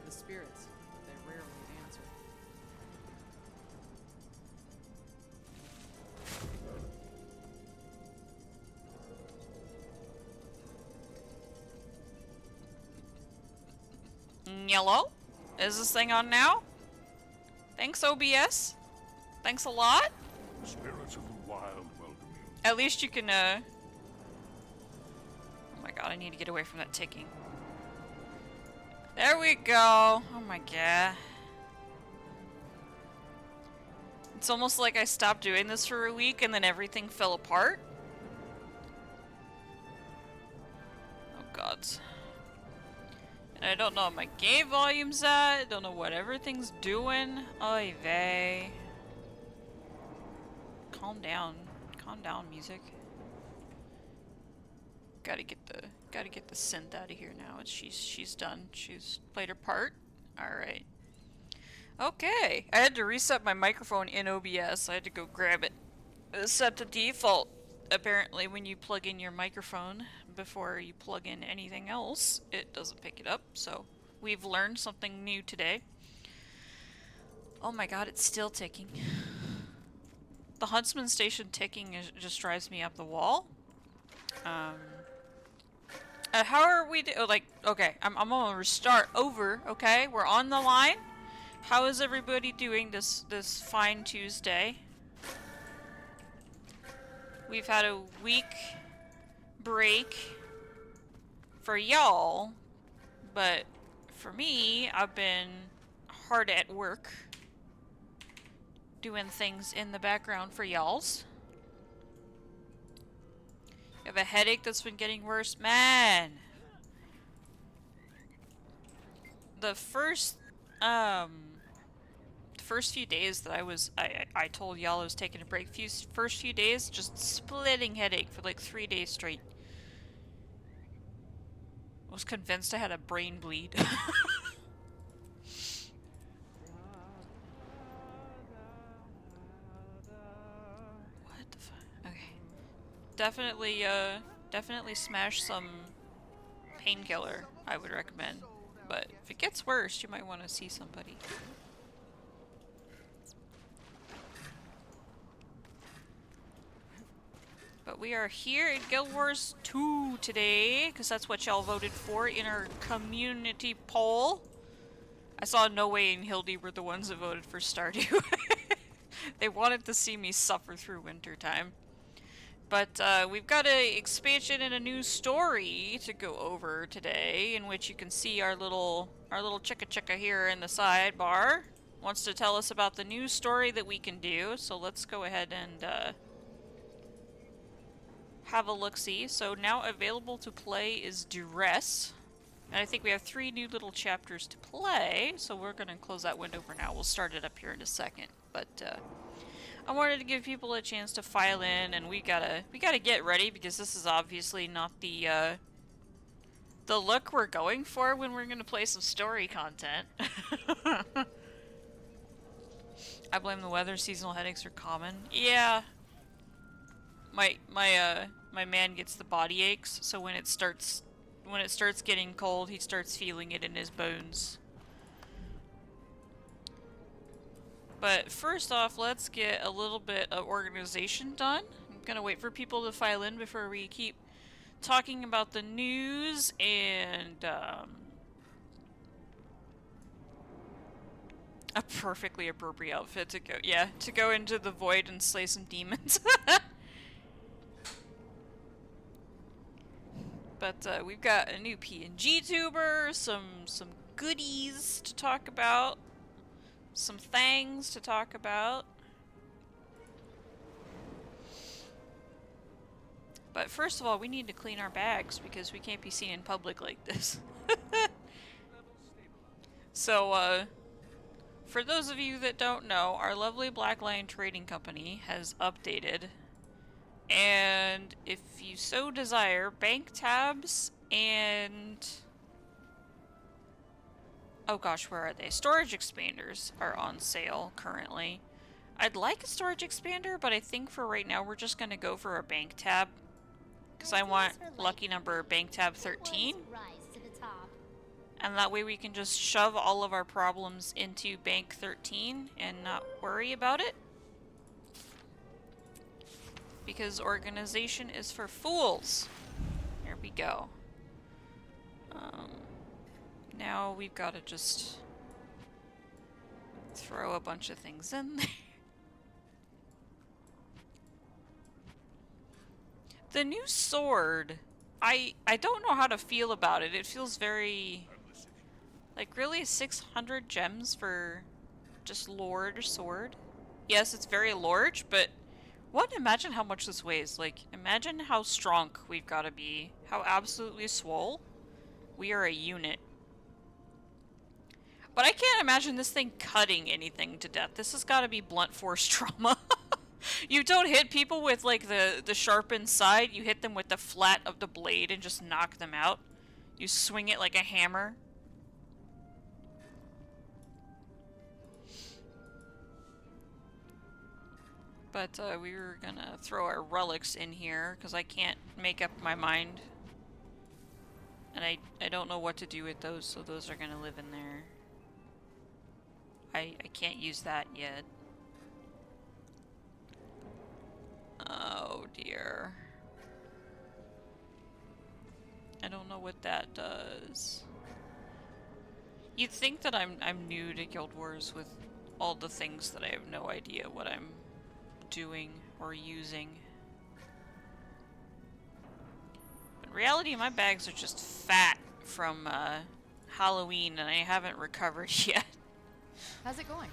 the spirits. They rarely answer. Yellow? Is this thing on now? Thanks, OBS. Thanks a lot. Spirits of the wild welcome you. At least you can, Oh my god, I need to get away from that ticking. There we go. Oh my god. It's almost like I stopped doing this for a week and then everything fell apart. Oh god. And I don't know what my game volume's at. I don't know what everything's doing. Oy vey. Calm down. Calm down, music. Gotta get the synth out of here now. She's done. She's played her part. Alright. Okay. I had to reset my microphone in OBS. I had to go grab it. It's set to default. Apparently when you plug in your microphone before you plug in anything else, it doesn't pick it up. So we've learned something new today. Oh my god, it's still ticking. The Huntsman Station ticking just drives me up the wall. How are we like, okay, I'm gonna restart over, okay? We're on the line. How is everybody doing this fine Tuesday? We've had a week break for y'all, but for me, I've been hard at work doing things in the background for y'alls. You have a headache that's been getting worse? Man! The first few days that I told y'all I was taking a break. First few days, just splitting headache for like 3 days straight. I was convinced I had a brain bleed. What the fuck? Okay. Definitely smash some painkiller, I would recommend. But if it gets worse, you might want to see somebody. But we are here in Guild Wars 2 today, because that's what y'all voted for in our community poll. I saw No Way and Hildy were the ones that voted for Stardew. They wanted to see me suffer through wintertime. But we've got an expansion and a new story to go over today, in which you can see our little chicka here in the sidebar. Wants to tell us about the new story that we can do, so let's go ahead and have a look-see. So now available to play is Duress. And I think we have 3 new little chapters to play, so we're gonna close that window for now. We'll start it up here in a second. But I wanted to give people a chance to file in, and we gotta get ready, because this is obviously not the look we're going for when we're gonna play some story content. I blame the weather. Seasonal headaches are common. Yeah. My man gets the body aches, so when it starts getting cold, he starts feeling it in his bones. But first off, let's get a little bit of organization done. I'm gonna wait for people to file in before we keep talking about the news and a perfectly appropriate outfit to go into the void and slay some demons. But we've got a new PNGTuber, some goodies to talk about, some things to talk about. But first of all, we need to clean our bags because we can't be seen in public like this. So, for those of you that don't know, our lovely Black Lion Trading Company has updated. And if you so desire, bank tabs and... oh gosh, where are they? Storage expanders are on sale currently. I'd like a storage expander, but I think for right now we're just gonna go for a bank tab. Because I want lucky number bank tab 13. And that way we can just shove all of our problems into Bank 13 and not worry about it. Because organization is for fools. There we go. Now we've got to just throw a bunch of things in there. The new sword, I don't know how to feel about it. It feels very... Like, really? 600 gems for just Lord sword? Yes, it's very large, but what? Imagine how much this weighs. Like, imagine how strong we've got to be. How absolutely swole. We are a unit. But I can't imagine this thing cutting anything to death. This has got to be blunt force trauma. You don't hit people with, like, the sharpened side. You hit them with the flat of the blade and just knock them out. You swing it like a hammer. But we were gonna throw our relics in here, because I can't make up my mind. And I don't know what to do with those, so those are gonna live in there. I can't use that yet. Oh dear. I don't know what that does. You'd think that I'm new to Guild Wars with all the things that I have no idea what I'm doing or using. But in reality, my bags are just fat from Halloween and I haven't recovered yet. How's it going?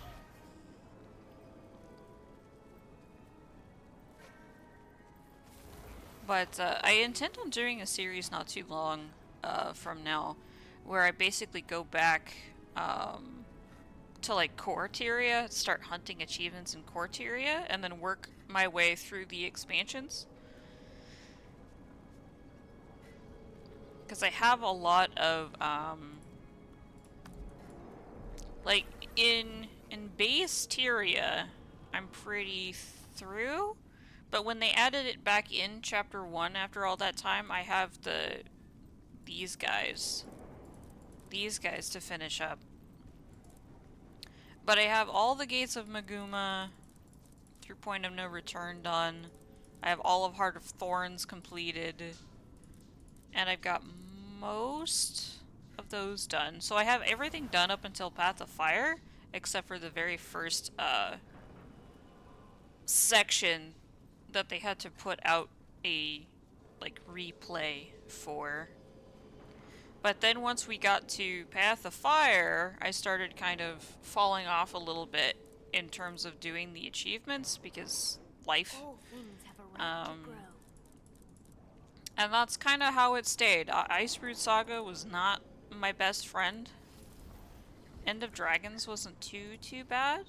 But I intend on doing a series not too long from now where I basically go back to like Corteria, start hunting achievements in Corteria, and then work my way through the expansions. Because I have a lot of like in base Tyria, I'm pretty through. But when they added it back in Chapter 1 after all that time, I have these guys to finish up. But I have all the Gates of Maguma through Point of No Return done. I have all of Heart of Thorns completed. And I've got most of those done. So I have everything done up until Path of Fire, except for the very first section that they had to put out a like replay for. But then once we got to Path of Fire, I started kind of falling off a little bit in terms of doing the achievements because life. All things have a right to grow. And that's kind of how it stayed. Iceroot Saga was not my best friend. End of Dragons wasn't too bad.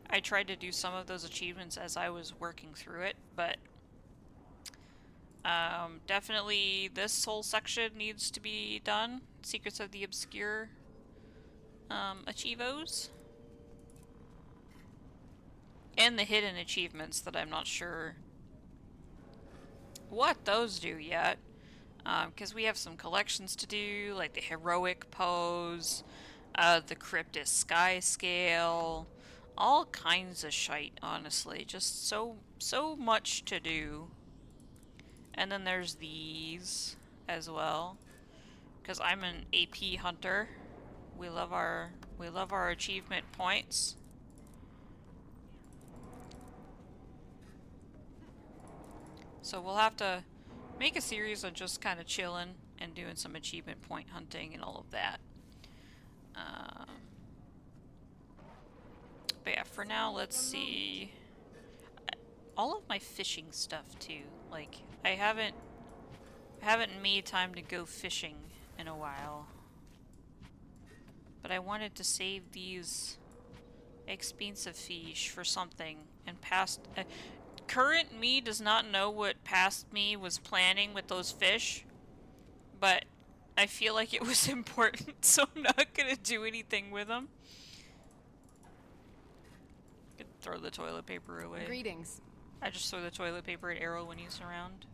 I tried to do some of those achievements as I was working through it, but definitely this whole section needs to be done. Secrets of the Obscure achievos. And the hidden achievements that I'm not sure what those do yet. Because we have some collections to do, like the Heroic Pose, the Cryptus Sky Scale, all kinds of shite, honestly. Just so much to do. And then there's these as well, because I'm an AP hunter. We love our achievement points. So we'll have to make a series on just kind of chilling and doing some achievement point hunting and all of that. But yeah, for now, let's see. All of my fishing stuff too. Like, I haven't made time to go fishing in a while. But I wanted to save these expensive fish for something. And past current me does not know what past me was planning with those fish. But I feel like it was important, so I'm not gonna do anything with them. Could throw the toilet paper away. Greetings. I just throw the toilet paper at Arrow when he's around.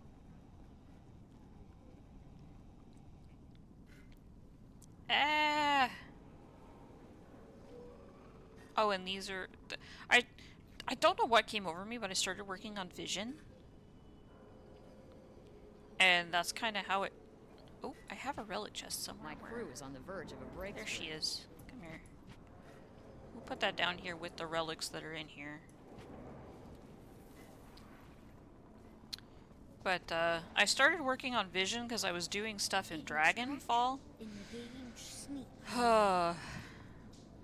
Ah. Oh, and these are... I don't know what came over me, but I started working on vision. And that's kind of how it... Oh, I have a relic chest somewhere. My crew is on the verge of a breakthrough. There she is. Come here. We'll put that down here with the relics that are in here. But, I started working on vision because I was doing stuff in Dragonfall.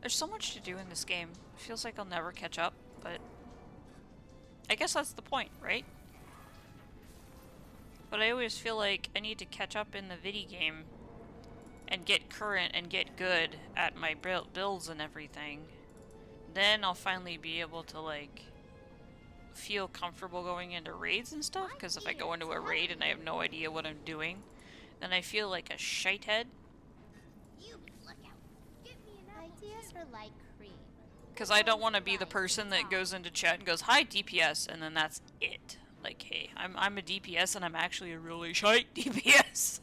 There's so much to do in this game. It feels like I'll never catch up, but... I guess that's the point, right? But I always feel like I need to catch up in the video game and get current and get good at my builds and everything. Then I'll finally be able to, like, feel comfortable going into raids and stuff, because if I go into a raid and I have no idea what I'm doing, then I feel like a shithead. Ideas are like cream. Because I don't want to be the person that goes into chat and goes, "Hi, DPS," and then that's it. Like, hey, I'm a DPS and I'm actually a really shite DPS.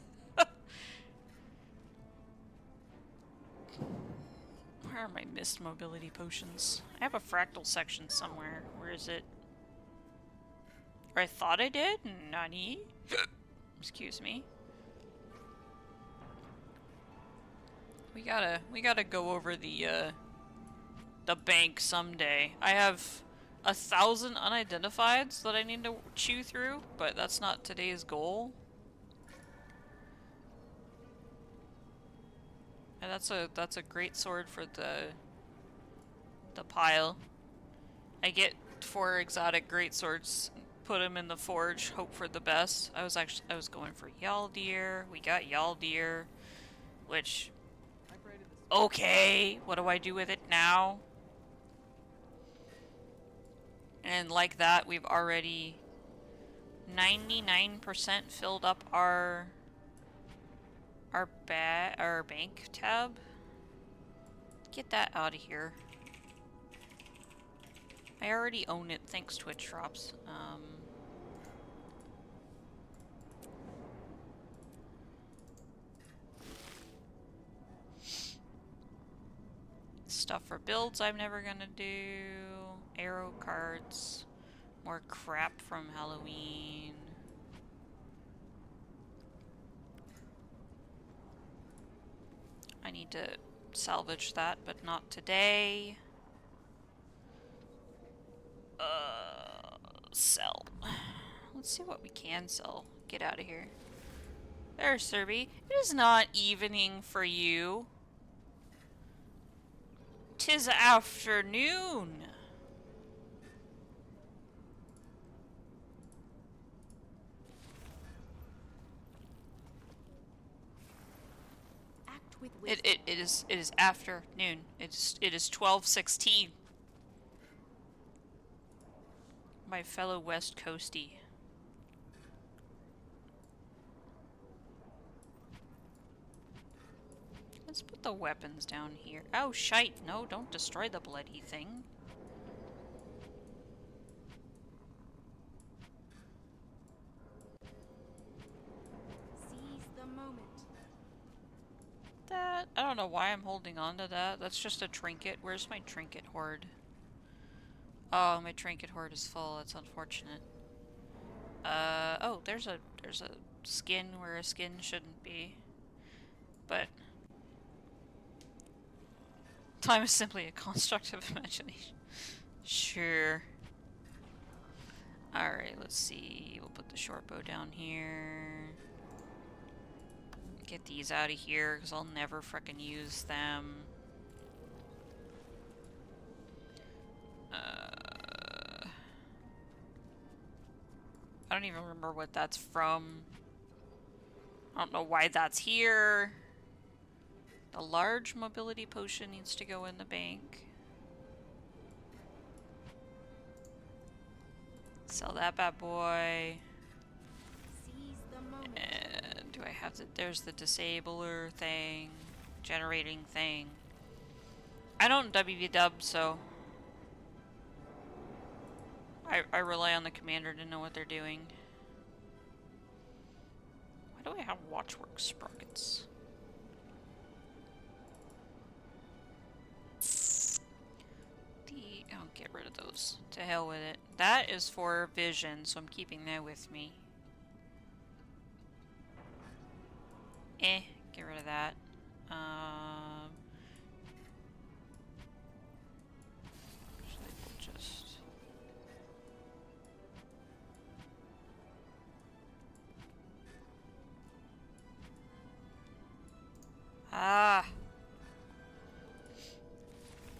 Where are my mist mobility potions? I have a fractal section somewhere. Where is it? Or I thought I did? Nani? Excuse me. We gotta go over the bank someday. I have 1,000 unidentifieds that I need to chew through, but that's not today's goal. And that's a great sword for the pile. I get 4 exotic great swords, put them in the forge, hope for the best. I was going for Yaldir. We got Yaldir, which, okay, what do I do with it now? And like that, we've already 99% filled up our bank tab. Get that out of here. I already own it, thanks Twitch drops. Stuff for builds I'm never gonna do. Arrow cards. More crap from Halloween. I need to salvage that, but not today. Sell. Let's see what we can sell. Get out of here. There, Serby. It is not evening for you. 'Tis afternoon. Act with It is afternoon. It is 12:16. My fellow West Coastie. Let's put the weapons down here. Oh, shite. No, don't destroy the bloody thing. Seize the moment. That, I don't know why I'm holding on to that. That's just a trinket. Where's my trinket hoard? Oh, my trinket hoard is full. That's unfortunate. Oh, there's a skin where a skin shouldn't be. But time is simply a construct of imagination. Sure. Alright, let's see. We'll put the short bow down here. Get these out of here, because I'll never frickin' use them. I don't even remember what that's from. I don't know why that's here. The large mobility potion needs to go in the bank. Sell that bad boy. Seize the moment. And do I have the... There's the disabler thing. Generating thing. I don't WV-dub, so... I rely on the commander to know what they're doing. Why do I have Watchwork sprockets? rid of those. To hell with it. That is for vision, so I'm keeping that with me. Get rid of that. Actually, we'll just... Ah!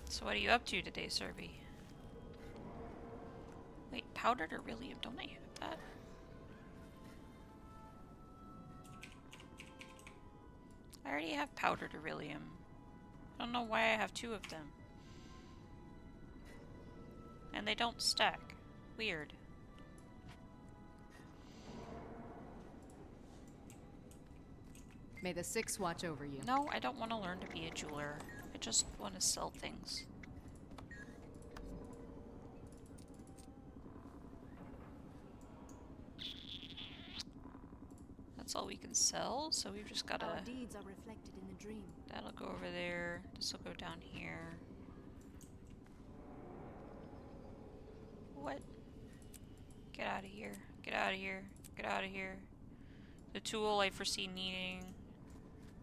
So what are you up to today, Serby? Wait, powdered beryllium, don't I have that? I already have powdered beryllium. I don't know why I have 2 of them. And they don't stack. Weird. May the Six watch over you. No, I don't want to learn to be a jeweler. I just want to sell things. That's all we can sell, so we've just gotta... Our deeds are reflected in the dream. That'll go over there. This will go down here. What? Get out of here. Get out of here. Get out of here. The tool I foresee needing.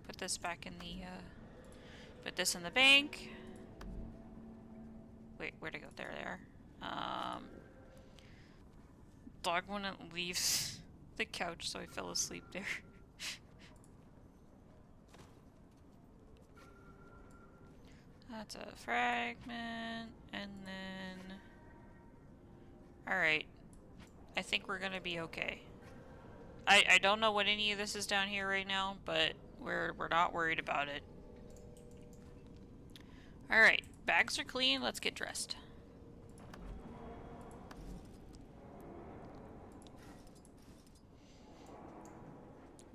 Put this back in the, put this in the bank. Wait, where'd it go? There, there. Dog wouldn't leave the couch, so I fell asleep there. That's a fragment, and then... Alright. I think we're gonna be okay. I don't know what any of this is down here right now, but we're not worried about it. Alright, bags are clean, let's get dressed.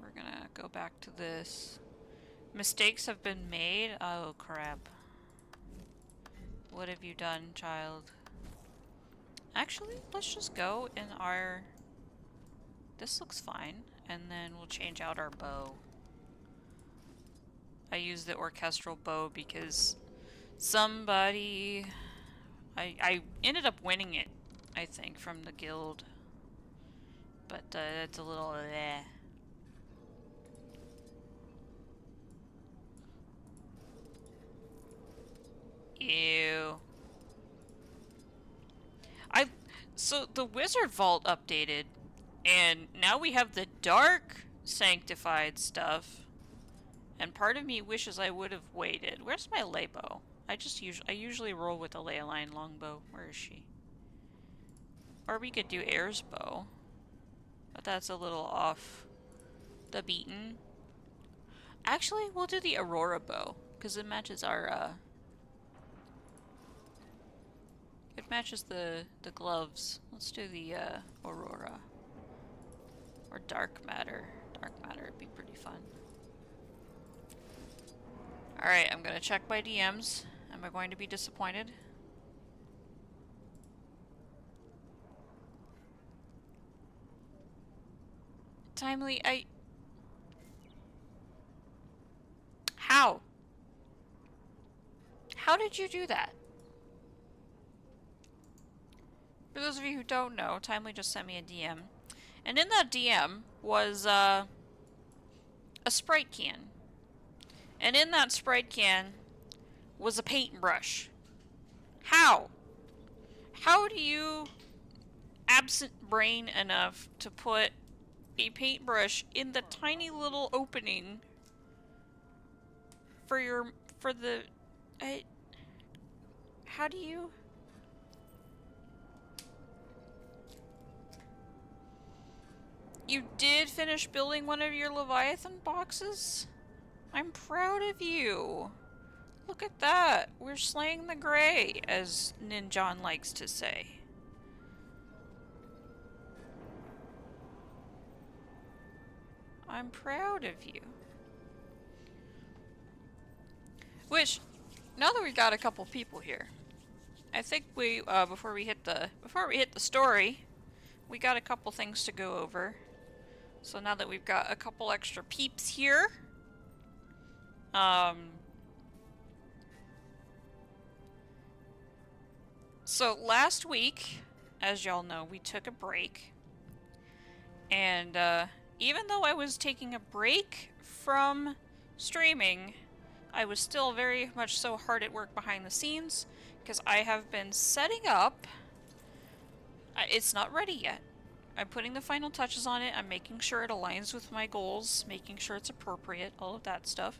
We're gonna go back to this. Mistakes have been made? Oh crap. What have you done, child? Actually, let's just go in our... This looks fine, and then we'll change out our bow. I use the orchestral bow because somebody... I ended up winning it, I think, from the guild. But it's a little... Ew. So the Wizard Vault updated, and now we have the dark sanctified stuff. And part of me wishes I would have waited. Where's my lay bow? I usually roll with a Leoline longbow. Where is she? Or we could do Air's bow. But that's a little off the beaten. Actually, we'll do the Aurora bow, because it matches our it matches the gloves. Let's do the Aurora. Or Dark Matter. Dark Matter would be pretty fun. Alright, I'm gonna check my DMs. Am I going to be disappointed? Timely, How? How did you do that? For those of you who don't know, Timely just sent me a DM. And in that DM was a Sprite can. And in that Sprite can was a paintbrush. How? How do you absent brain enough to put a paintbrush in the tiny little opening for the how do you... You did finish building one of your Leviathan boxes? I'm proud of you. Look at that. We're slaying the gray, as Ninjon likes to say. I'm proud of you. Which, now that we've got a couple people here, I think we before we hit the story, we got a couple things to go over. So now that we've got a couple extra peeps here, So last week, as y'all know, we took a break. And even though I was taking a break from streaming, I was still very much so hard at work behind the scenes because I have been setting up. It's not ready yet. I'm putting the final touches on it. I'm making sure it aligns with my goals, making sure it's appropriate, all of that stuff.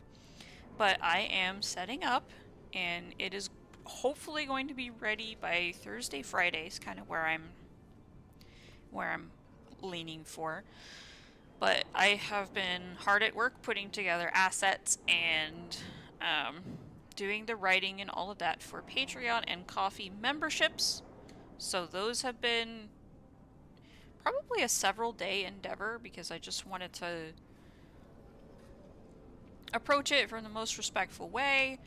But I am setting up, and it is hopefully going to be ready by Thursday, Friday is kind of where I'm leaning for. But I have been hard at work putting together assets and doing the writing and all of that for Patreon and Coffee memberships. So those have been probably a several day endeavor because I just wanted to approach it from the most respectful way.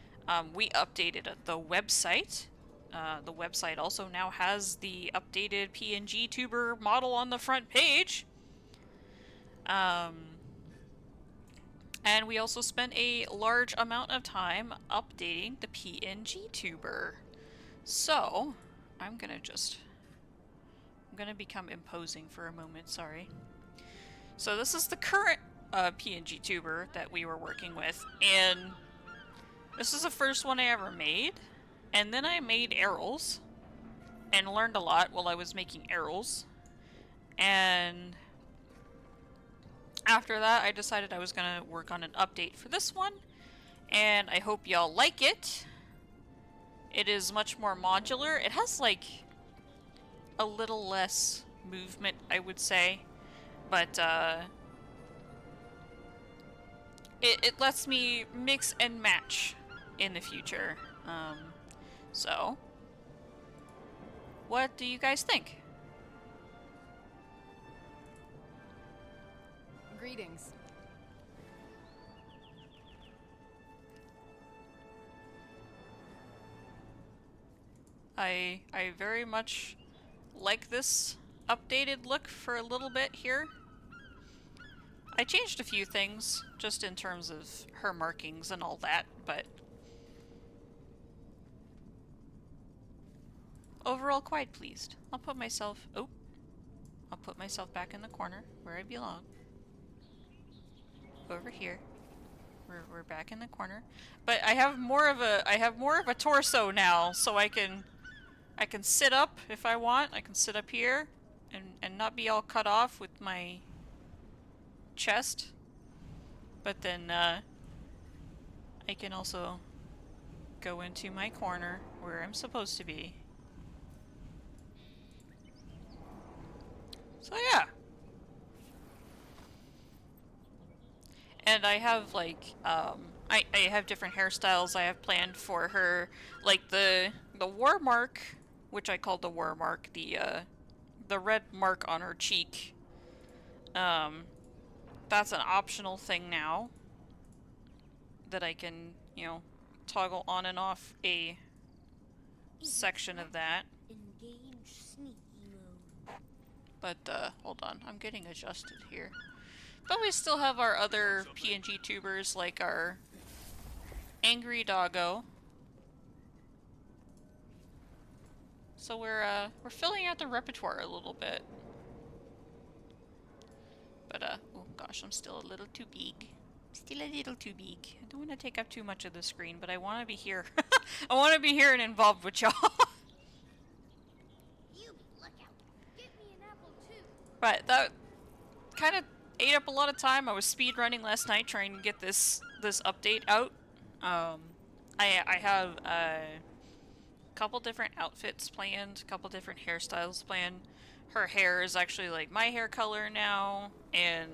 We updated the website. The website also now has the updated PNGTuber model on the front page. And we also spent a large amount of time updating the PNGTuber. So, I'm gonna become imposing for a moment, sorry. So this is the current PNGTuber that we were working with, and this is the first one I ever made. And then I made Errol's, and learned a lot while I was making Errol's. And after that, I decided I was gonna work on an update for this one, and I hope y'all like it. It is much more modular. It has, like, a little less movement, I would say, but, it lets me mix and match in the future. So, what do you guys think? Greetings. I very much like this updated look for a little bit here. I changed a few things, just in terms of her markings and all that, but overall quite pleased. I'll put myself back in the corner where I belong. Over here. We're back in the corner. But I have more of a torso now, so I can sit up if I want. I can sit up here and not be all cut off with my chest. But then I can also go into my corner where I'm supposed to be. So yeah. And I have, like, I have different hairstyles I have planned for her. Like the war mark, which I called the war mark, the red mark on her cheek. That's an optional thing now. That I can, you know, toggle on and off a section of that. Engage sneaky mode. But, hold on, I'm getting adjusted here. But we still have our other PNGTubers, like our Angry Doggo. So we're filling out the repertoire a little bit. But, oh gosh, I'm still a little too big. Still a little too big. I don't want to take up too much of the screen, but I want to be here. I want to be here and involved with y'all. You look out. Get me an apple too. But that kind of ate up a lot of time. I was speed running last night trying to get this update out. I have a couple different outfits planned, a couple different hairstyles planned. Her hair is actually like my hair color now, and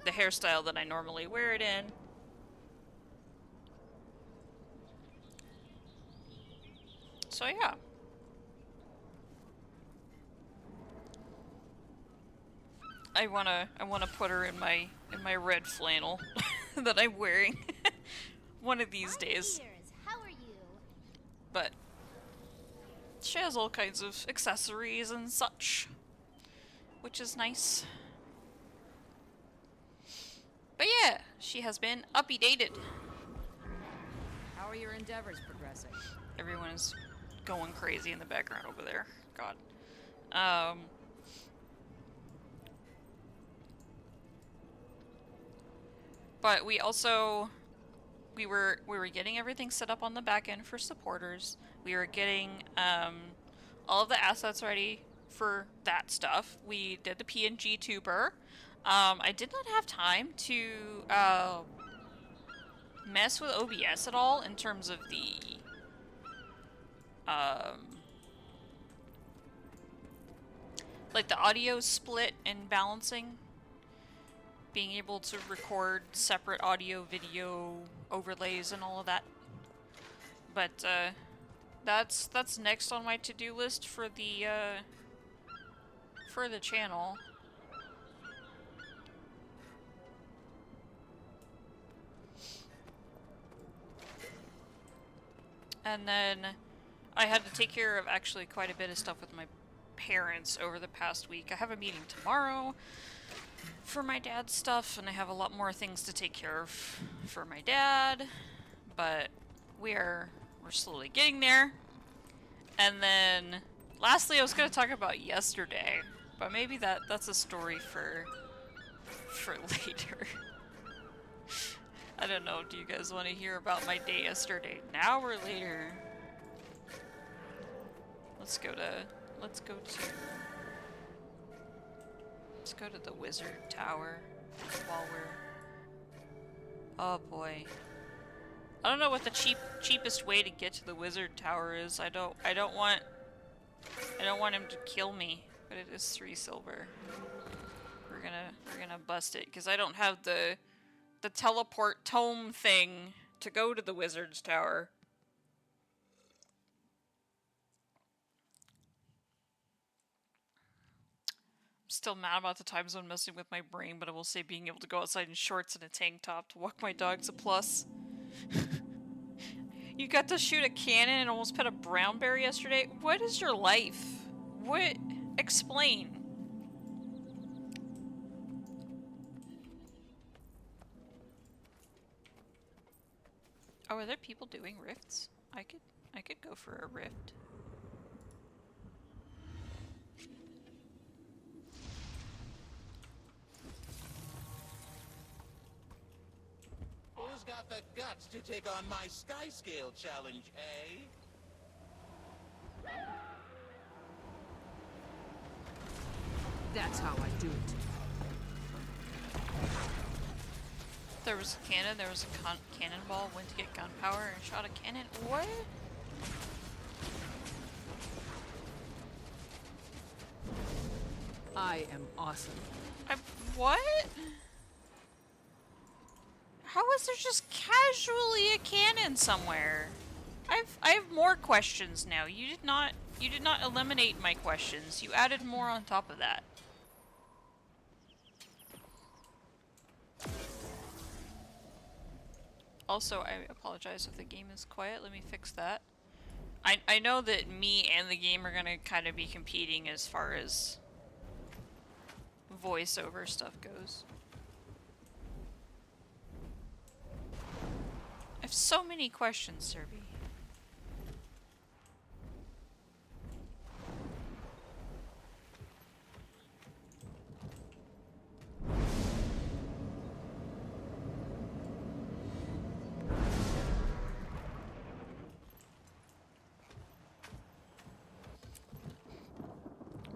the hairstyle that I normally wear it in. So yeah. I wanna put her in my red flannel that I'm wearing one of these days. How are you? But she has all kinds of accessories and such, which is nice. But yeah, she has been updated. How are your endeavors progressing? Everyone is going crazy in the background over there. God. But we also we were getting everything set up on the back end for supporters. We were getting all of the assets ready for that stuff. We did the PNGTuber. I did not have time to mess with OBS at all in terms of the like the audio split and balancing, being able to record separate audio video overlays and all of that. But that's next on my to-do list for the channel. And then I had to take care of actually quite a bit of stuff with my parents over the past week. I have a meeting tomorrow for my dad's stuff, and I have a lot more things to take care of for my dad, but we're slowly getting there. And then lastly, I was going to talk about yesterday, but maybe that's a story for later. I don't know, do you guys want to hear about my day yesterday now or later? Let's go to the wizard tower while we're... Oh boy. I don't know what the cheapest way to get to the wizard tower is. I don't want him to kill me, but it is 3 silver. We're gonna bust it because I don't have the teleport tome thing to go to the wizard's tower. Still mad about the time zone messing with my brain, but I will say being able to go outside in shorts and a tank top to walk my dog's a plus. You got to shoot a cannon and almost pet a brown bear yesterday? What is your life? What? Explain. Oh, are there people doing rifts? I could go for a rift. Who's got the guts to take on my sky scale challenge, eh? That's how I do it. There was a cannon, there was a cannonball, went to get gunpowder and shot a cannon. What? I am awesome. What? How is there just casually a cannon somewhere? I have more questions now. You did not eliminate my questions. You added more on top of that. Also, I apologize if the game is quiet. Let me fix that. I know that me and the game are gonna kind of be competing as far as voiceover stuff goes. I have so many questions, Serby.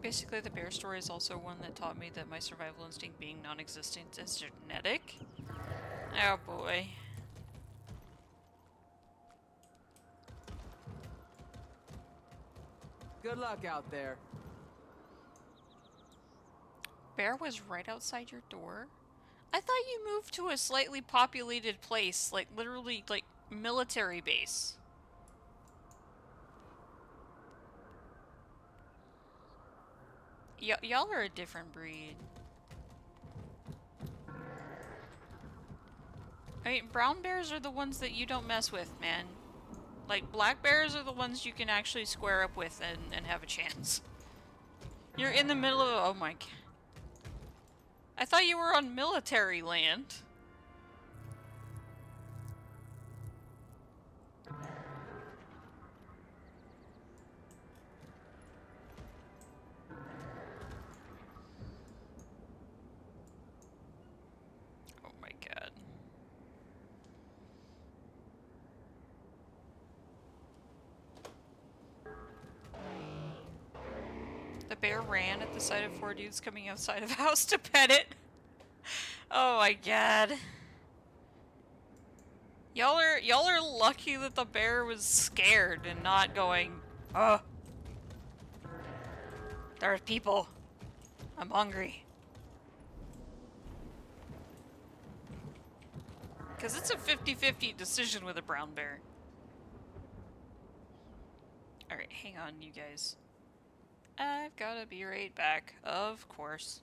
Basically, the bear story is also one that taught me that my survival instinct being non-existent is genetic. Oh boy. Good luck out there. Bear was right outside your door? I thought you moved to a slightly populated place, like literally, like, military base. Y'all are a different breed. I mean, brown bears are the ones that you don't mess with, man. Like, black bears are the ones you can actually square up with and have a chance. You're in the middle of... Oh my... I thought you were on military land. The bear ran at the sight of four dudes coming outside of a house to pet it. Oh my god. Y'all are lucky that the bear was scared and not going, "Oh, there's people. I'm hungry." Because it's a 50-50 decision with a brown bear. Alright, hang on, you guys. I've gotta be right back, of course.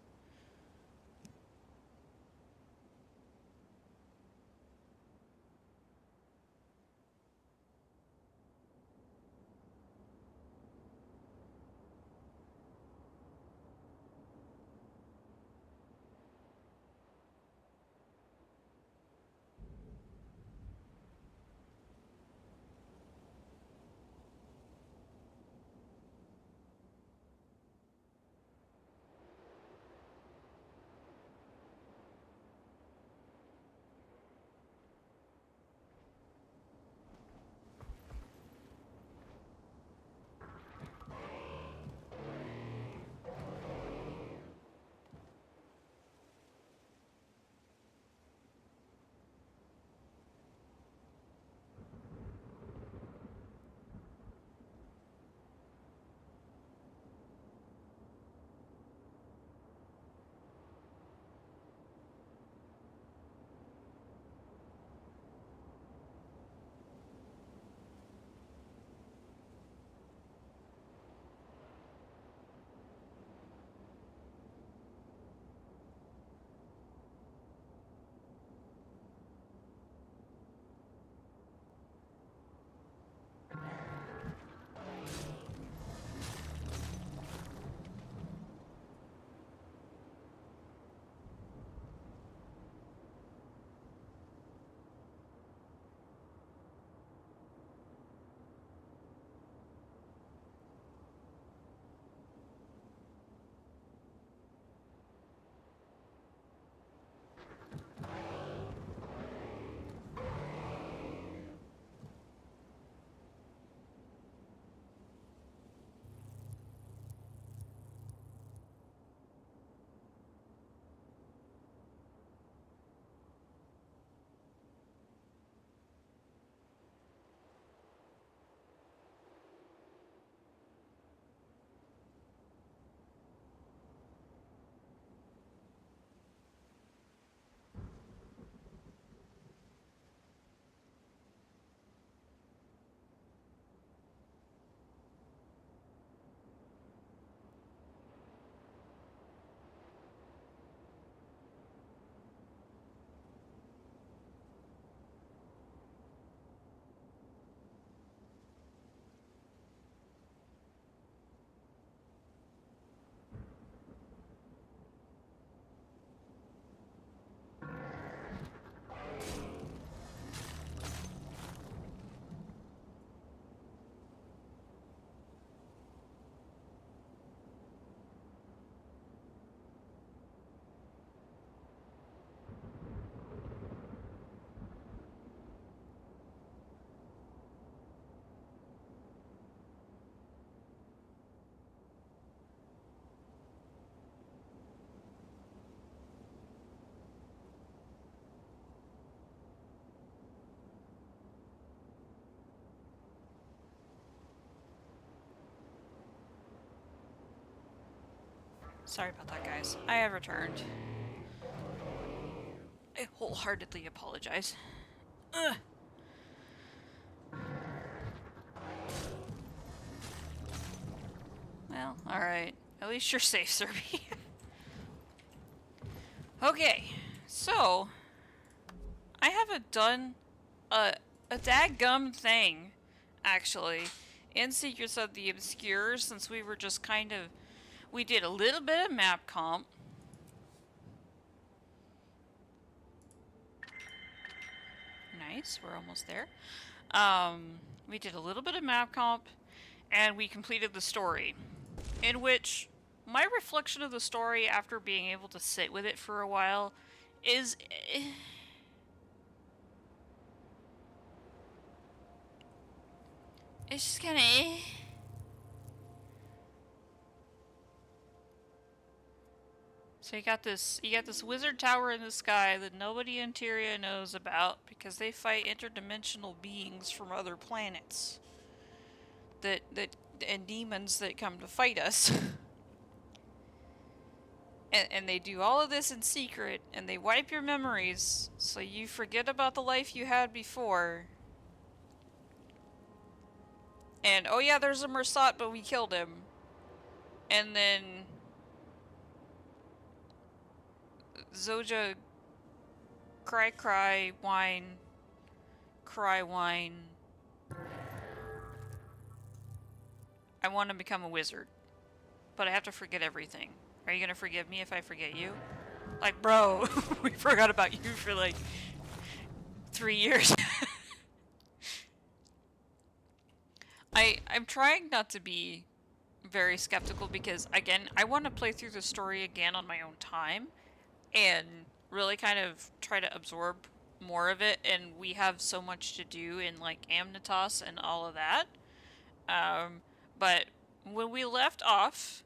Sorry about that, guys. I have returned. I wholeheartedly apologize. Ugh. Well, alright. At least you're safe, Serby. Okay, so I haven't done a dadgum thing, actually, in Secrets of the Obscure, since we were just kind of... We did a little bit of map comp. Nice, we're almost there. We did a little bit of map comp, and we completed the story, in which my reflection of the story after being able to sit with it for a while is... It's just kinda... So you got this wizard tower in the sky that nobody in Tyria knows about because they fight interdimensional beings from other planets. And demons that come to fight us. and they do all of this in secret, and they wipe your memories so you forget about the life you had before. And oh yeah, there's a Mersat, but we killed him. And then Zoja cry, whine, cry, whine. I want to become a wizard, but I have to forget everything. Are you gonna forgive me if I forget you? Like, bro, we forgot about you for like 3 years. I'm trying not to be very skeptical because, again, I want to play through the story again on my own time and really kind of try to absorb more of it, and we have so much to do in like Amnitas and all of that. But when we left off,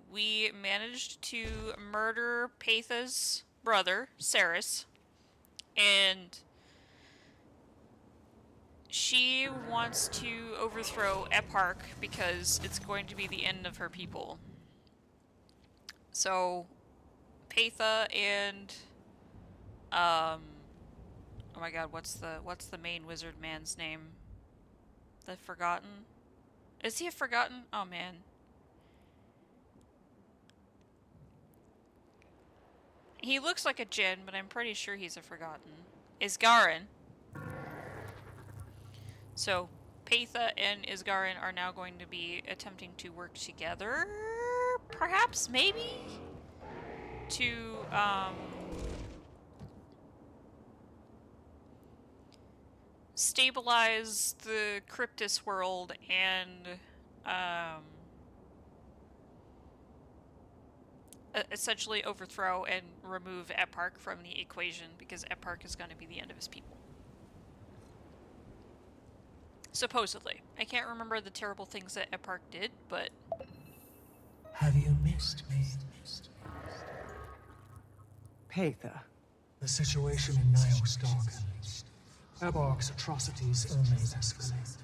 we managed to murder Patha's brother, Ceres, and she wants to overthrow Eparch because it's going to be the end of her people. So, Patha and oh my god, what's the main wizard man's name? The Forgotten? Is he a Forgotten? Oh man. He looks like a Jinn, but I'm pretty sure he's a Forgotten. Isgarin. So, Patha and Isgarin are now going to be attempting to work together, perhaps, maybe, to, stabilize the Cryptus world and, essentially overthrow and remove Eparch from the equation, because Eparch is going to be the end of his people. Supposedly. I can't remember the terrible things that Eparch did, but... Have you missed me? Patha. The situation in Nios darkens. Eparch's atrocities only escalate.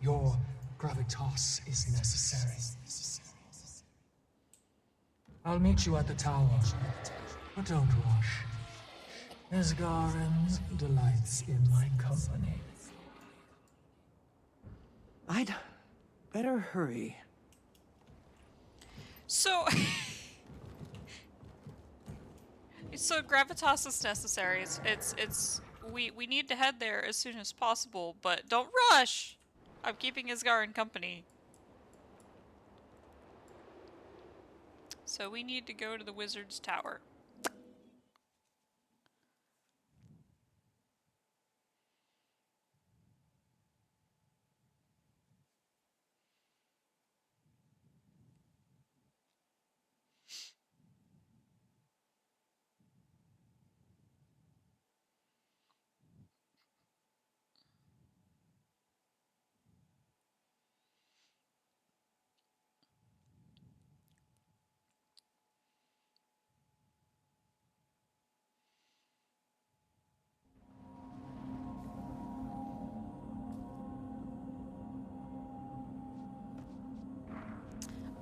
Your gravitas is necessary. I'll meet you at the tower, but don't rush. Isgarin delights in my company. I'd better hurry. So... so gravitas is necessary. We need to head there as soon as possible, but don't rush! I'm keeping Isgarin company. So we need to go to the wizard's tower.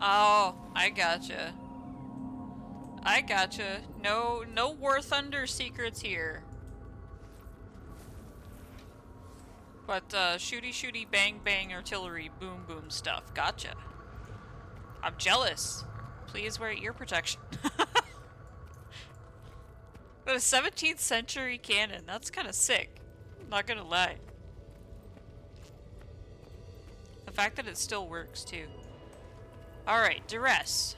Oh, I gotcha. I gotcha. No War Thunder secrets here. But, shooty shooty bang bang artillery boom boom stuff. Gotcha. I'm jealous. Please wear ear protection. But a 17th century cannon. That's kind of sick. Not gonna lie. The fact that it still works, too. Alright, duress.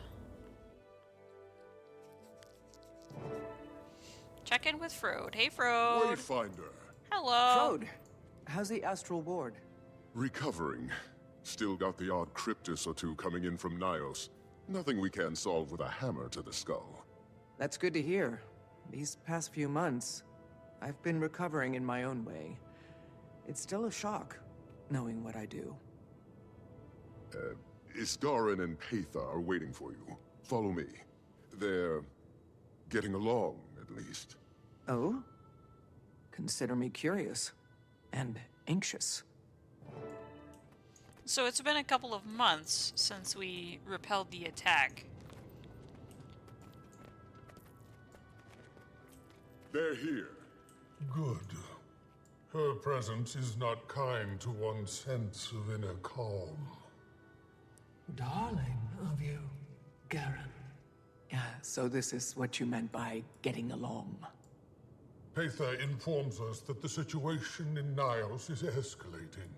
Check in with Frode. Hey, Frode. Wayfinder. Hello. Frode, how's the astral ward? Recovering. Still got the odd cryptus or two coming in from Nios. Nothing we can't solve with a hammer to the skull. That's good to hear. These past few months, I've been recovering in my own way. It's still a shock, knowing what I do. Isgarin and Patha are waiting for you. Follow me. They're getting along, at least. Oh? Consider me curious. And anxious. So it's been a couple of months since we repelled the attack. They're here. Good. Her presence is not kind to one's sense of inner calm. Darling of you, Garen. So this is what you meant by getting along. Paitha informs us that the situation in Nios is escalating.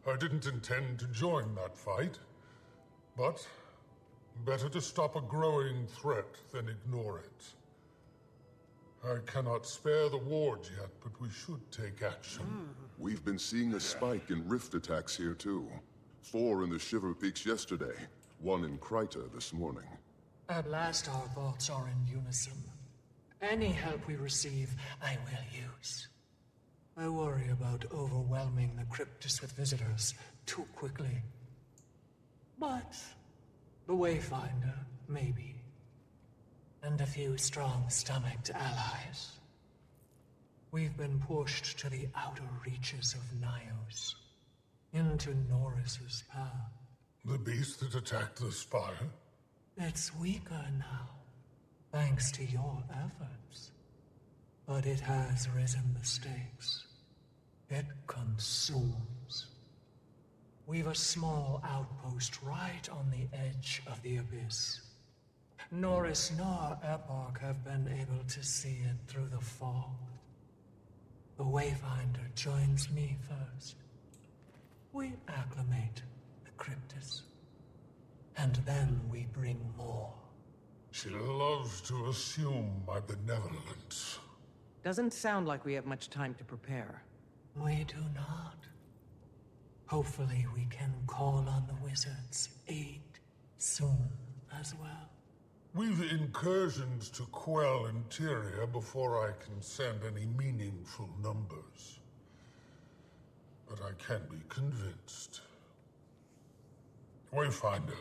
I didn't intend to join that fight, but better to stop a growing threat than ignore it. I cannot spare the wards yet, but we should take action. We've been seeing a spike in rift attacks here, too. 4 in the Shiver Peaks yesterday, 1 in Kryta this morning. At last our thoughts are in unison. Any help we receive, I will use. I worry about overwhelming the Cryptus with visitors too quickly. But the Wayfinder, maybe. And a few strong-stomached allies. We've been pushed to the outer reaches of Nios, into Norris's path. The beast that attacked the spire? It's weaker now, thanks to your efforts. But it has risen the stakes. It consumes. We've a small outpost right on the edge of the abyss. Norris nor Epoch have been able to see it through the fog. The Wayfinder joins me first. We acclimate the Cryptus. And then we bring more. She loves to assume my benevolence. Doesn't sound like we have much time to prepare. We do not. Hopefully we can call on the wizard's aid soon as well. We've incursions to quell interior before I can send any meaningful numbers. But I can be convinced. Wayfinder,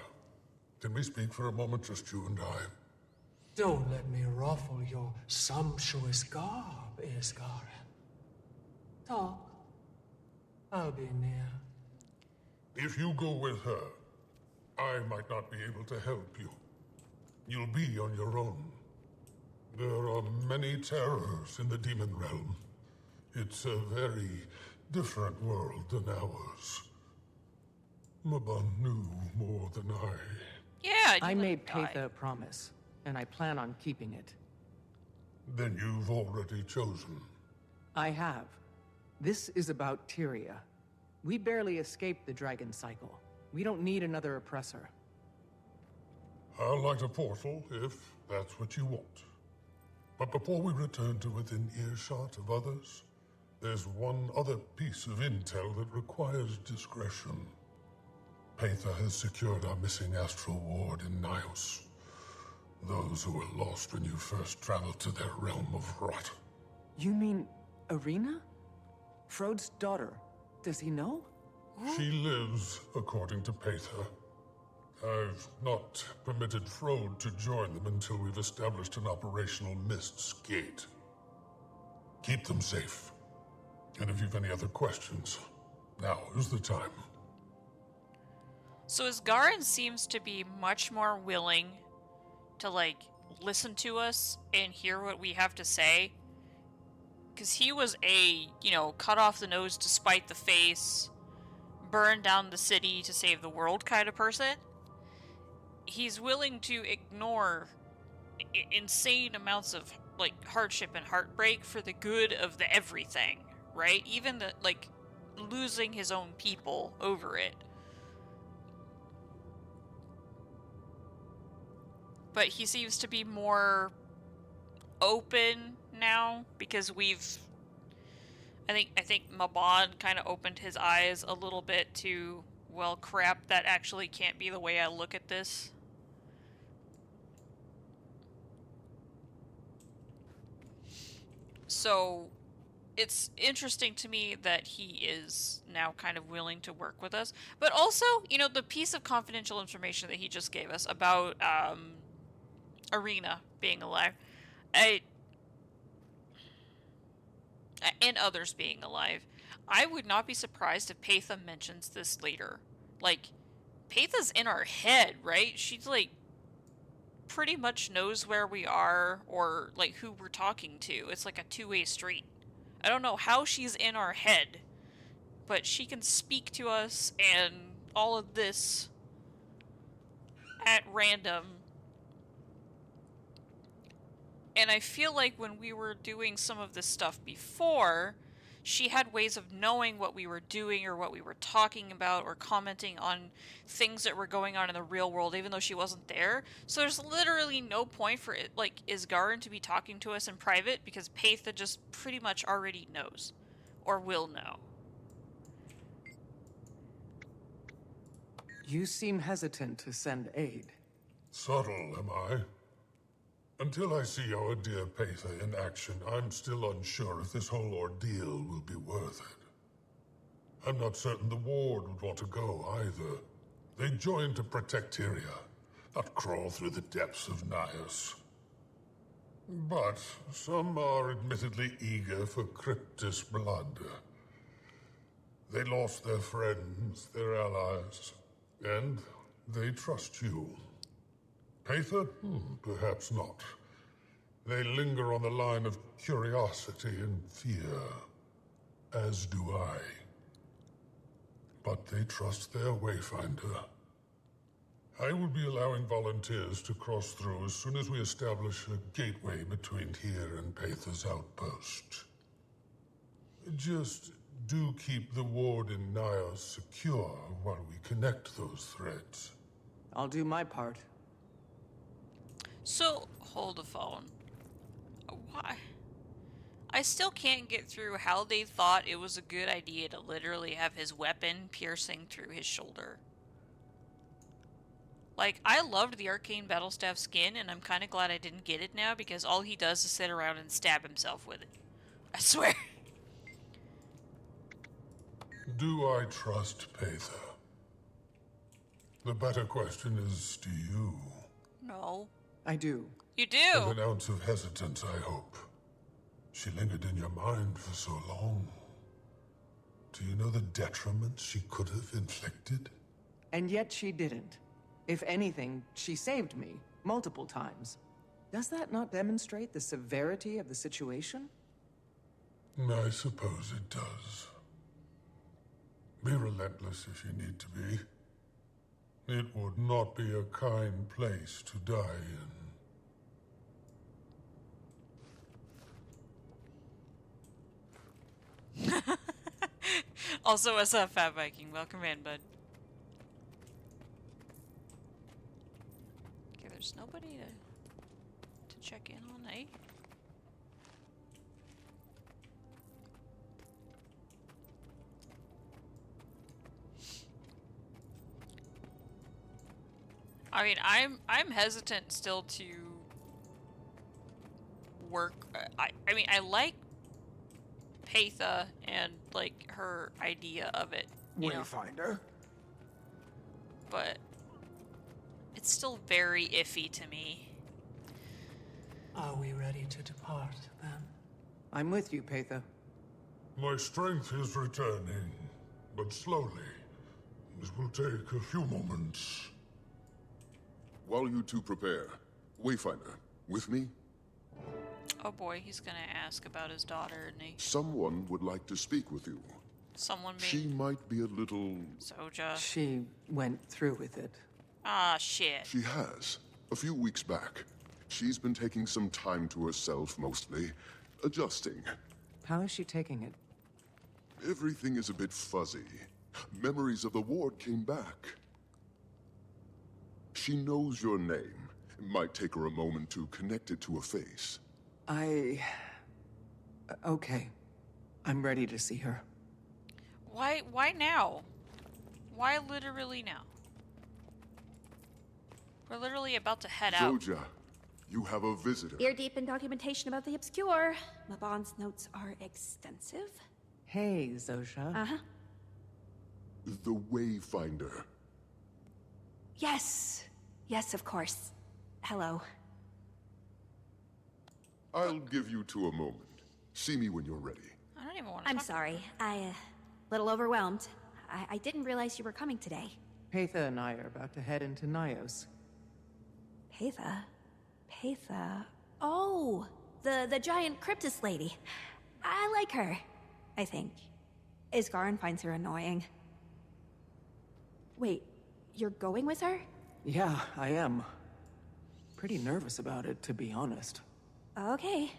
can we speak for a moment, just you and I? Don't let me ruffle your sumptuous garb, Isgaren. Talk. I'll be near. If you go with her, I might not be able to help you. You'll be on your own. There are many terrors in the demon realm. It's a very different world than ours. Maban knew more than I. Yeah, I made Paitha a promise, and I plan on keeping it. Then you've already chosen. I have. This is about Tyria. We barely escaped the dragon cycle. We don't need another oppressor. I'll light a portal, if that's what you want. But before we return to within earshot of others, there's one other piece of intel that requires discretion. Paitha has secured our missing astral ward in Nios. Those who were lost when you first traveled to their realm of rot. You mean Arena? Frode's daughter. Does he know? She lives, according to Paitha. I've not permitted Frode to join them until we've established an operational Mist's Gate. Keep them safe. And if you've any other questions, now is the time. So Isgaren seems to be much more willing to, like, listen to us and hear what we have to say. Because he was a, cut off the nose to spite the face, burn down the city to save the world kind of person. He's willing to ignore insane amounts of, like, hardship and heartbreak for the good of the everything, right? Even the, like, losing his own people over it. But he seems to be more open now because I think Maban kind of opened his eyes a little bit to, well, crap, that actually can't be the way I look at this. So it's interesting to me that he is now kind of willing to work with us. But also, the piece of confidential information that he just gave us about Arena being alive. And others being alive. I would not be surprised if Patha mentions this later. Like, Patha's in our head, right? She's like pretty much knows where we are or like who we're talking to. It's like a two-way street. I don't know how she's in our head, but she can speak to us and all of this at random. And I feel like when we were doing some of this stuff before, she had ways of knowing what we were doing or what we were talking about or commenting on things that were going on in the real world, even though she wasn't there. So there's literally no point for it, like, Isgarin to be talking to us in private because Patha just pretty much already knows or will know. You seem hesitant to send aid. Subtle, am I? Until I see our dear Patha in action, I'm still unsure if this whole ordeal will be worth it. I'm not certain the Ward would want to go either. They joined to protect Tyria, not crawl through the depths of Nios. But some are admittedly eager for Cryptus blood. They lost their friends, their allies, and they trust you. Patha? Perhaps not. They linger on the line of curiosity and fear, as do I. But they trust their Wayfinder. I will be allowing volunteers to cross through as soon as we establish a gateway between here and Patha's outpost. Just do keep the Ward in Nios secure while we connect those threads. I'll do my part. So, hold the phone. Why? I still can't get through how they thought it was a good idea to literally have his weapon piercing through his shoulder. Like, I loved the Arcane Battlestaff skin, and I'm kind of glad I didn't get it now, because all he does is sit around and stab himself with it. I swear. Do I trust Patha? The better question is, do you? No. I do. You do? With an ounce of hesitance, I hope. She lingered in your mind for so long. Do you know the detriment she could have inflicted? And yet she didn't. If anything, she saved me multiple times. Does that not demonstrate the severity of the situation? I suppose it does. Be relentless if you need to be. It would not be a kind place to die in. Also, what's up, Fat Viking? Welcome in, bud. Okay, there's nobody to check in on, eh? I mean, I'm hesitant still to work. I mean, I like Patha and like her idea of it, you know, Wayfinder. but it's still very iffy to me. Are we ready to depart, then? I'm with you, Patha. My strength is returning, but slowly. This will take a few moments. While you two prepare, Wayfinder, with me? Oh boy, he's gonna ask about his daughter, isn't he? Someone would like to speak with you. Someone She being might be a little... Soja. She went through with it. Ah, shit. She has. A few weeks back. She's been taking some time to herself, mostly. Adjusting. How is she taking it? Everything is a bit fuzzy. Memories of the Ward came back. She knows your name. It might take her a moment to connect it to a face. Okay. I'm ready to see her. Why now? Why literally now? We're literally about to head out. Zoja, you have a visitor. Ear deep in documentation about the obscure. Laban's notes are extensive. Hey, Zosha. Uh-huh. The Wayfinder. Yes. Yes, of course. Hello. I'll give you two a moment. See me when you're ready. I don't even want to I'm talk. sorry. Little overwhelmed. I didn't realize you were coming today. Patha and I are about to head into Nios. Patha? Patha? Oh, the giant cryptus lady. I like her, I think. Isgarin finds her annoying. Wait, you're going with her? Yeah, I am. Pretty nervous about it, to be honest. Okay,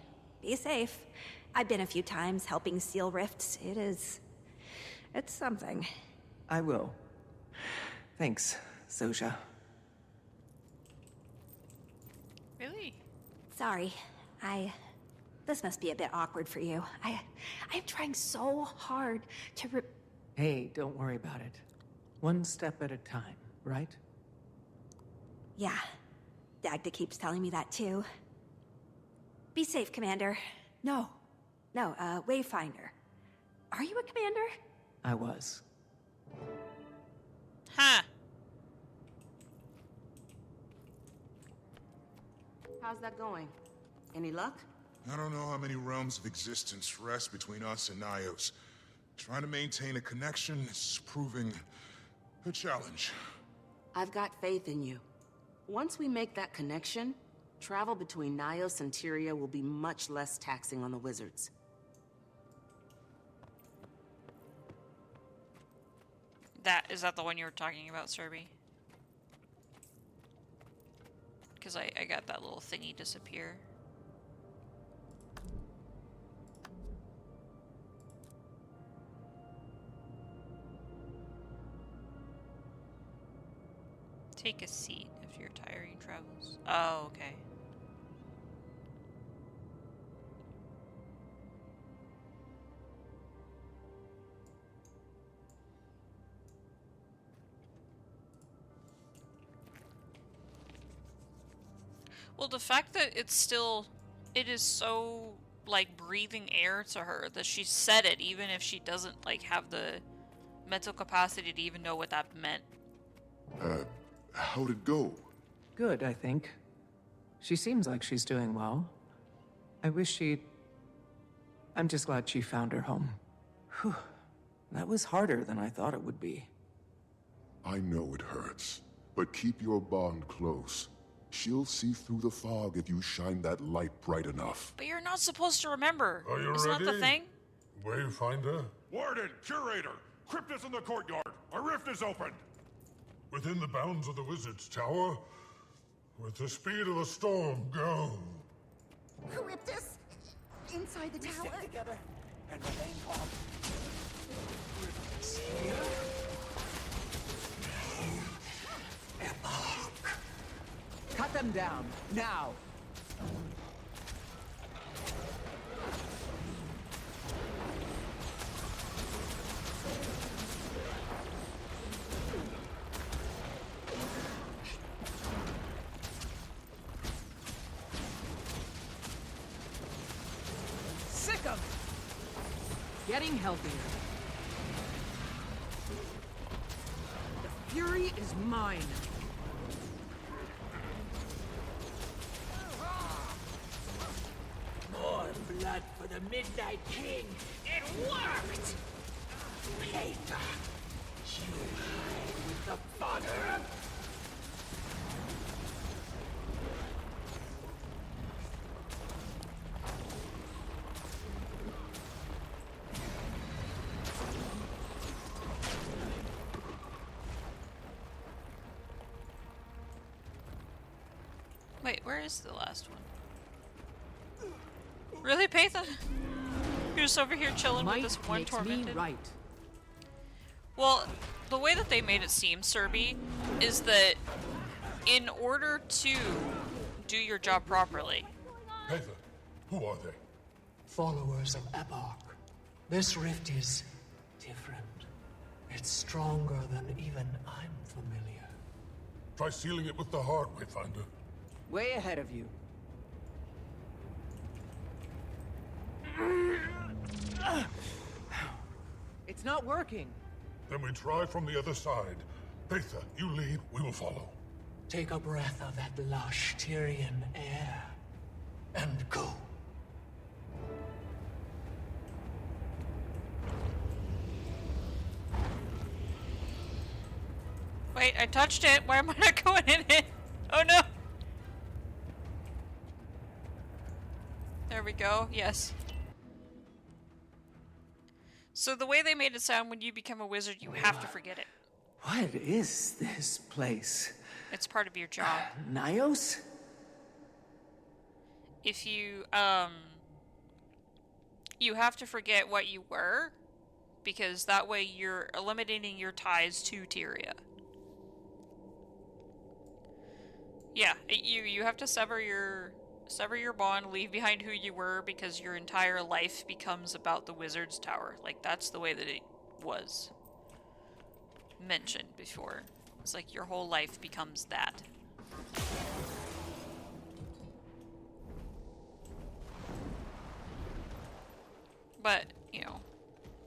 be safe. I've been a few times helping seal rifts. It's something. I will. Thanks, Zosha. Really? Sorry, this must be a bit awkward for you. I'm trying so hard to Hey, don't worry about it. One step at a time, right? Yeah, Dagda keeps telling me that too. Be safe, Commander. No, Wayfinder. Are you a commander? I was. Huh. How's that going? Any luck? I don't know how many realms of existence rest between us and Nios. Trying to maintain a connection is proving a challenge. I've got faith in you. Once we make that connection, travel between Nios and Tyria will be much less taxing on the wizards. Is that the one you were talking about, Serby? Because I got that little thingy disappear. Take a seat after your tiring travels. Oh, okay. Well, the fact that it is so, like, breathing air to her that she said it, even if she doesn't, like, have the mental capacity to even know what that meant. How'd it go? Good, I think. She seems like she's doing well. I'm just glad she found her home. Whew. That was harder than I thought it would be. I know it hurts, but keep your bond close. She'll see through the fog if you shine that light bright enough. But you're not supposed to remember. Are you Isn't ready? that the thing? Wayfinder? Warden, Curator, Crypt is in the courtyard. A rift is opened. Within the bounds of the Wizard's Tower? With the speed of a storm, go. Charybdis? Inside the tower? Stick together and remain calm. Cut them down, now! Sick of it! Getting healthier. The fury is mine. More blood for the Midnight King. It worked! Peter, you hide with the fodder. Wait, where is the last one? Really, Patha? You're just over here chilling with this one tormented? Right. Well, the way that they made it seem, Serby, is that in order to do your job properly... Patha, who are they? Followers of Epoch. This rift is different. It's stronger than even I'm familiar. Try sealing it with the heart, Wayfinder. Way ahead of you. It's not working. Then we try from the other side. Patha, you lead, we will follow. Take a breath of that lush Tyrian air. And go. I touched it. Why am I not going in it? Oh no. There we go. Yes. So the way they made it sound, when you become a wizard, you have to forget it. What is this place? It's part of your job. Nios? If you, you have to forget what you were, because that way you're eliminating your ties to Tyria. Yeah, you have to sever your bond, leave behind who you were, because your entire life becomes about the Wizard's Tower. Like, that's the way that it was mentioned before. It's like your whole life becomes that. But, you know,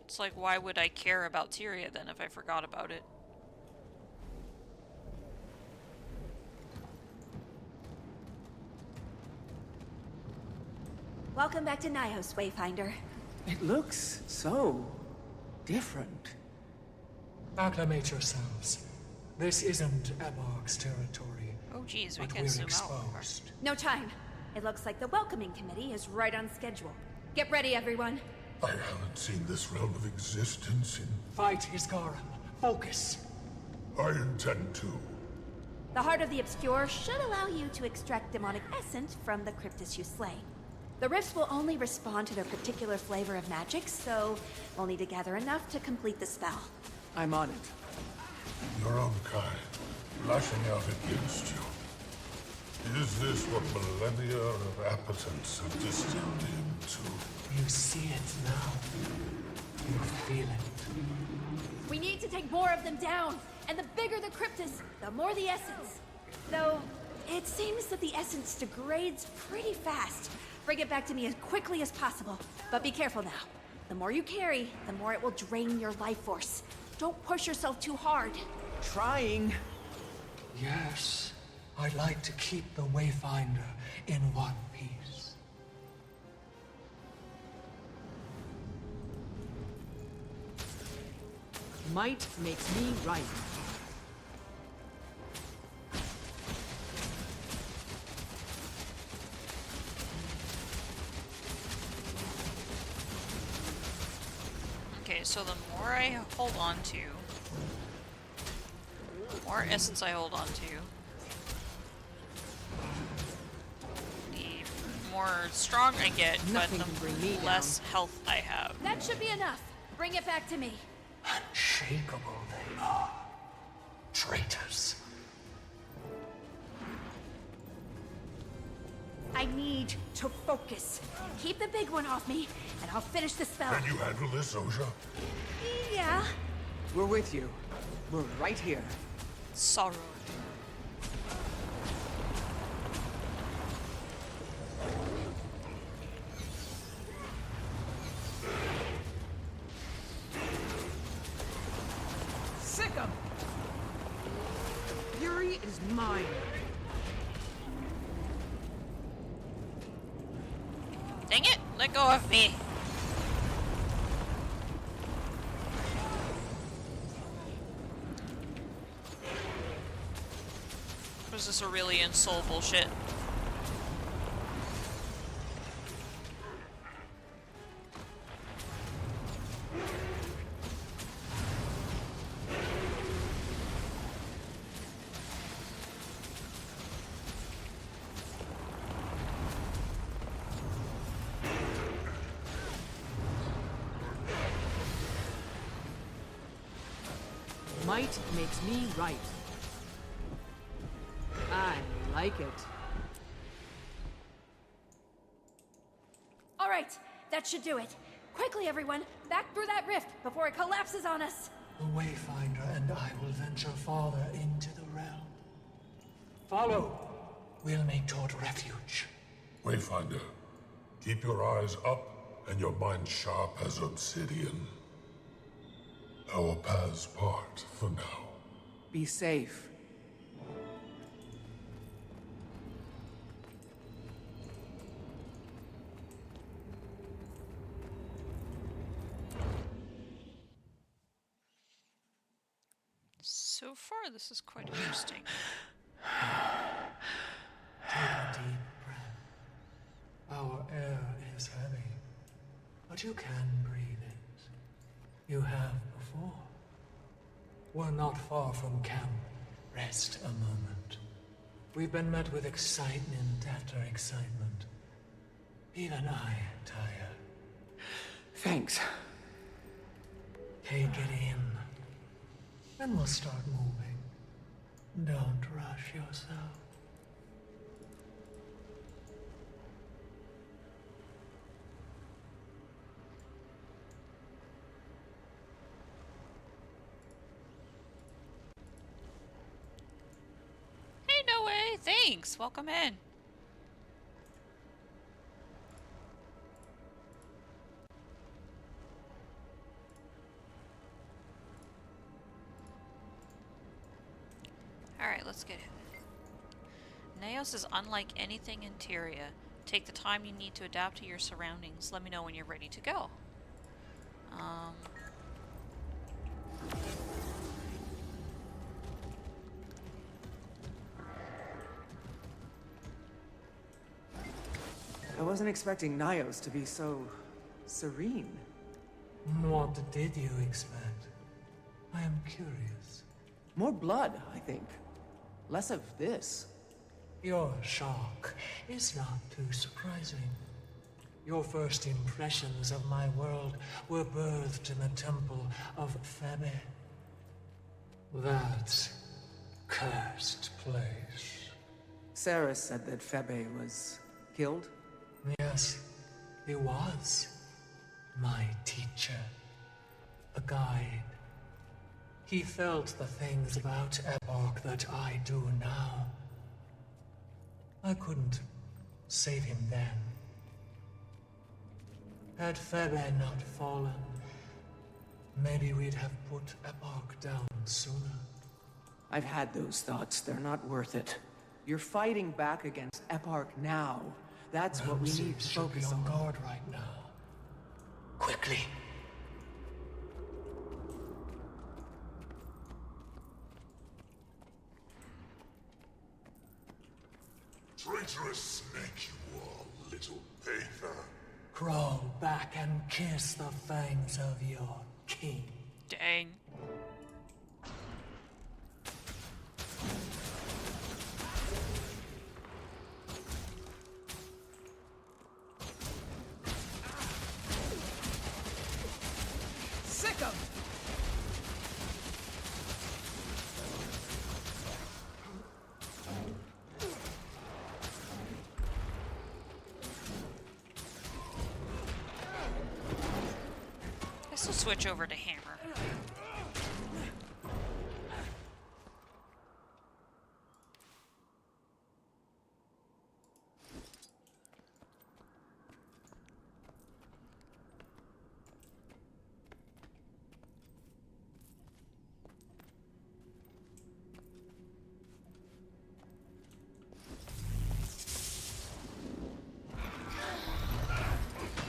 it's like, why would I care about Tyria then if I forgot about it? Welcome back to Nios, Wayfinder. It looks so different. Acclimate yourselves. This isn't Emark's territory. Oh geez, we but can we're zoom out. exposed. No time. It looks like the welcoming committee is right on schedule. Get ready, everyone. I haven't seen this realm of existence in... Fight, Iskaram. Focus. I intend to. The Heart of the Obscure should allow you to extract demonic essence from the cryptis you slay. The rifts will only respond to their particular flavor of magic, so we'll need to gather enough to complete the spell. I'm on it. Your own kind, lashing out against you. Is this what millennia of appetence have distilled into? You see it now. You feel it. We need to take more of them down, and the bigger the cryptis, the more the essence. Though, it seems that the essence degrades pretty fast. Bring it back to me as quickly as possible, but be careful now. The more you carry, the more it will drain your life force. Don't push yourself too hard. Trying. Yes. I'd like to keep the Wayfinder in one piece. Might makes me right. Okay, so the more I hold on to, the more essence I hold on to, the more strong I get, Nothing but can bring me the less health I have. That should be enough. Bring it back to me. Unshakable they are. Traitors. I need to focus. Keep the big one off me, and I'll finish the spell. Can you handle this, Oja? Yeah. We're with you. We're right here. Sorrow. Sick 'em! Fury is mine. Dang it! Let go of me! Was this Aurelian soul bullshit? Might makes me right. I like it. All right, that should do it. Quickly, everyone, back through that rift before it collapses on us. The Wayfinder and I will venture farther into the realm. Follow. We'll make toward refuge. Wayfinder, keep your eyes up and your mind sharp as obsidian. Our paths part for now. Be safe. So So far, this is quite interesting. Take a deep breath. Our air is heavy, but you can breathe it. You have before. We're not far from camp. Rest a moment. We've been met with excitement after excitement. Even I am tired. Thanks. Take it in. Then we'll start moving. Don't rush yourself. Hey, no way! Thanks! Welcome in. Alright, let's get it. Naos is unlike anything in Tyria. Take the time you need to adapt to your surroundings. Let me know when you're ready to go. I wasn't expecting Nios to be so serene. What did you expect? I am curious. More blood, I think. Less of this. Your shock is not too surprising. Your first impressions of my world were birthed in the temple of Febe. That cursed place. Sarah said that Febe was killed? Yes, he was. My teacher. A guide. He felt the things about Epoch that I do now. I couldn't save him then. Had Febe not fallen, maybe we'd have put Epoch down sooner. I've had those thoughts. They're not worth it. You're fighting back against Epoch now. That's what we need to focus on. Be on guard right now. Quickly. Traitorous snake you are, little Aether. Crawl back and kiss the fangs of your king. Dang. Sick 'em! Guess we'll switch over to hammer.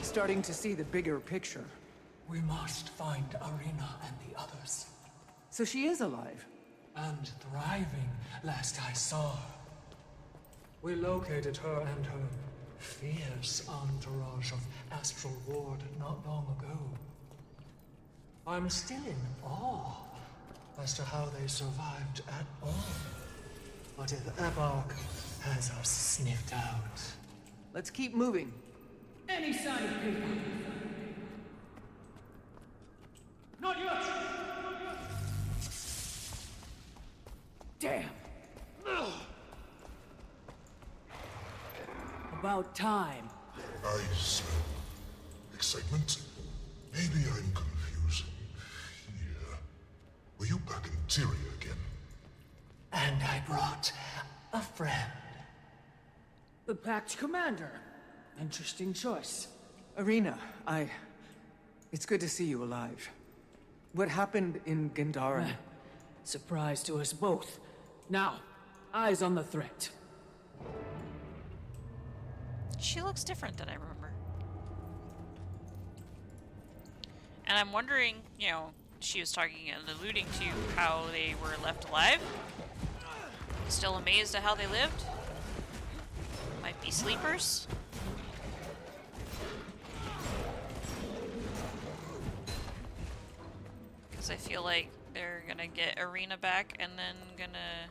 Starting to see the bigger picture. We must find Arena and the others. So she is alive. And thriving, last I saw her. We located her and her fierce entourage of Astral Ward not long ago. I'm still in awe as to how they survived at all. But if Epoch has us sniffed out... Let's keep moving. Any sign of people? Not yet! Damn! About time. I smell excitement. Maybe I'm confusing fear. Were you back in Tyria again? And I brought a friend. The Pact Commander. Interesting choice. Arena, it's good to see you alive. What happened in Gandhara? Surprise to us both. Now, eyes on the threat. She looks different than I remember. And I'm wondering, you know, she was talking and alluding to how they were left alive. Still amazed at how they lived. Might be sleepers. Because I feel like they're gonna get Arena back and then gonna...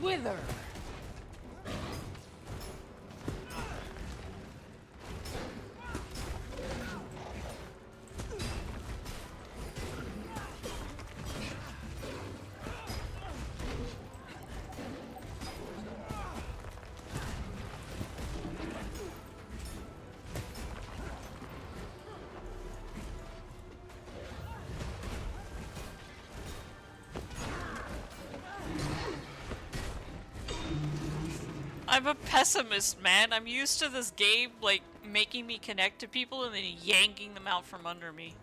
Wither! I'm a pessimist, man. I'm used to this game, like, making me connect to people and then yanking them out from under me.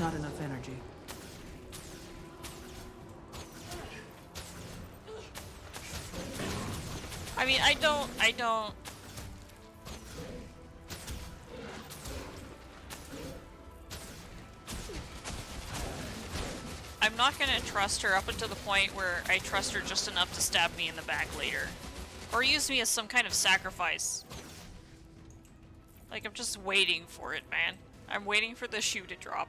Not enough energy. I mean, I don't... I'm not gonna trust her up until the point where I trust her just enough to stab me in the back later. Or use me as some kind of sacrifice. Like, I'm just waiting for it, man. I'm waiting for the shoe to drop.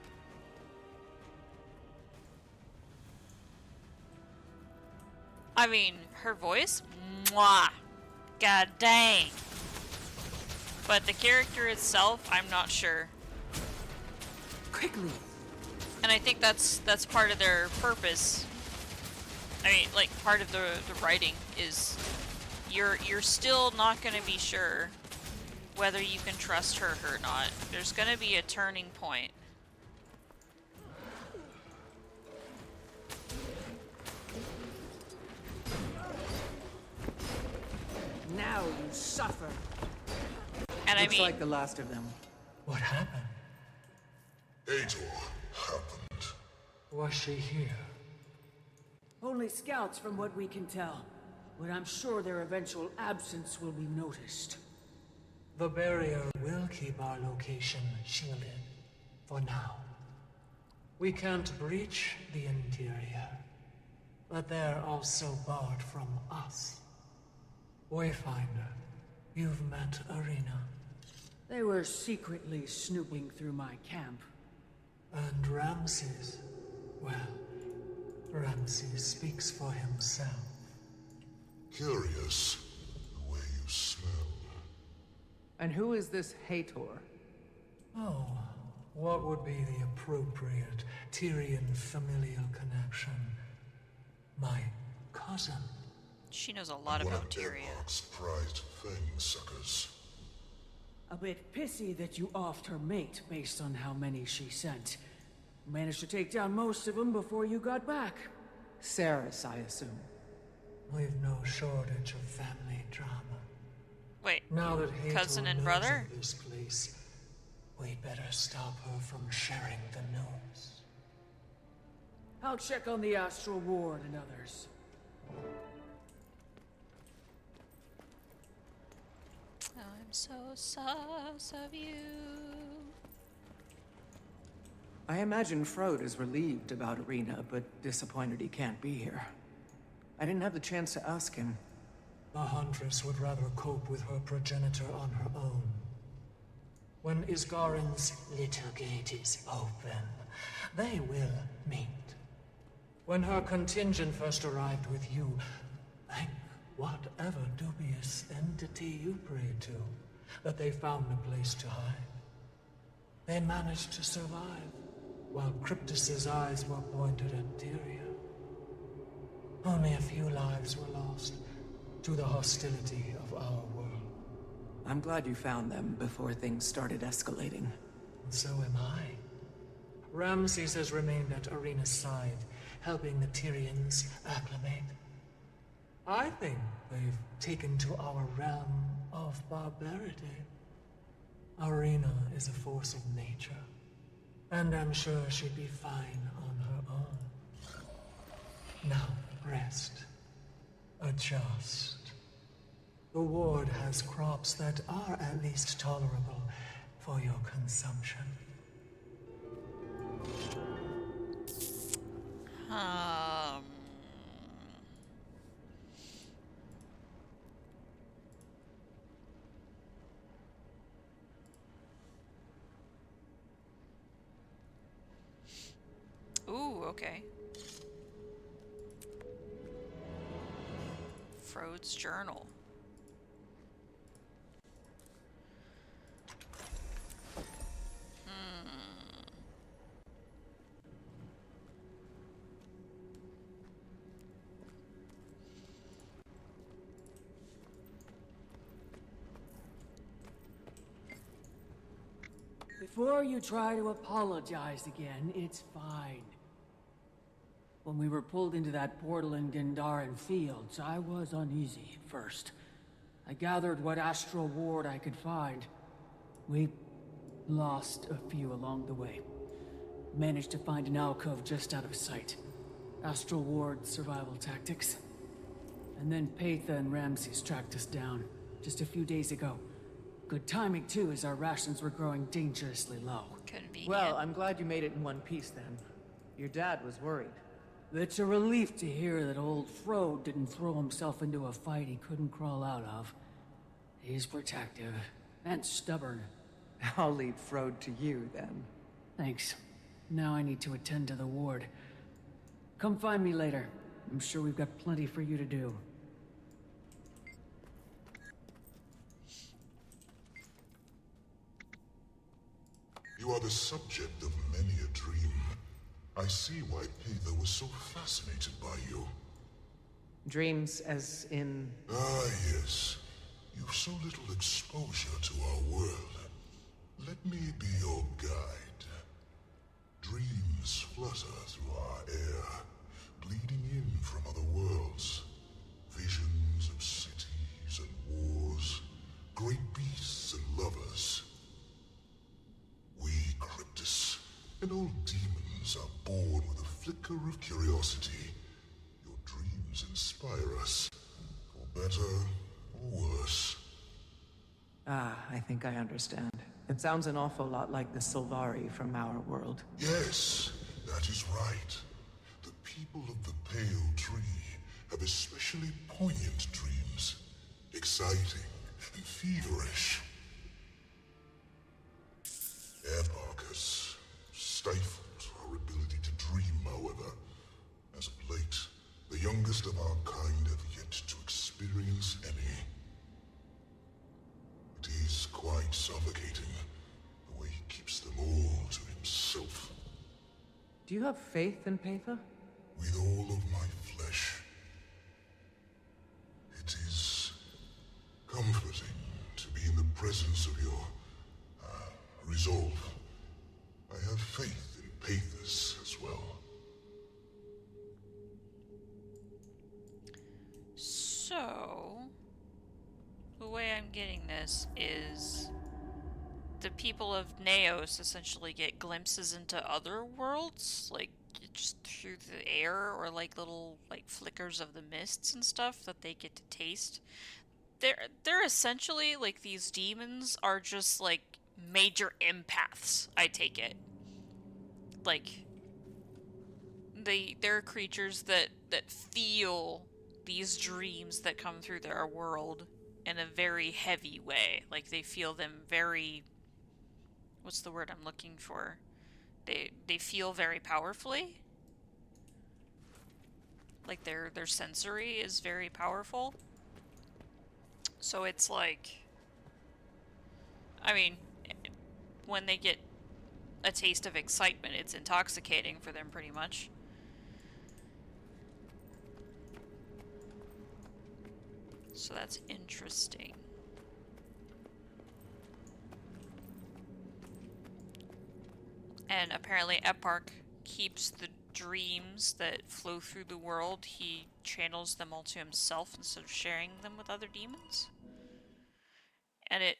I mean, her voice? Mwah! God dang! But the character itself, I'm not sure. Quickly! And I think that's part of their purpose. I mean, like, part of the writing is you're still not gonna be sure whether you can trust her or not. There's gonna be a turning point. Now you suffer. And Looks I mean, like the last of them. What happened? Ator happened. Was she here? Only scouts from what we can tell. But I'm sure their eventual absence will be noticed. The barrier will keep our location shielded. For now. We can't breach the interior. But they're also barred from us. Wayfinder, you've met Arena. They were secretly snooping through my camp. And Ramses? Well, Ramses speaks for himself. Curious, the way you smell. And who is this Hator? Oh, what would be the appropriate Tyrian familial connection? My cousin. she knows a lot One about of Tyria. Denmark's prized fang suckers. A bit pissy that you offed her mate based on how many she sent. Managed to take down most of them before you got back. Saris, I assume. We've no shortage of family drama. Wait, Now that Hator cousin and knows brother? of this place, we'd better stop her from sharing the news. I'll check on the Astral Ward and others. I'm so sus of you. I imagine Frode is relieved about Arena, but disappointed he can't be here. I didn't have the chance to ask him. The Huntress would rather cope with her progenitor on her own. When Isgarin's little gate is open, they will meet. When her contingent first arrived with you, thank whatever dubious entity you pray to, that they found a place to hide. They managed to survive, while Cryptus's eyes were pointed at Tyria. Only a few lives were lost to the hostility of our world. I'm glad you found them before things started escalating. And so am I. Ramses has remained at Arena's side, helping the Tyrians acclimate. I think they've taken to our realm of barbarity. Arena is a force of nature, and I'm sure she'd be fine on her own. Now rest. Adjust. The ward has crops that are at least tolerable for your consumption. Ooh, okay. Frode's journal. Before you try to apologize again, it's fine. When we were pulled into that portal in Gandharan Fields, I was uneasy at first. I gathered what astral ward I could find. We lost a few along the way. Managed to find an alcove just out of sight. Astral ward survival tactics. And then Patha and Ramses tracked us down, just a few days ago. Good timing, too, as our rations were growing dangerously low. Convenient. Well, I'm glad you made it in one piece, then. Your dad was worried. It's a relief to hear that old Frode didn't throw himself into a fight he couldn't crawl out of. He's protective, and stubborn. I'll leave Frode to you, then. Thanks. Now I need to attend to the ward. Come find me later. I'm sure we've got plenty for you to do. You are the subject of many a dream. I see why Patha was so fascinated by you. Dreams as in... Ah, yes. You've so little exposure to our world. Let me be your guide. Dreams flutter through our air, bleeding in from other worlds. Visions of cities and wars, great beasts and lovers. We, Cryptus, and old demons are born with a flicker of curiosity. Your dreams inspire us, for better or worse. Ah, I think I understand. It sounds an awful lot like the Sylvari from our world. Yes, that is right. The people of the Pale Tree have especially poignant dreams. Exciting and feverish. Airmarkers stifled our ability to dream, however. As of late, the youngest of our kind have yet to experience any. It is quite suffocating, the way he keeps them all to himself. Do you have faith in Patha? With all of my flesh. It is comforting to be in the presence of your resolve. I have faith in Pathos as well. So, the way I'm getting this is the people of Naos essentially get glimpses into other worlds, like just through the air, or like little like flickers of the mists and stuff that they get to taste. They're essentially like, these demons are just like major empaths, I take it. Like, they're creatures that feel these dreams that come through their world in a very heavy way. Like, they feel them very... what's the word I'm looking for? They feel very powerfully. Like, their sensory is very powerful. So it's like... I mean, when they get a taste of excitement, it's intoxicating for them, pretty much. So that's interesting. And apparently Eparch keeps the dreams that flow through the world. He channels them all to himself instead of sharing them with other demons. And it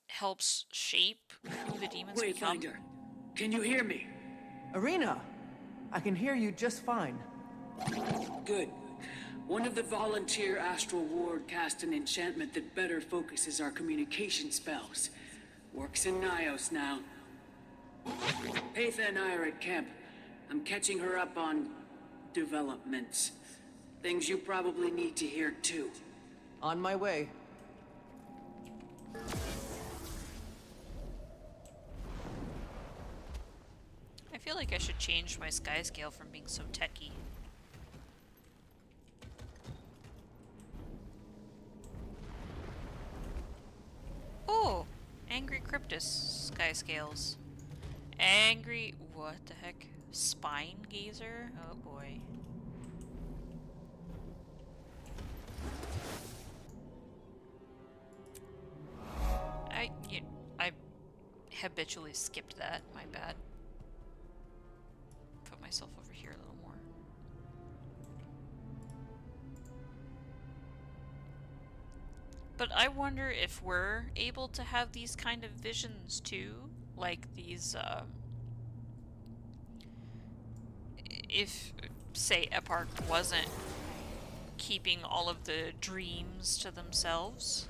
helps shape who the demons become. Wayfinder, can you hear me? Arena! I can hear you just fine. Good. One of the volunteer Astral Ward cast an enchantment that better focuses our communication spells. Works in Nios now. Patha and I are at camp. I'm catching her up on developments. Things you probably need to hear too. On my way. I feel like I should change my sky scale from being so techy. Oh! Angry Cryptus sky scales. Angry... what the heck? Spine Gazer? Oh boy. I habitually skipped that. My bad. Put myself over here a little more. But I wonder if we're able to have these kind of visions too, like these, if, say, Eparch wasn't keeping all of the dreams to themselves.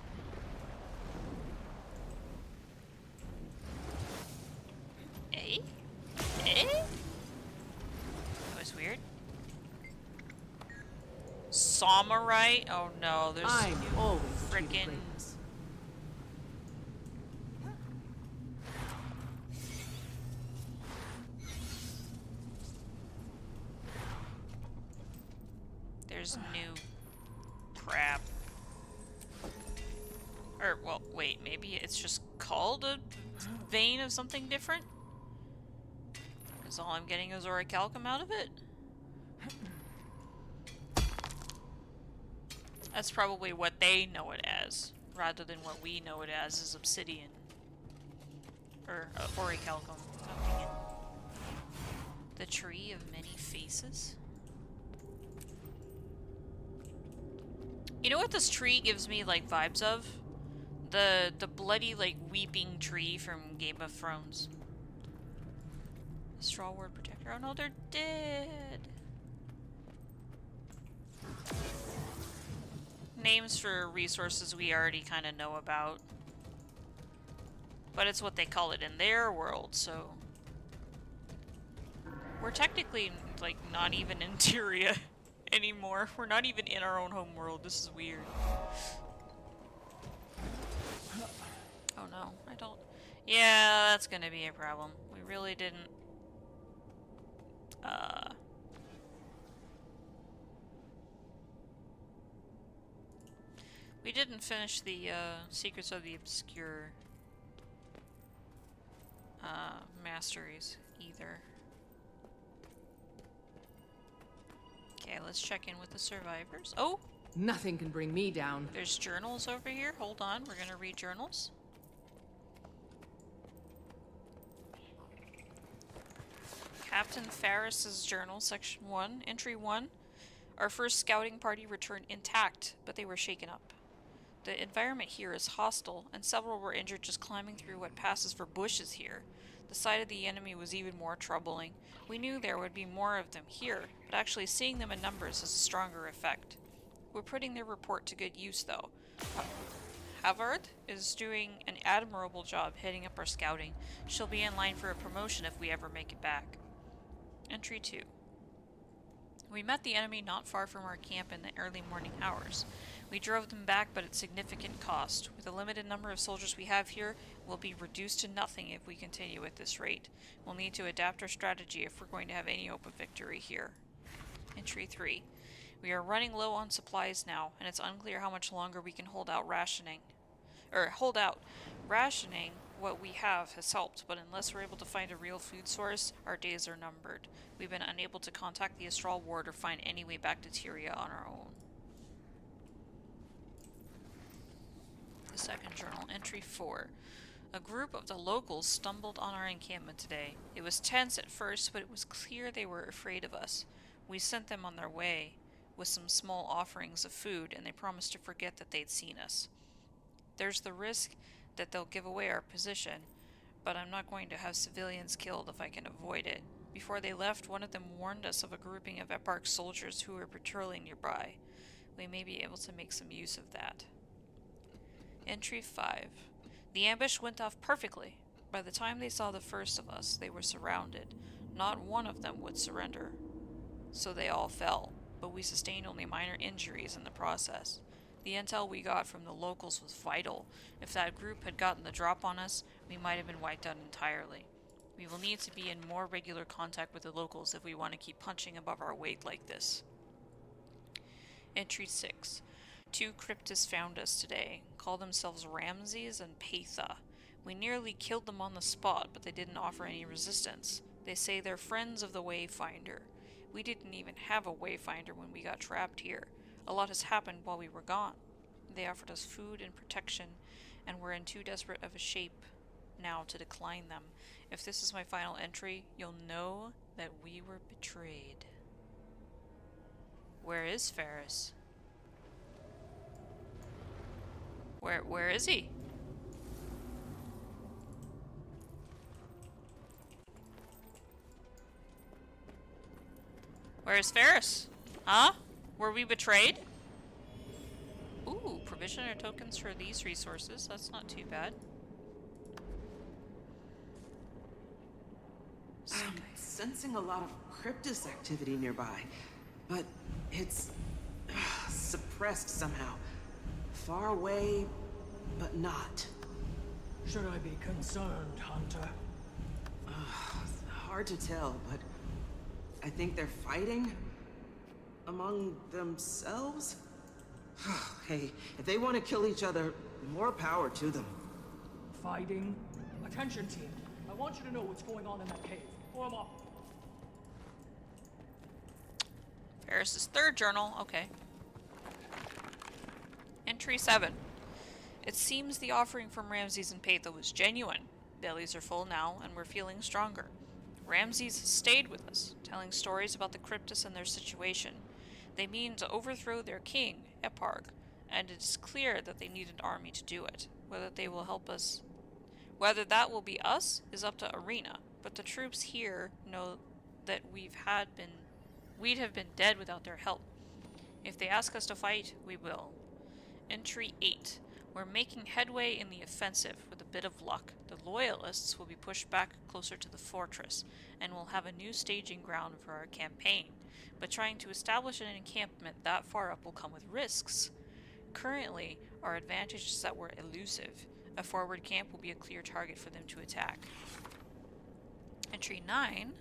Eh? Eh? That was weird. Samurai? Oh no, there's frickin' there's new crap. Or, well, wait, maybe it's just called a vein of something different? Because all I'm getting is orichalcum out of it? That's probably what they know it as, rather than what we know it as is obsidian. Or orichalcum. The Tree of Many Faces? You know what this tree gives me, like, vibes of? The bloody, like, weeping tree from Game of Thrones. Straw Ward Protector. Oh no, they're dead! Names for resources we already kind of know about. But it's what they call it in their world, so... We're technically, like, not even in Tyria anymore. We're not even in our own home world. This is weird. Oh no, I don't... Yeah, that's gonna be a problem. We really didn't... We didn't finish the, Secrets of the Obscure, masteries either. Okay, let's check in with the survivors. Oh! Nothing can bring me down. There's journals over here. Hold on, we're gonna read journals. Captain Ferris's journal, section 1, entry 1. Our first scouting party returned intact, but they were shaken up. The environment here is hostile, and several were injured just climbing through what passes for bushes here. The sight of the enemy was even more troubling. We knew there would be more of them here, but actually seeing them in numbers has a stronger effect. We're putting their report to good use, though. Havard is doing an admirable job heading up our scouting. She'll be in line for a promotion if we ever make it back. Entry 2. We met the enemy not far from our camp in the early morning hours. We drove them back, but at significant cost. With the limited number of soldiers we have here, we'll be reduced to nothing if we continue at this rate. We'll need to adapt our strategy if we're going to have any hope of victory here. Entry 3. We are running low on supplies now, and it's unclear how much longer we can hold out rationing. Rationing what we have has helped, but unless we're able to find a real food source, our days are numbered. We've been unable to contact the Astral Ward or find any way back to Tyria on our own. The second journal, entry 4. A group of the locals stumbled on our encampment today. It was tense at first, but it was clear they were afraid of us. We sent them on their way with some small offerings of food, and they promised to forget that they'd seen us. There's the risk that they'll give away our position, but I'm not going to have civilians killed if I can avoid it. Before they left, one of them warned us of a grouping of Eparch soldiers who were patrolling nearby. We may be able to make some use of that. Entry 5. The ambush went off perfectly. By the time they saw the first of us, they were surrounded. Not one of them would surrender. So they all fell, but we sustained only minor injuries in the process. The intel we got from the locals was vital. If that group had gotten the drop on us, we might have been wiped out entirely. We will need to be in more regular contact with the locals if we want to keep punching above our weight like this. Entry 6. 2 cryptists found us today. Call themselves Ramses and Patha. We nearly killed them on the spot, but they didn't offer any resistance. They say they're friends of the Wayfinder. We didn't even have a Wayfinder when we got trapped here. A lot has happened while we were gone. They offered us food and protection, and we're in too desperate of a shape now to decline them. If this is my final entry, you'll know that we were betrayed. Where is Ferris? Where is he? Where's Ferris? Huh? Were we betrayed? Ooh, provisioner tokens for these resources. That's not too bad. I'm sensing a lot of cryptist activity nearby, but it's suppressed somehow. Far away, but not. Should I be concerned, Hunter? Hard to tell, but I think they're fighting among themselves. Hey, if they want to kill each other, more power to them. Fighting? Attention, team. I want you to know what's going on in that cave. Form up. Ferris's third journal. Okay. Entry 7. It seems the offering from Ramses and Patha was genuine. Bellies are full now, and we're feeling stronger. Ramses has stayed with us, telling stories about the cryptists and their situation. They mean to overthrow their king, Eparch, and it is clear that they need an army to do it. Whether that will be us is up to Arena, but the troops here know that we'd have been dead without their help. If they ask us to fight, we will. Entry 8. We're making headway in the offensive with a bit of luck. The Loyalists will be pushed back closer to the fortress, and we'll have a new staging ground for our campaign. But trying to establish an encampment that far up will come with risks. Currently, our advantage is that we're elusive. A forward camp will be a clear target for them to attack. Entry 9.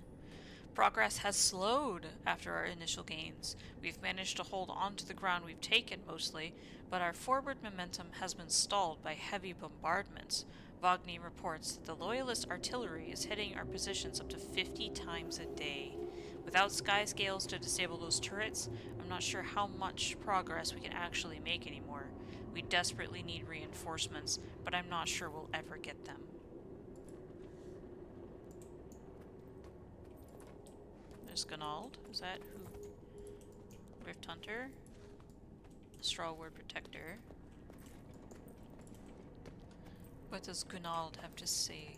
Progress has slowed after our initial gains. We've managed to hold on to the ground we've taken mostly, but our forward momentum has been stalled by heavy bombardments. Wagner reports that the Loyalist artillery is hitting our positions up to 50 times a day. Without sky scales to disable those turrets, I'm not sure how much progress we can actually make anymore. We desperately need reinforcements, but I'm not sure we'll ever get them. There's Gunald. Is that who? Rift Hunter. Strawward Protector. What does Gunald have to say?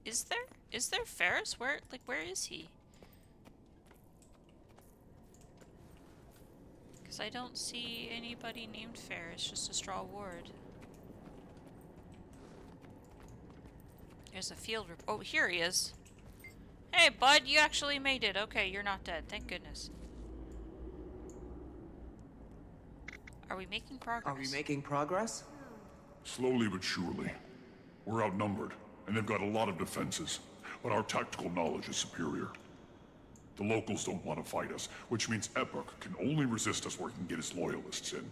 Is there Ferris? Where is he? Because I don't see anybody named Ferris, just a straw ward. There's a field rep. Oh, here he is. Hey, bud, you actually made it. Okay, you're not dead. Thank goodness. Are we making progress? Are we making progress? Slowly but surely. We're outnumbered, and they've got a lot of defenses, but our tactical knowledge is superior. The locals don't want to fight us, which means Eparch can only resist us where he can get his loyalists in.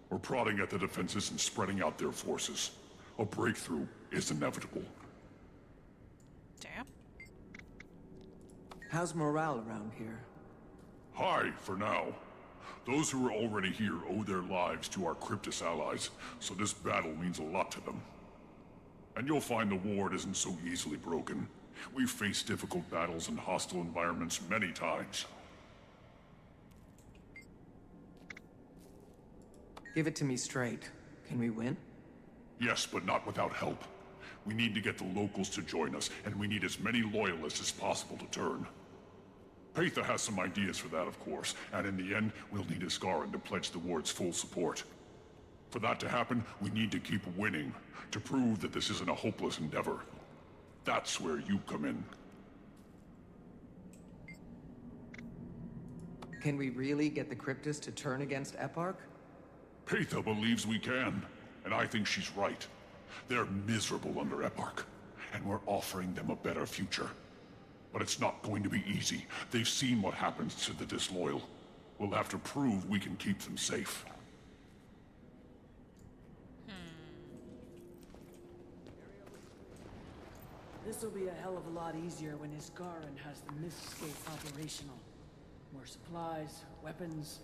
We're prodding at the defenses and spreading out their forces. A breakthrough is inevitable. Damn. How's morale around here? High, for now. Those who are already here owe their lives to our Cryptis allies, so this battle means a lot to them. And you'll find the ward isn't so easily broken. We've faced difficult battles in hostile environments many times. Give it to me straight. Can we win? Yes, but not without help. We need to get the locals to join us, and we need as many loyalists as possible to turn. Paitha has some ideas for that, of course, and in the end, we'll need Iskaran to pledge the ward's full support. For that to happen, we need to keep winning, to prove that this isn't a hopeless endeavor. That's where you come in. Can we really get the Cryptus to turn against Eparch? Paitha believes we can, and I think she's right. They're miserable under Eparch, and we're offering them a better future. But it's not going to be easy. They've seen what happens to the disloyal. We'll have to prove we can keep them safe. This'll be a hell of a lot easier when Iskaran has the Mistscape operational. More supplies, weapons.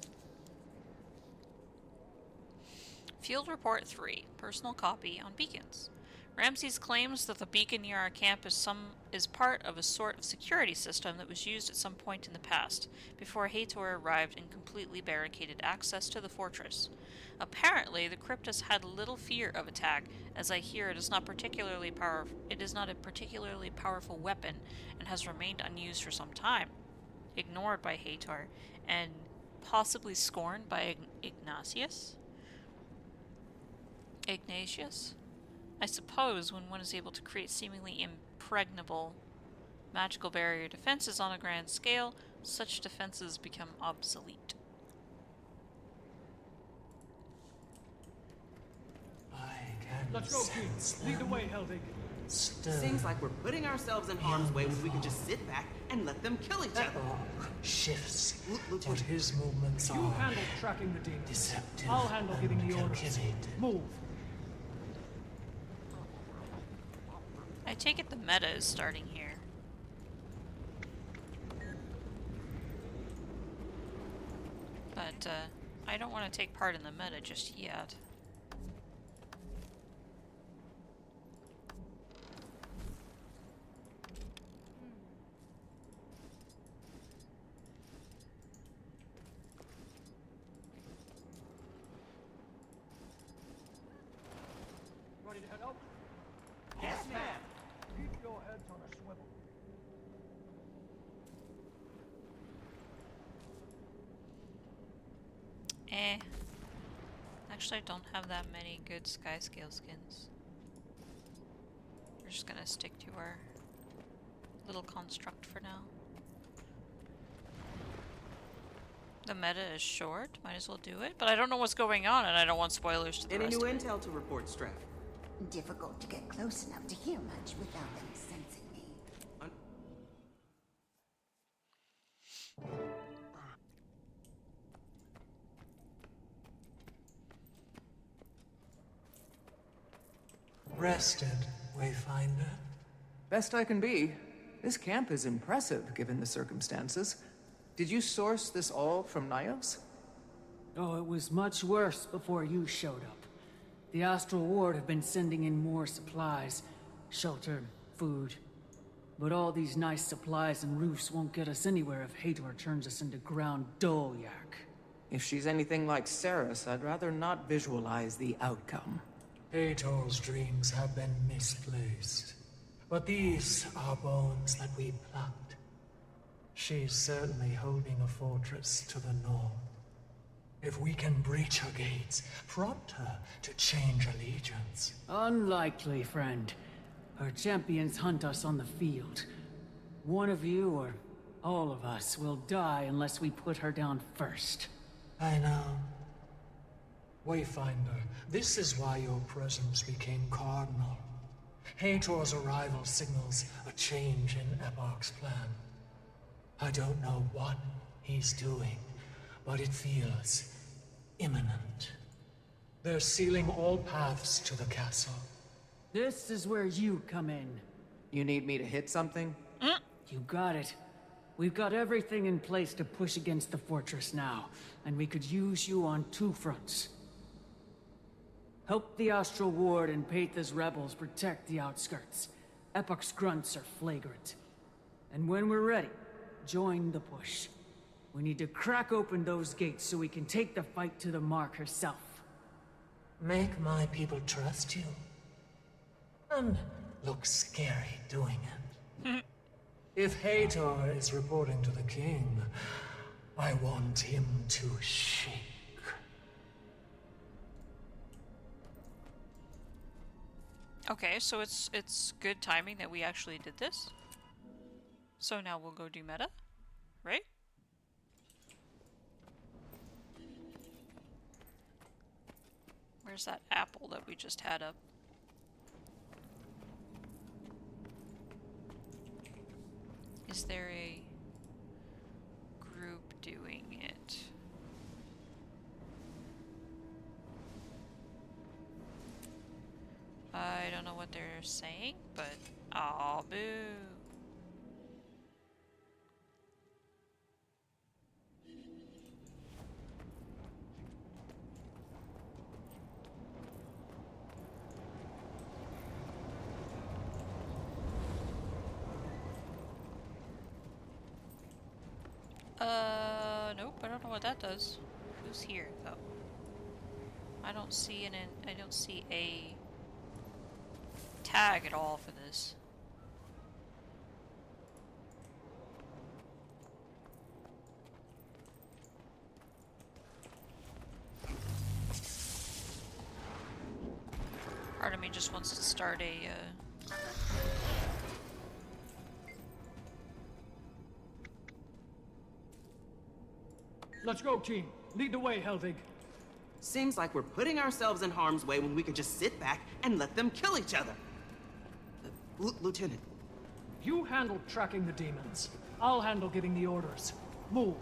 Field Report 3, personal copy on beacons. Ramses claims that the beacon near our camp is part of a sort of security system that was used at some point in the past, before Hator arrived and completely barricaded access to the fortress. Apparently, the Cryptus had little fear of attack, as I hear it is not a particularly powerful weapon, and has remained unused for some time, ignored by Hator, and possibly scorned by Ignatius? I suppose when one is able to create seemingly impregnable magical barrier defenses on a grand scale, such defenses become obsolete. Let's go, kids. Lead the way, Helvig. Seems like we're putting ourselves in harm's way when we can just sit back and let them kill each other. Shifts, but his movements You are handle tracking the demons. deceptive. I'll handle giving the orders. Calculated. Move. I take it the meta is starting here. But, I don't want to take part in the meta just yet. Ready to head out? Yes, ma'am. Keep your heads on a swivel. Actually, I don't have that many good sky scale skins. We're just gonna stick to our little construct for now. The meta is short, might as well do it, but I don't know what's going on and I don't want spoilers to the Any rest new of it. intel to report, Straff? Difficult to get close enough to hear much without them sensing me. Rested, Wayfinder. Best I can be. This camp is impressive, given the circumstances. Did you source this all from Nios? Oh, it was much worse before you showed up. The Astral Ward have been sending in more supplies. Shelter, food. But all these nice supplies and roofs won't get us anywhere if Hator turns us into ground Dolyak. If she's anything like Saris, I'd rather not visualize the outcome. Hator's dreams have been misplaced. But these are bones that we plucked. She's certainly holding a fortress to the north. If we can breach her gates, prompt her to change allegiance. Unlikely, friend. Her champions hunt us on the field. One of you, or all of us, will die unless we put her down first. I know. Wayfinder, this is why your presence became cardinal. Hator's arrival signals a change in Eparch's plan. I don't know what he's doing, but it feels imminent. They're sealing all paths to the castle. This is where you come in. You need me to hit something? You got it. We've got everything in place to push against the fortress now, and we could use you on two fronts. Help the Astral Ward and Paitha's rebels protect the outskirts. Epoch's grunts are flagrant. And when we're ready, join the push. We need to crack open those gates so we can take the fight to the Mark herself. Make my people trust you. And look scary doing it. If Hator is reporting to the king, I want him to shake. Okay, so it's good timing that we actually did this. So now we'll go do meta, right? Where's that apple that we just had up? Is there a group doing it? I don't know what they're saying, but oh, boo. Nope, I don't know what that does. Who's here, though? I don't see I don't see a tag at all for this. Part of me just wants to start a, Let's go, team. Lead the way, Helvig. Seems like we're putting ourselves in harm's way when we could just sit back and let them kill each other. Lieutenant. You handle tracking the demons. I'll handle giving the orders. Move.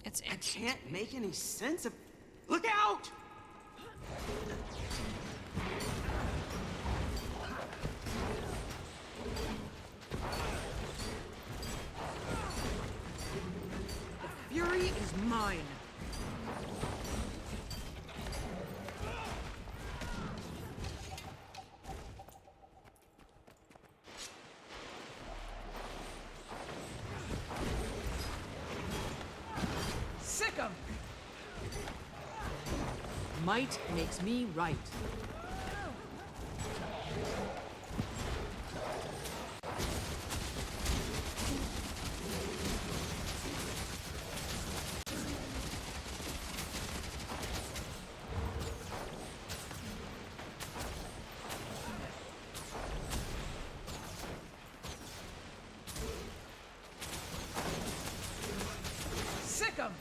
it's I can't make any sense of... Look out! Fury is mine. Sick 'em! Might makes me right. Sick 'em!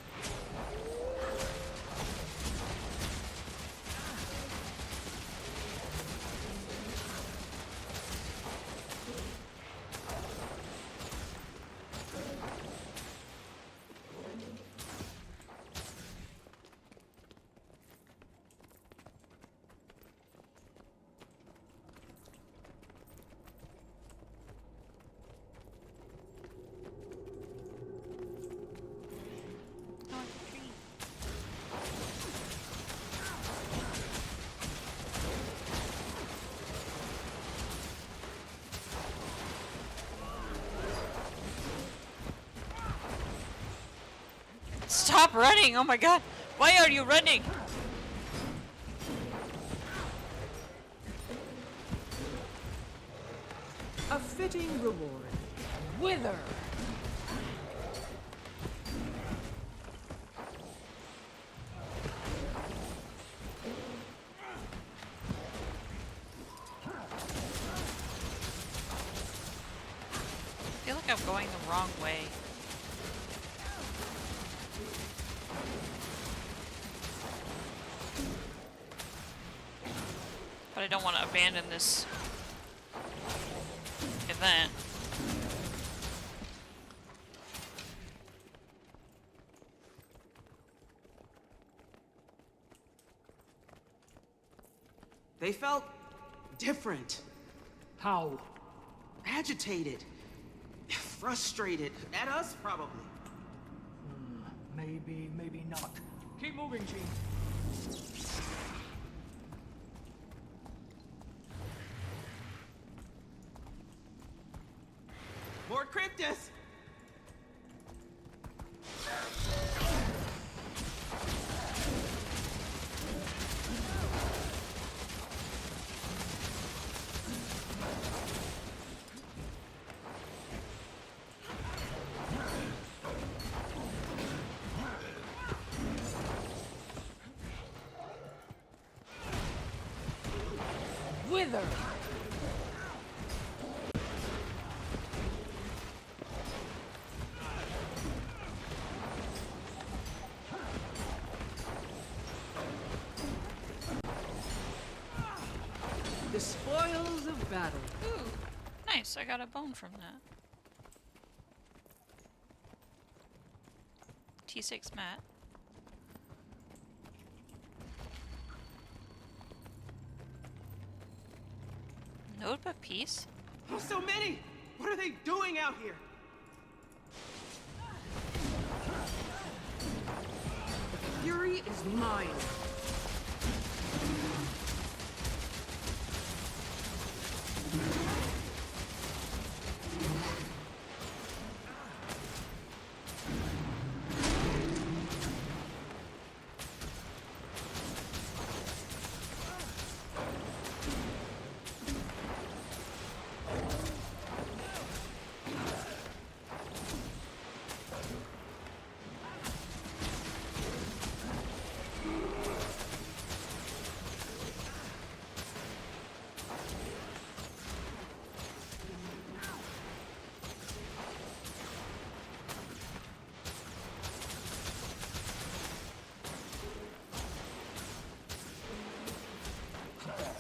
Stop running! Oh my god! Why are you running? A fitting reward. Wither! I feel like I'm going the wrong way. But I don't want to abandon this event. They felt different. How? Agitated. Frustrated. At us, probably. Maybe, maybe not. Keep moving, team. Cryptus! Wither! The spoils of battle. Ooh, nice. I got a bone from that. T6 mat. Notebook piece? Oh, so many! What are they doing out here? The fury is mine.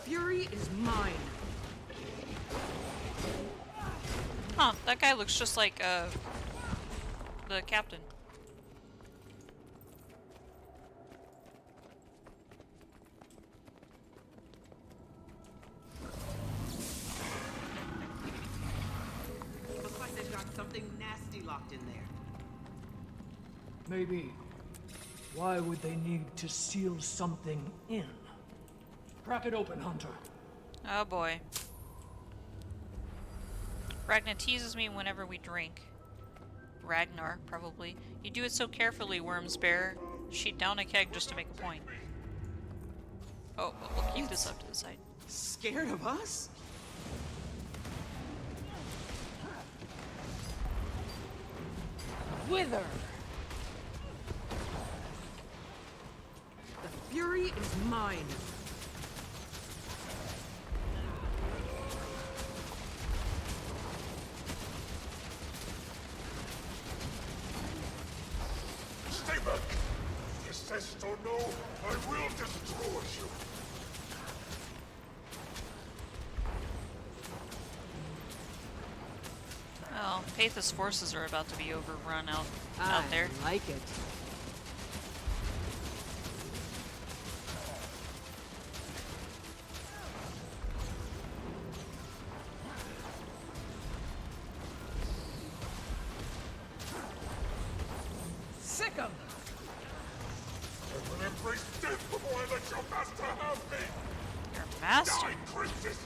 Fury is mine. Huh, that guy looks just like, the captain. Looks like they've got something nasty locked in there. Maybe. Why would they need to seal something in? Crack it open, Hunter. Oh boy. Ragnar teases me whenever we drink. Ragnar, probably. You do it so carefully, Worm's Bear. She'd down a keg just to make a point. Oh, but we'll keep this up to the side. Scared of us? Wither! The fury is mine. Stay back! Resist or no, I will destroy you! Well, Pathos forces are about to be overrun out there. I like it. Sick 'em! I will embrace death before I let your master have me! Your master? Die, Cryptus!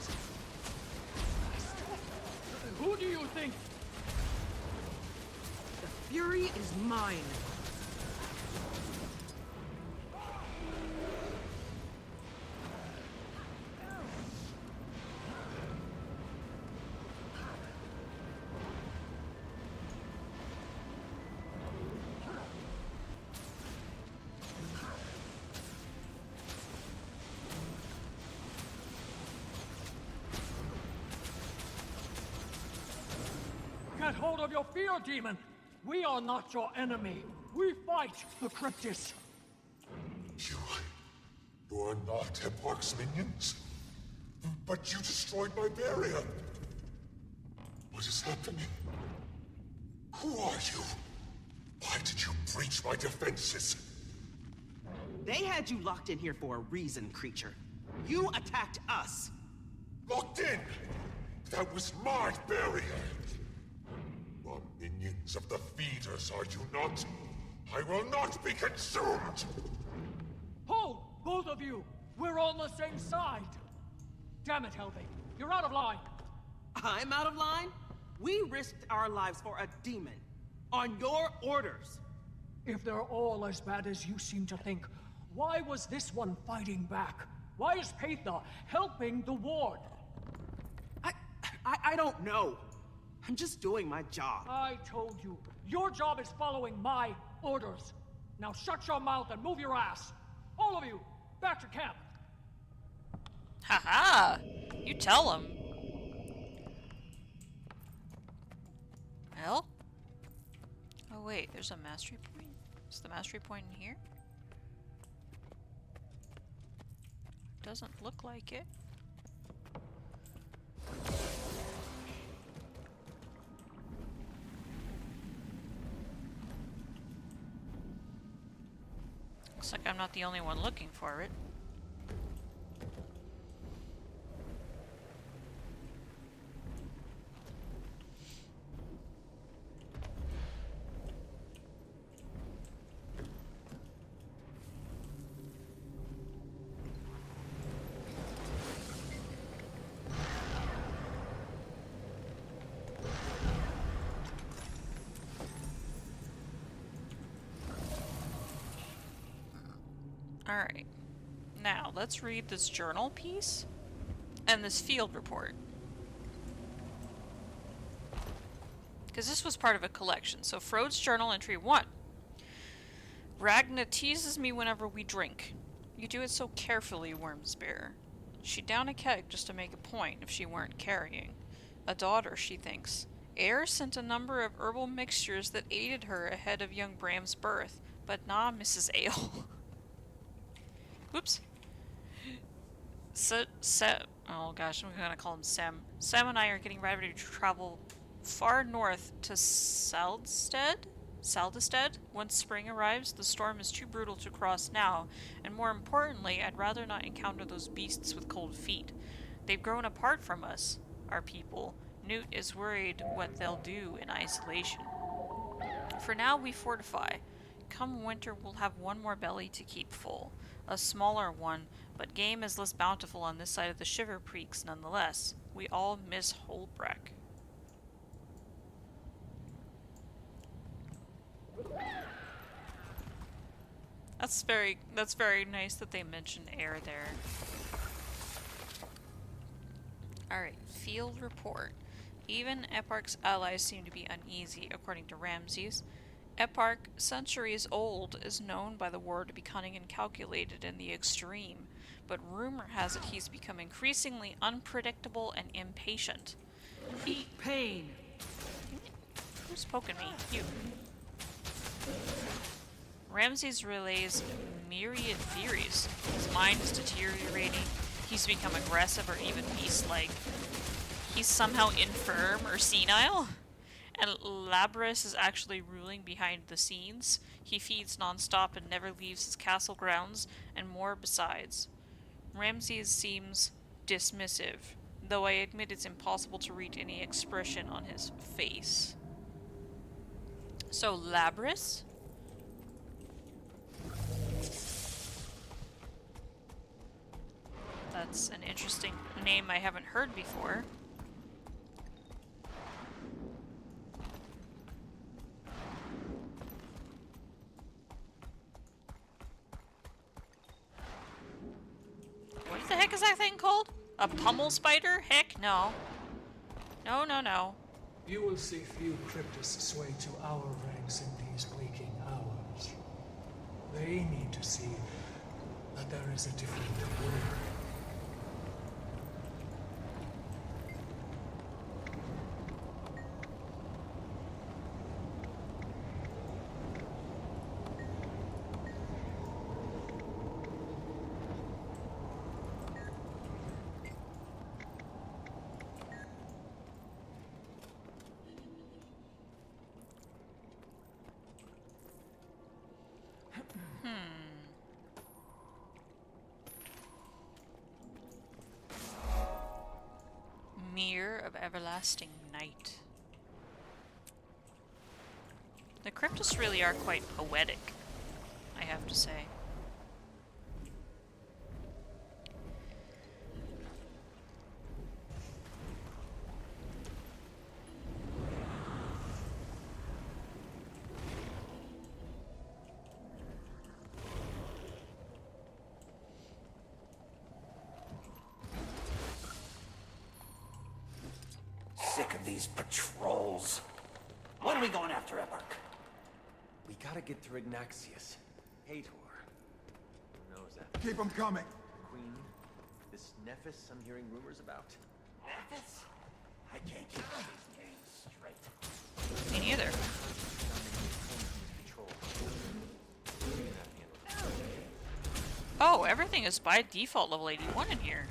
Who do you think? The fury is mine. Get hold of your fear, demon! We are not your enemy. We fight the Cryptis. You are not Eparch's minions? But you destroyed my barrier! What is happening? Who are you? Why did you breach my defenses? They had you locked in here for a reason, creature. You attacked us. Locked in? That was my barrier! You are minions of the feeders, are you not? I will not be consumed! Hold! Both of you! We're on the same side! Damn it, Helvig. You're out of line! I'm out of line? We risked our lives for a demon. On your orders. If they're all as bad as you seem to think, why was this one fighting back? Why is Patha helping the ward? I don't know. I'm just doing my job. I told you, your job is following my orders. Now shut your mouth and move your ass. All of you, back to camp. Haha! You tell him. Well? Oh wait, there's a mastery point? Is the mastery point in here? Doesn't look like it. Looks like I'm not the only one looking for it. Alright, now let's read this journal piece and this field report. Because this was part of a collection. So Frode's journal entry 1. Ragna teases me whenever we drink. You do it so carefully, Wormsbearer. She'd down a keg just to make a point if she weren't carrying. A daughter, she thinks. Eyre sent a number of herbal mixtures that aided her ahead of young Bram's birth. But nah, Mrs. Ale. Whoops. Oh gosh, I'm gonna call him Sem. Sem and I are getting ready to travel far north to Saldestead? Once spring arrives, the storm is too brutal to cross now, and more importantly, I'd rather not encounter those beasts with cold feet. They've grown apart from us, our people. Newt is worried what they'll do in isolation. For now, we fortify. Come winter, we'll have one more belly to keep full. A smaller one, but game is less bountiful on this side of the Shiver Peaks nonetheless. We all miss Holbreck. That's very nice that they mentioned Eyre there. Alright, field report. Even Eparch's allies seem to be uneasy, according to Ramses. Eparch, centuries old, is known by the war to be cunning and calculated in the extreme, but rumor has it he's become increasingly unpredictable and impatient. Eat pain! Who's poking me? You. Ramses relays myriad theories. His mind is deteriorating, he's become aggressive or even beast-like. He's somehow infirm or senile? And Labris is actually ruling behind the scenes. He feeds non-stop and never leaves his castle grounds, and more besides. Ramses seems dismissive, though I admit it's impossible to read any expression on his face. So, Labris? That's an interesting name I haven't heard before. What the heck is that thing called? A pummel spider? Heck no. No, no, no. You will see few cryptists sway to our ranks in these waking hours. They need to see that there is a different world. Mirror of Everlasting Night. The cryptists really are quite poetic, I have to say. of these patrols. When are we going after Epic? We gotta get through Ignaxius. Hator. Who knows that? Keep them coming. Queen, this Nephis I'm hearing rumors about. Nephis? I can't keep all these names straight. Me neither. Oh, everything is by default level 81 in here.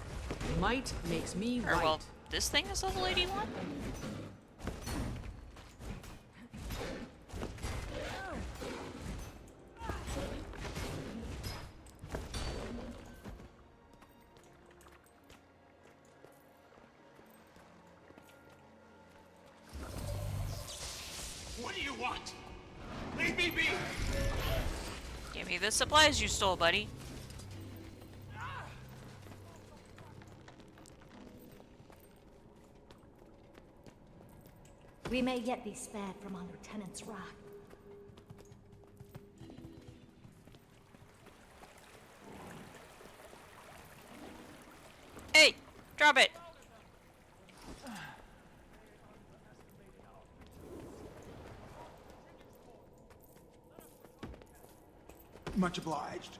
Might makes me Or, right. well, this thing is level 81? What do you want? Leave me be! Give me the supplies you stole, buddy. We may yet be spared from our lieutenant's wrath. Hey! Drop it! Much obliged.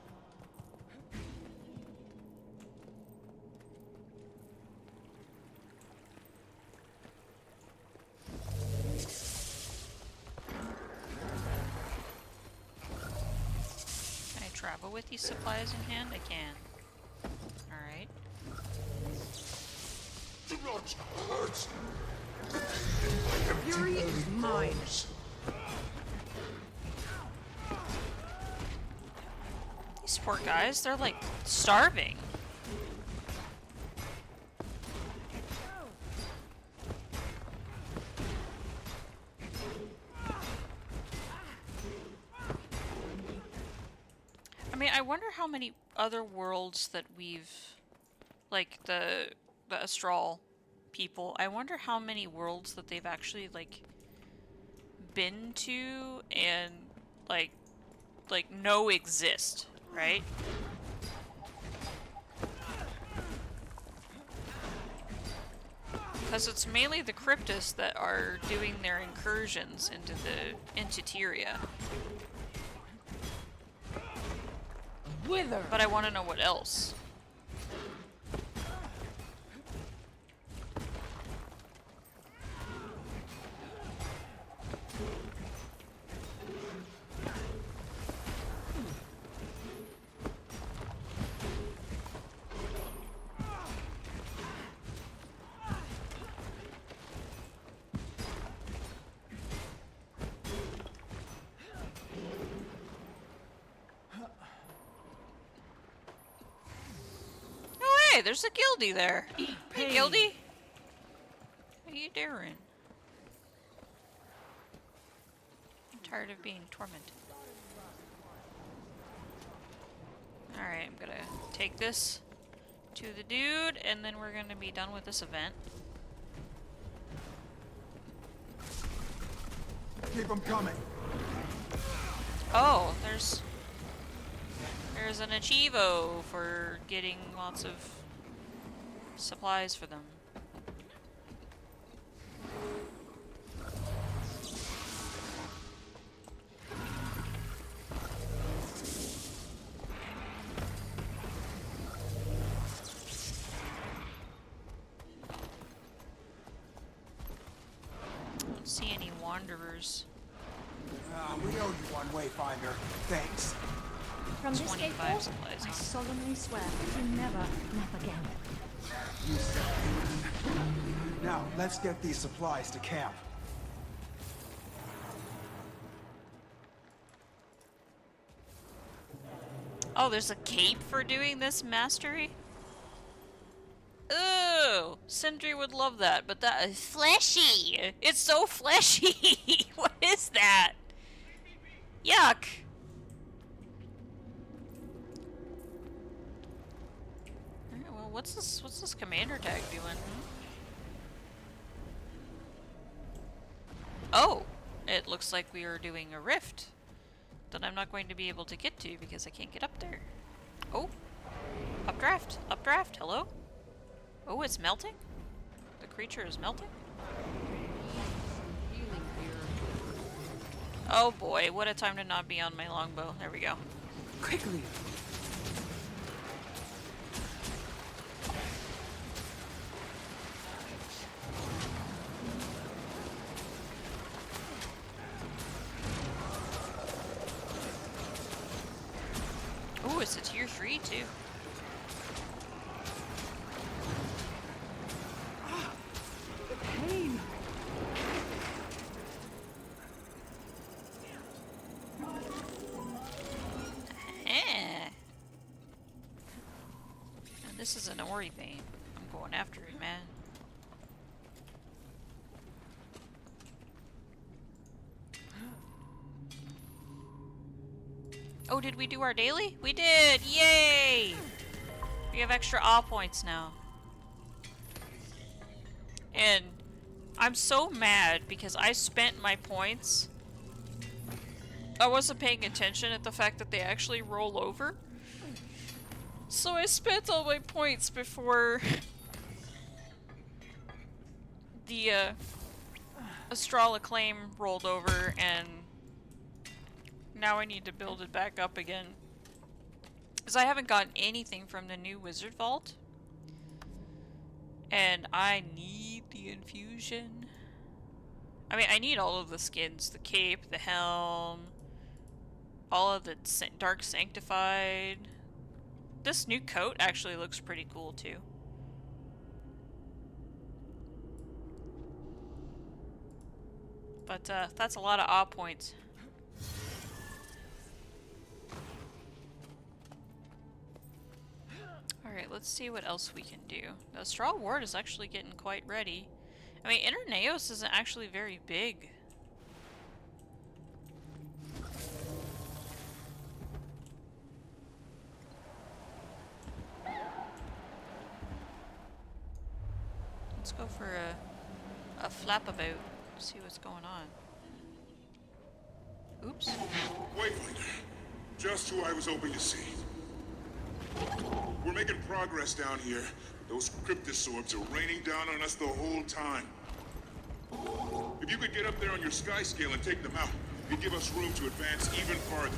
Can I travel with these supplies in hand? I can. Alright. Do not hurt! Fury is mine. These poor guys, they're like starving. I mean, I wonder how many other worlds that we've, like the Astral people, I wonder how many worlds that they've actually like been to and like know exist, right? Because it's mainly the Cryptists that are doing their incursions into Tyria. Wither. But I want to know what else. Hey, there's a guildie there. Hey, guildie. How you doing? I'm tired of being tormented. Alright, I'm gonna take this to the dude, and then we're gonna be done with this event. Keep them coming. Oh, there's an achievo for getting lots of supplies for them. I don't see any wanderers. We owe you one, Wayfinder. Thanks. From this day 25 forth, supplies. I solemnly swear to never nap again. You said it. Now, let's get these supplies to camp. Oh, there's a cape for doing this mastery? Ooh, Sindri would love that, but that is fleshy. It's so fleshy. What is that? Yuck. Alright, well, what's this commander tag doing? Oh, it looks like we are doing a rift that I'm not going to be able to get to because I can't get up there. Oh, updraft, updraft, hello? Oh, it's melting? The creature is melting? Oh boy, what a time to not be on my longbow. There we go. Quickly. Oh, it's a tier 3 too. The pain. And this is an Ori vein. I'm going after it, man. Oh, did we do our daily? We did! Yay! We have extra awe points now. And I'm so mad because I spent my points. I wasn't paying attention at the fact that they actually roll over. So I spent all my points before the Astral Acclaim rolled over, and now I need to build it back up again. Because I haven't gotten anything from the new Wizard Vault. And I need the infusion. I mean, I need all of the skins. The cape, the helm, all of the Dark Sanctified. This new coat actually looks pretty cool too. But that's a lot of awe points. Alright, let's see what else we can do. The Straw Ward is actually getting quite ready. I mean, Inner Naos isn't actually very big. Let's go for a flapabout. See what's going on. Oops. Wayfinder, just who I was hoping to see. We're making progress down here. Those cryptosorbs are raining down on us the whole time. If you could get up there on your sky scale and take them out, it'd give us room to advance even farther.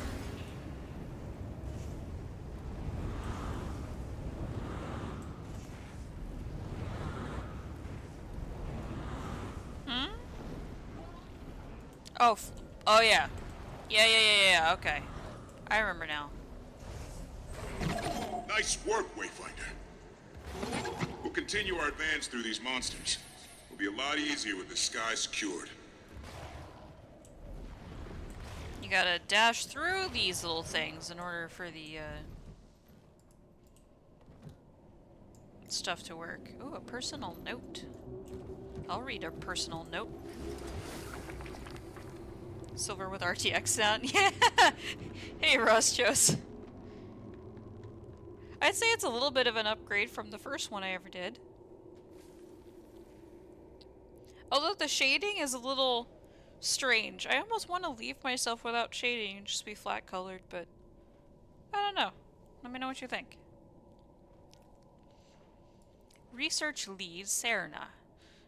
Hmm? Oh, oh yeah. Yeah, okay. I remember now. Nice work, Wayfinder. We'll continue our advance through these monsters. It'll be a lot easier with the sky secured. You gotta dash through these little things in order for the stuff to work. Ooh, a personal note. I'll read a personal note. Silver with RTX sound. Yeah! Hey, Rostos. I'd say it's a little bit of an upgrade from the first one I ever did. Although the shading is a little strange. I almost want to leave myself without shading and just be flat colored, but I don't know. Let me know what you think. Research lead, Serena.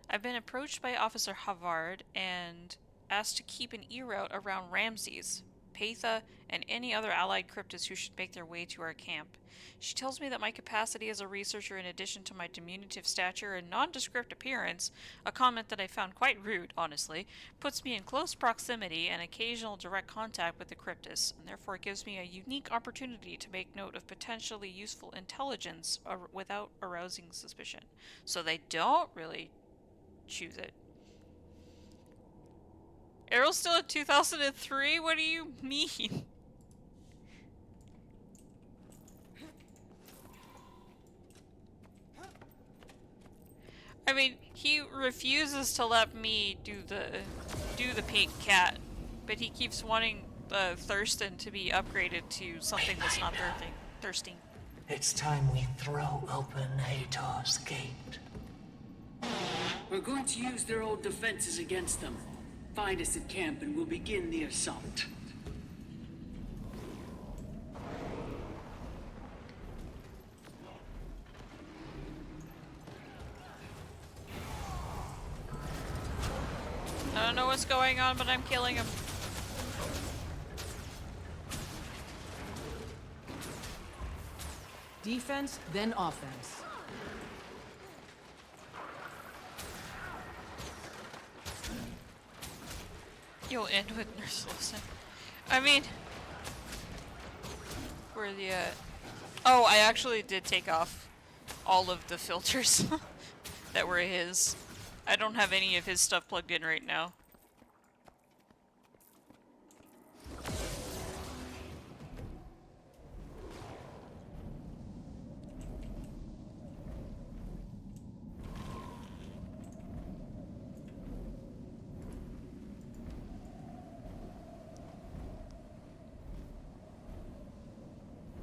I've been approached by Officer Havard and asked to keep an ear out around Ramses, Patha, and any other allied cryptids who should make their way to our camp. She tells me that my capacity as a researcher, in addition to my diminutive stature and nondescript appearance, a comment that I found quite rude, honestly, puts me in close proximity and occasional direct contact with the cryptids, and therefore gives me a unique opportunity to make note of potentially useful intelligence without arousing suspicion. So they don't really choose it. Arrow's still at 2003? What do you mean? I mean, he refuses to let me do the pink cat, but he keeps wanting Thurston to be upgraded to something that's not thirsting. It's time we throw open Hator's gate. We're going to use their old defenses against them. Find us at camp and we'll begin the assault. I don't know what's going on, but I'm killing him. Defense, then offense. You'll end with Nurse Wilson. I mean, where the oh, I actually did take off all of the filters that were his. I don't have any of his stuff plugged in right now.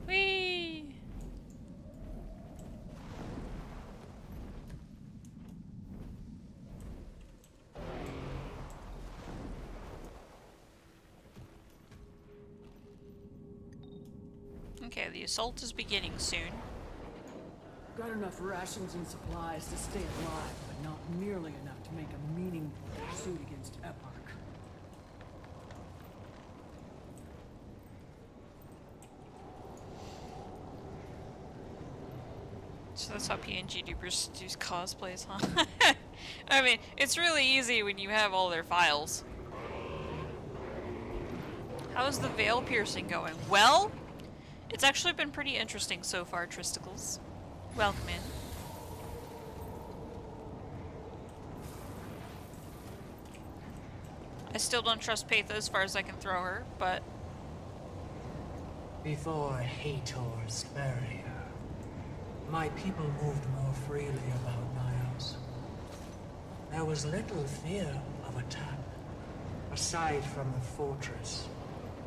Whee! Okay, the assault is beginning soon. Got enough rations and supplies to stay alive, but not nearly enough to make a meaningful pursuit against Eparch. So that's how PNGTubers do cosplays, huh? I mean, it's really easy when you have all their files. How's the veil piercing going? Well, it's actually been pretty interesting so far, Tristicles. Welcome in. I still don't trust Patha as far as I can throw her, but... Before Hator's barrier, my people moved more freely about Nios. There was little fear of attack. Aside from the fortress,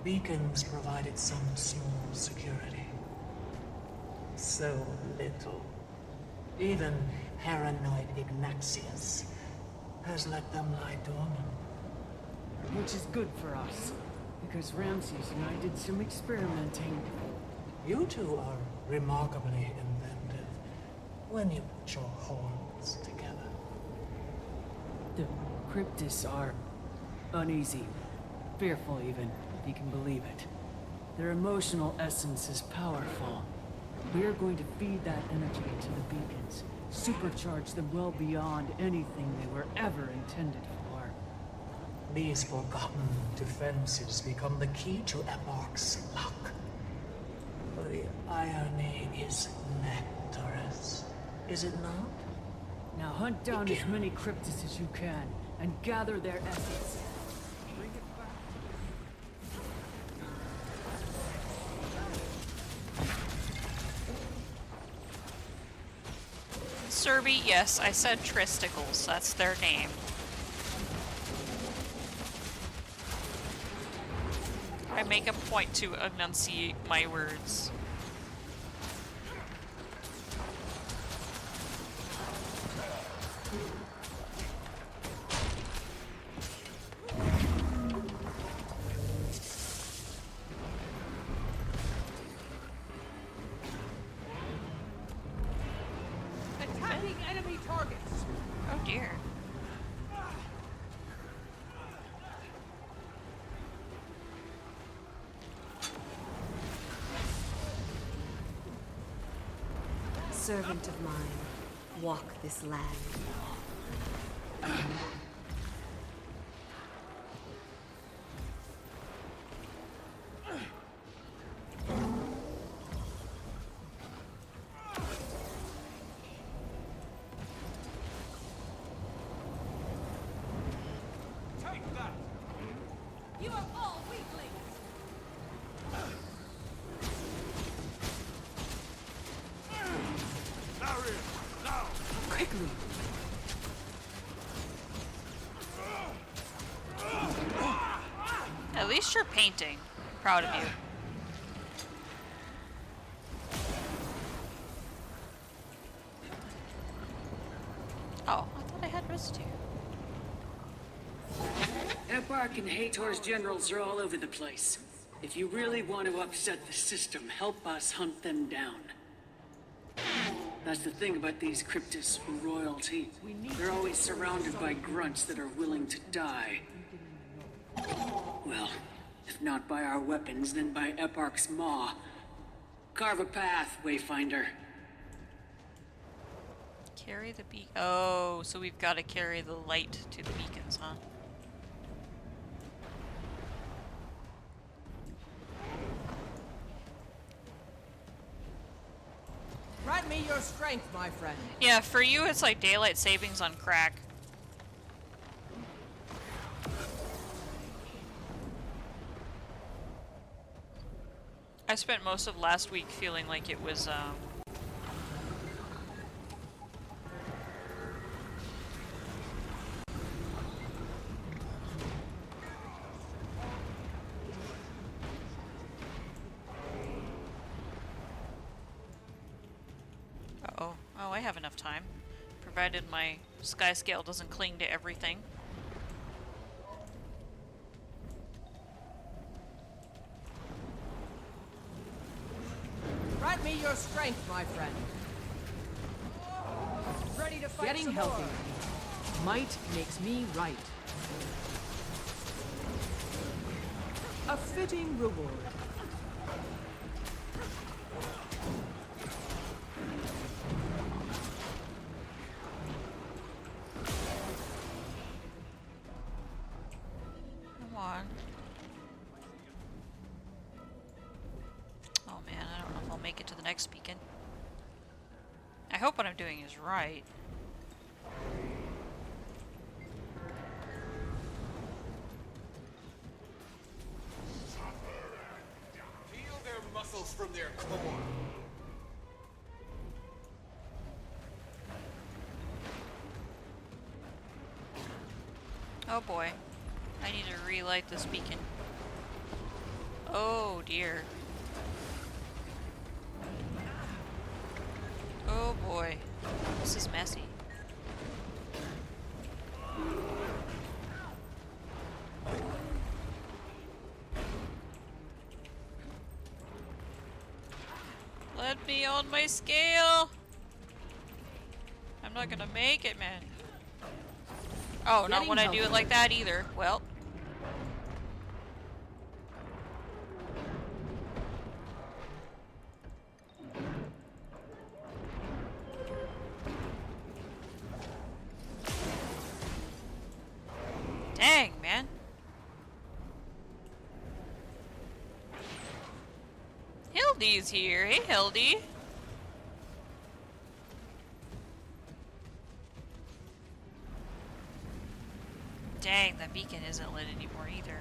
beacons provided some small security. So little. Even paranoid Ignacius has let them lie dormant. Which is good for us, because Ramses and I did some experimenting. You two are remarkably inventive when you put your horns together. The Cryptis are uneasy, fearful even, if you can believe it. Their emotional essence is powerful. We're going to feed that energy into the beacons, supercharge them well beyond anything they were ever intended for. These forgotten defenses become the key to Eparch's luck. The irony is nectarous, is it not? Now hunt down as many Cryptis as you can, and gather their essence. Bring it back. Serby, yes, I said Tristicles. That's their name. I make a point to enunciate my words. Attacking enemy targets! Oh dear. Servant of mine, walk this land. Take that! You are all weaklings! Quickly! At least you're painting. Proud of you. Oh, I thought I had residue. Eparch and Hator's generals are all over the place. If you really want to upset the system, help us hunt them down. That's the thing about these Cryptis royalty. They're always surrounded by grunts that are willing to die. Well, if not by our weapons, then by Eparch's maw. Carve a path, Wayfinder. Carry the beacon. Oh, so we've got to carry the light to the beacons, huh? Grant me your strength, my friend. Yeah, for you it's like daylight savings on crack. I spent most of last week feeling like it was, Uh-oh. Oh, I have enough time. Provided my sky scale doesn't cling to everything. Grant me your strength, my friend. Ready to fight Getting some healthy. more. Might makes me right. A fitting reward. Come on. Oh man, I don't know if I'll make it to the next beacon. I hope what I'm doing is right. Feel their muscles from their core. Oh boy. I need to relight this beacon. Oh dear. Oh boy. This is messy. Let me on my scale! I'm not gonna make it, man. Oh, not when I do it like that either. Well. Dang, man. Hildy's here. Hey, Hildy. Dang, that beacon isn't lit anymore either.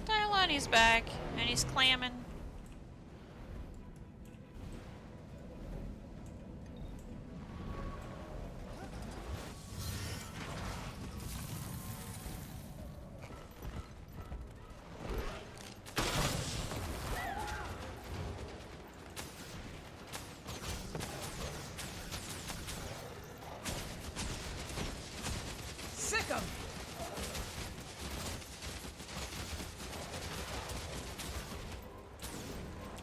Dialani's back, and he's clamming. Sick 'em!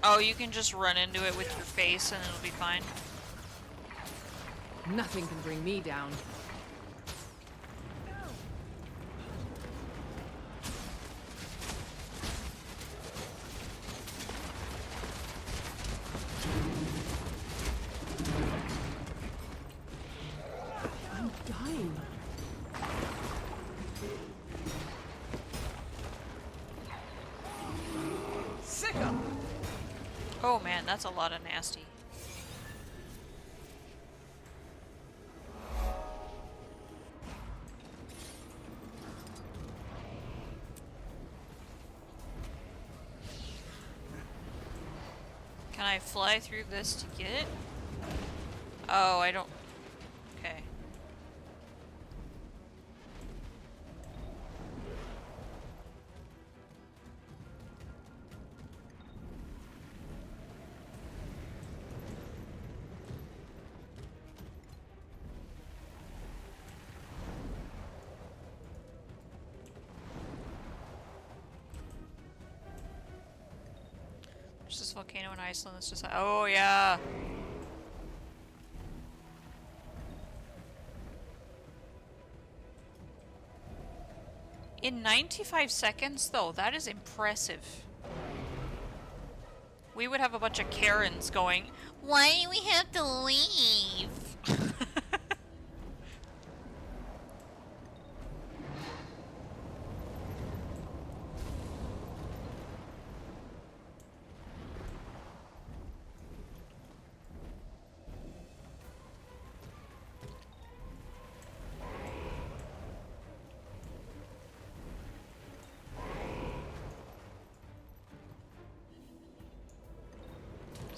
Oh, you can just run into it with your face and it'll be fine. Nothing can bring me down. I'm dying. Sick 'em! Oh man, that's a lot of nasty. Can I fly through this to get it? Oh, I don't... Okay. There's this volcano in Iceland that's just like, oh yeah. In 95 seconds, though, that is impressive. We would have a bunch of Karens going, why do we have to leave?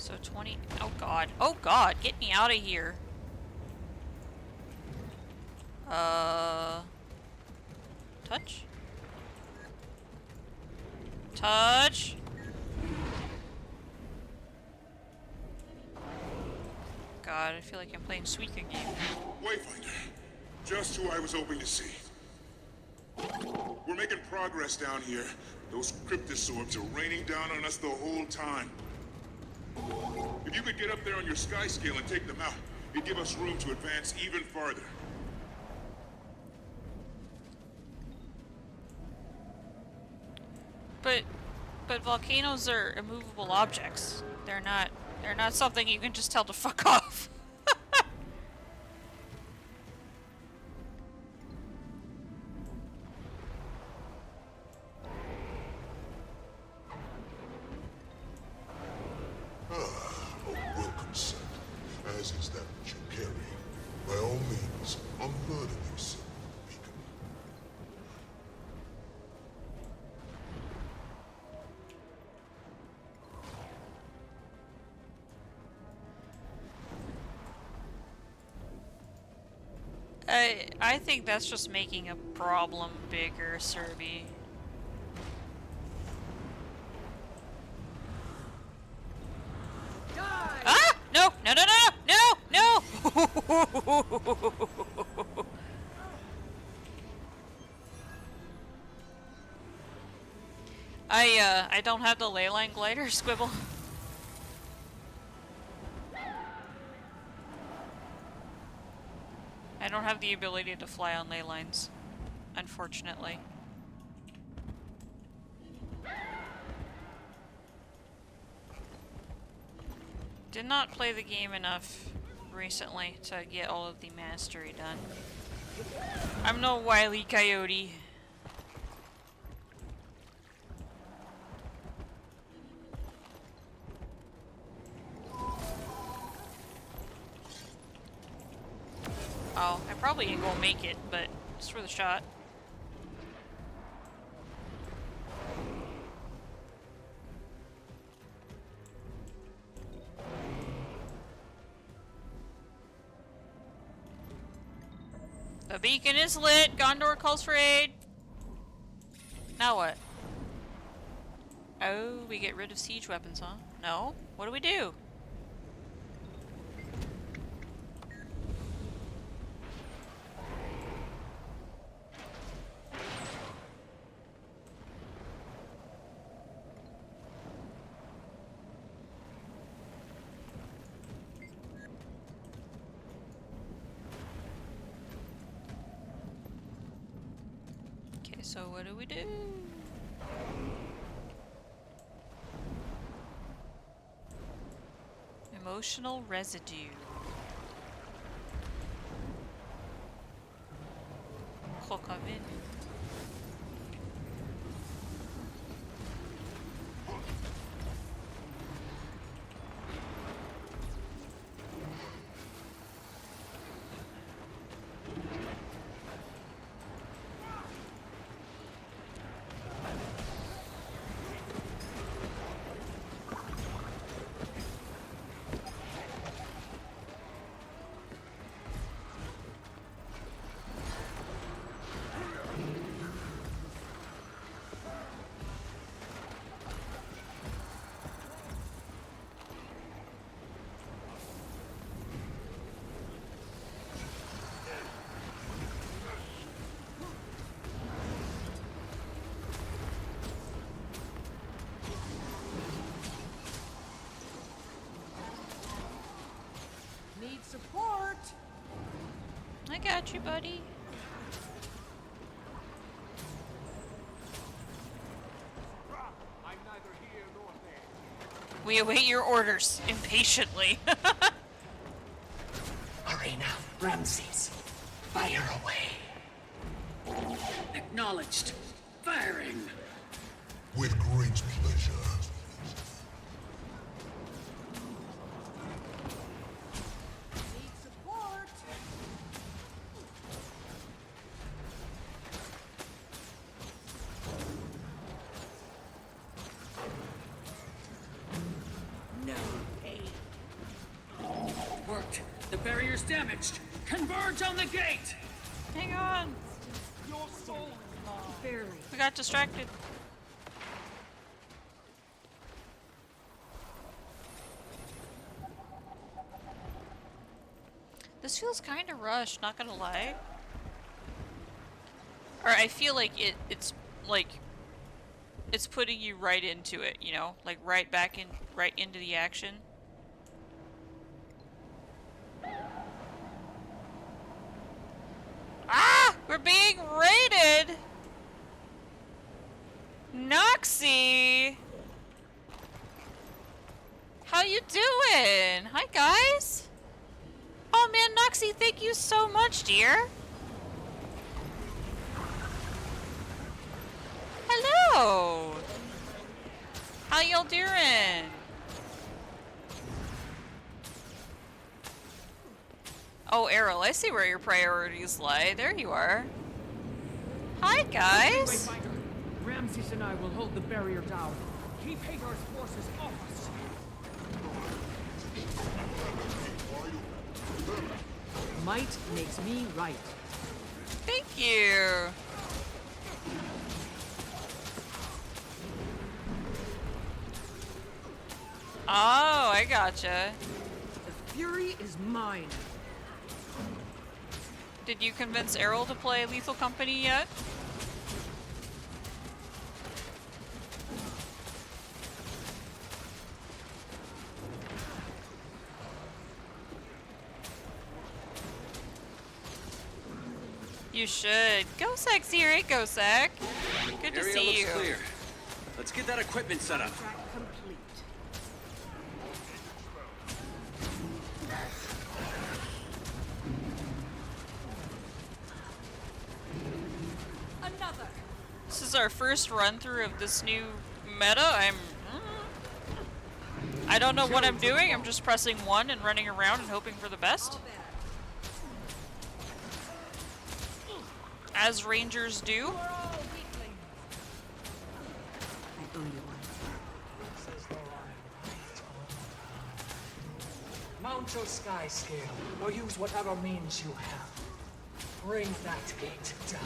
So 20, oh god, get me out of here. Touch? Touch? God, I feel like I'm playing Suika game. Wayfinder, just who I was hoping to see. We're making progress down here. Those cryptosorbs are raining down on us the whole time. If you could get up there on your sky scale and take them out, it'd give us room to advance even farther. But volcanoes are immovable objects. They're not something you can just tell to fuck off. A welcome sight, as is that which you carry. By all means, unburden yourself, Beacon. I think that's just making a problem bigger, Serby. Ah! No! No! No! No! No! No! I don't have the leyline glider, Squibble. I don't have the ability to fly on ley lines, unfortunately. Did not play the game enough recently to get all of the mastery done. I'm no Wile E. Coyote. Oh, I probably ain't gonna make it, but just for the shot. The beacon is lit. Gondor calls for aid. Now what? Oh, we get rid of siege weapons, huh? No? What do we do? So what do we do? Emotional residue. Come in. Need support. I got you, buddy. We await your orders impatiently. Hurry now, Ramses. Fire away. Acknowledged. Firing. With great pleasure. Need support. No aid. Worked. The barrier's damaged. Converge on the gate. Hang on. Your soul is mine. Barely. We got distracted. This feels kind of rushed, not gonna lie. Or I feel like it's putting you right into it, you know? Like right into the action. Ah! We're being raided! Noxie! How you doing? Hi, guys! Oh man, Noxie, thank you so much, dear! Hello! How y'all doing? Oh, Errol, I see where your priorities lie. There you are. Hi, guys! Wayfinder, Ramses and I will hold the barrier down. Keep Hagar's forces off us. Might makes me right. Thank you! Oh, I gotcha. The fury is mine. Did you convince Errol to play Lethal Company yet? You should. Go Sack's here, hey Go Sack. Good to Area see looks you. clear. Let's get that equipment set up. Complete. Another. This is our first run through of this new meta. I don't know what I'm doing. I'm just pressing 1 and running around and hoping for the best. As Rangers do. Mount your sky scale, or use whatever means you have. Bring that gate down.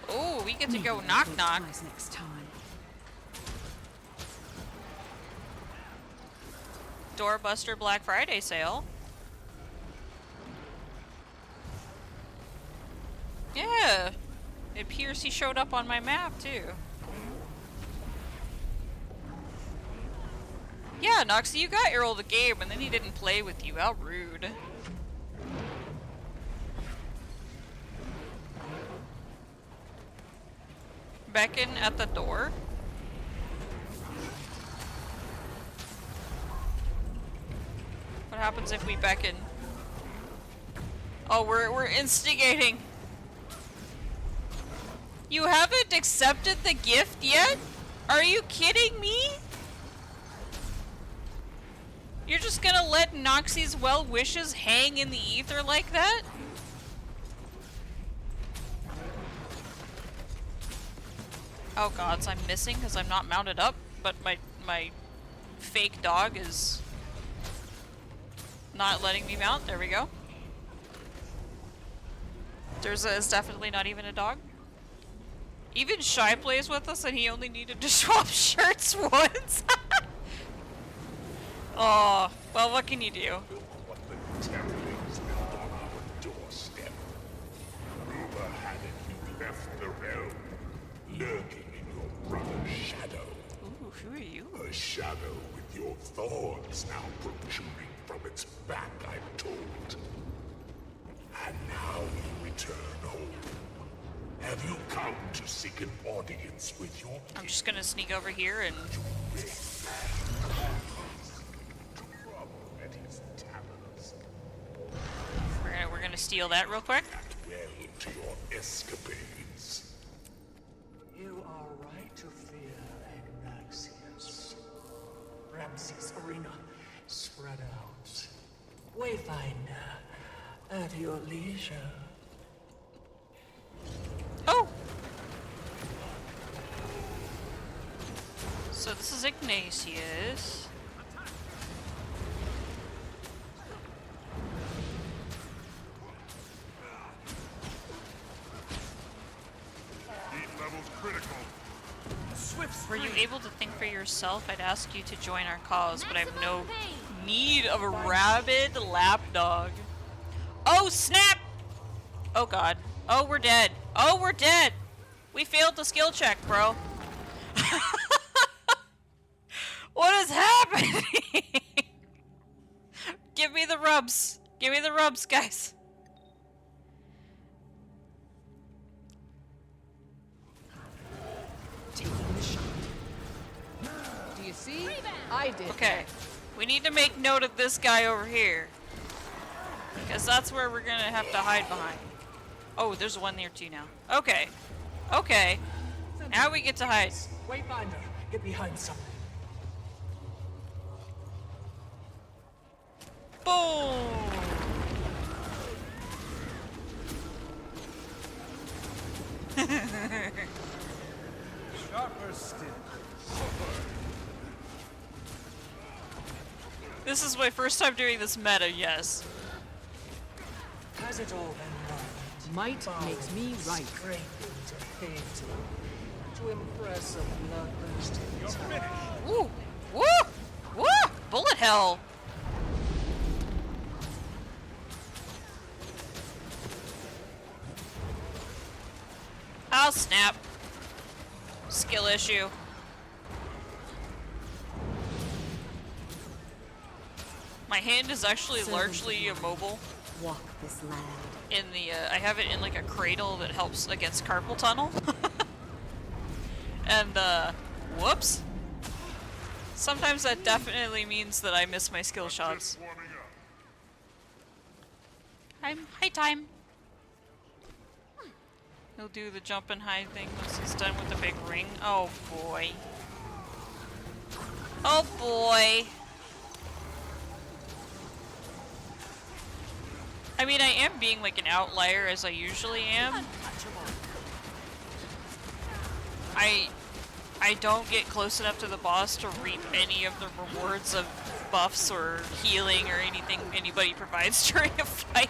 Oh, we get to go knock knock. Next time. Doorbuster Black Friday sale. Yeah. It appears he showed up on my map too. Yeah, Noxie, you got Errol the game and then he didn't play with you. How rude. Beckon at the door. What happens if we beckon? Oh, we're instigating. You haven't accepted the gift yet? Are you kidding me? You're just gonna let Noxie's well wishes hang in the ether like that? Oh gods, I'm missing because I'm not mounted up, but my fake dog is not letting me mount. There we go. Durza is definitely not even a dog. Even Shy plays with us and he only needed to swap shirts once. Oh, well, what can you do? What the terrorings built on our doorstep. Rumor had it you left the realm, lurking in your brother's shadow. Ooh, who are you? A shadow with your thorns now protruding from its back, I'm told. And now you return home. Have you come to seek an audience with your I'm just gonna sneak over here and steal that real quick. Well to your escapades. You are right to fear Ignacius. Ramses Arena, spread out. Wayfinder, at your leisure. Oh! So this is Ignatius. Heat levels critical. Were you able to think for yourself? I'd ask you to join our cause, but I have no need of a rabid lapdog. Oh, snap! Oh, God. Oh, we're dead. Oh, we're dead! We failed the skill check, bro. What is happening? Give me the rubs. Give me the rubs, guys. Taking the shot. Do you see? I did. Okay. We need to make note of this guy over here. Because that's where we're gonna have to hide behind. Oh, there's one there too now. Okay. Okay. Now we get to hide. Wayfinder, get behind something. Boom! Sharper still. This is my first time doing this meta, yes. Has it all been right? Might makes me right. Scraping to hate to impress a bloodthirsty town. Woo! Woo! Woo! Bullet hell! I'll snap. Skill issue. My hand is actually largely immobile. Walk this land. In the, I have it in like a cradle that helps against carpal tunnel. And, whoops. Sometimes that definitely means that I miss my skill shots. High time. He'll do the jump and hide thing once he's done with the big ring. Oh boy. Oh boy. I mean, I am being like an outlier as I usually am. I don't get close enough to the boss to reap any of the rewards of buffs or healing or anything anybody provides during a fight.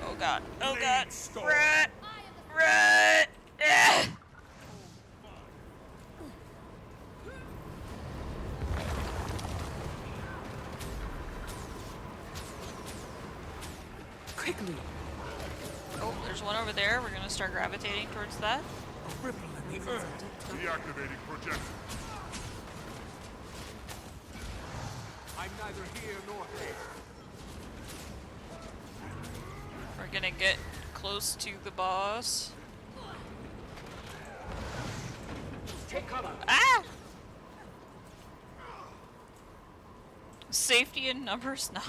Oh god. Oh god. Rat! Rat! Ah! Quickly. Oh, there's one over there. We're gonna start gravitating towards that. A ripple in the earth. Deactivating projector. I'm neither here nor there. We're gonna get close to the boss. Take cover. Ah! Safety in numbers? No.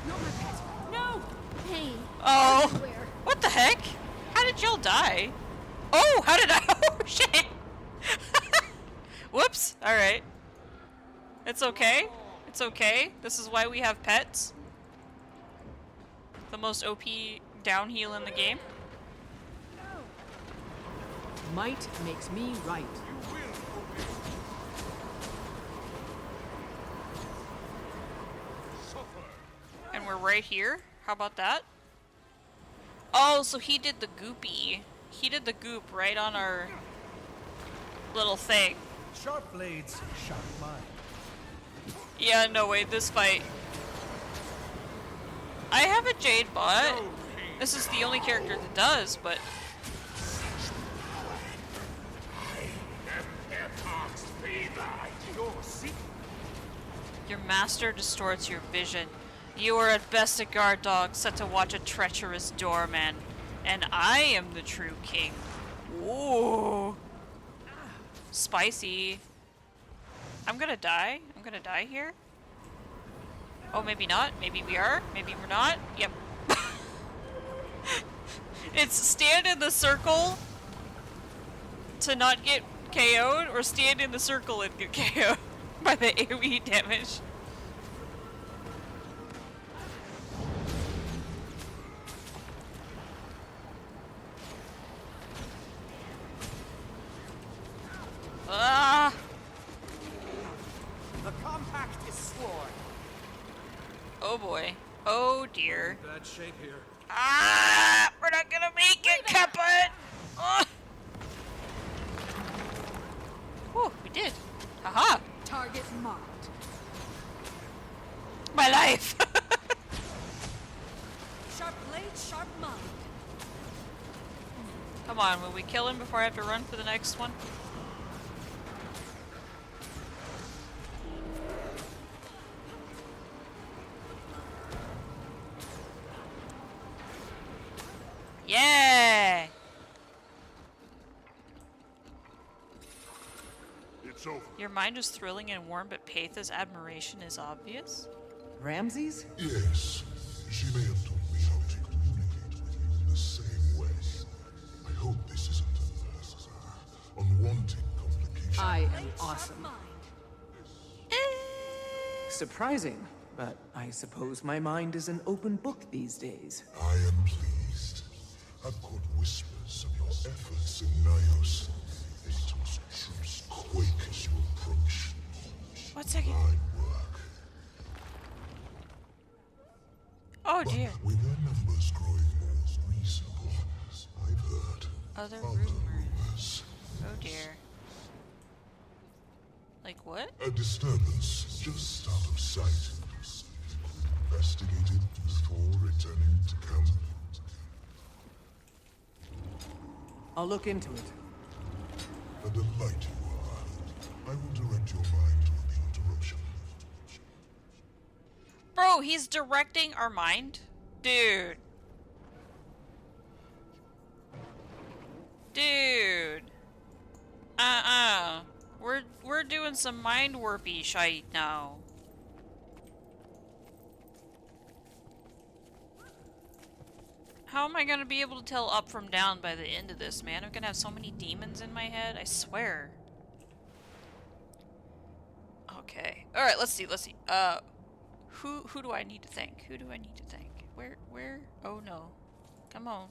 Not my pet. No! Pain. Oh! Everywhere. What the heck? How did y'all die? Oh! How did I? Oh shit! Whoops! Alright. It's okay. It's okay. This is why we have pets. The most OP down heal in the game. Might makes me right. And we're right here. How about that? Oh, so he did the goopy. He did the goop right on our little thing. Sharp blades, sharp mind. Yeah, no way, this fight. I have a Jade bot. This is the only character that does, but... Your master distorts your vision. You are at best a guard dog set to watch a treacherous doorman. And I am the true king. Ooh. Spicy. I'm gonna die? I'm gonna die here? Oh, maybe not. Maybe we are. Maybe we're not. Yep. It's stand in the circle to not get KO'd, or stand in the circle and get KO'd by the AoE damage. Ah! The compact is sworn. Oh boy. Oh dear. Bad shape here. Ah! We're not gonna make it, Kappa! Oh. Whew, we did. Haha! Target marked. My life! Sharp blade, sharp mind. Come on, will we kill him before I have to run for the next one? Yeah! It's over. Your mind is thrilling and warm, but Paitha's admiration is obvious? Ramses? Yes, she may have taught me how to communicate with you in the same way. I hope this isn't an unwanted complication. I am awesome. Surprising, but I suppose my mind is an open book these days. I am pleased. I've caught whispers of your efforts in Nios. Aetos troops quake as you approach. One second. Fine work. Oh dear. But with their numbers growing more reasonable, I've heard Other other rumors. Oh dear. Like what? A disturbance just out of sight. Investigated before returning to camp. I'll look into it. A delight you are. I will direct your mind toward the interruption. Bro, he's directing our mind? Dude. Dude. We're doing some mind warpy shite now. How am I gonna be able to tell up from down by the end of this, man? I'm gonna have so many demons in my head, I swear. Okay. Alright, let's see. Who do I need to thank? Who do I need to thank? Where? Oh no. Come on.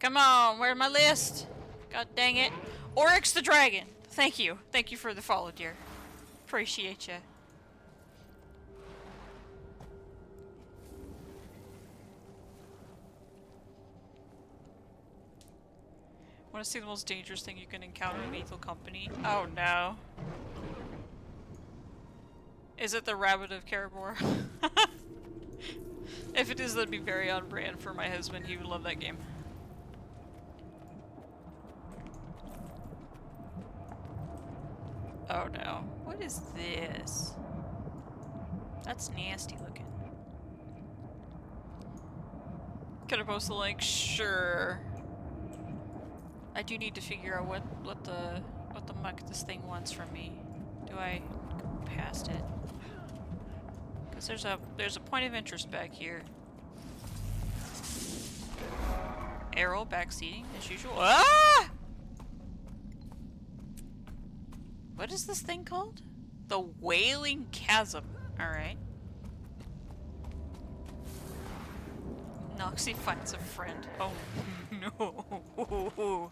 Come on, where's my list? God dang it. Oryx the Dragon! Thank you. Thank you for the follow, dear. Appreciate ya. Want to see the most dangerous thing you can encounter in lethal company? Oh no. Is it the Rabbit of Karabor? If it is, that'd be very on brand for my husband. He would love that game. Oh no. What is this? That's nasty looking. Could I post the link? Sure. I do need to figure out what the muck this thing wants from me. Do I go past it? Because there's a point of interest back here. Arrow backseating as usual. Ah! What is this thing called? The Wailing Chasm. Alright. Noxie finds a friend. Oh no.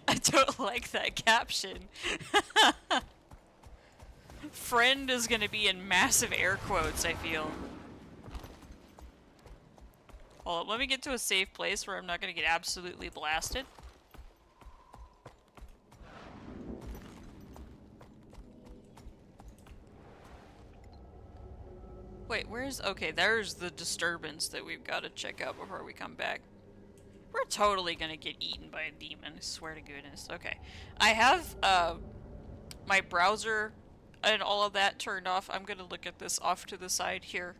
I don't like that caption. Friend is gonna be in massive air quotes, I feel. Hold up, let me get to a safe place where I'm not gonna get absolutely blasted. Wait, where's... Okay, there's the disturbance that we've got to check out before we come back. We're totally gonna get eaten by a demon, I swear to goodness. Okay. I have, my browser and all of that turned off. I'm gonna look at this off to the side here.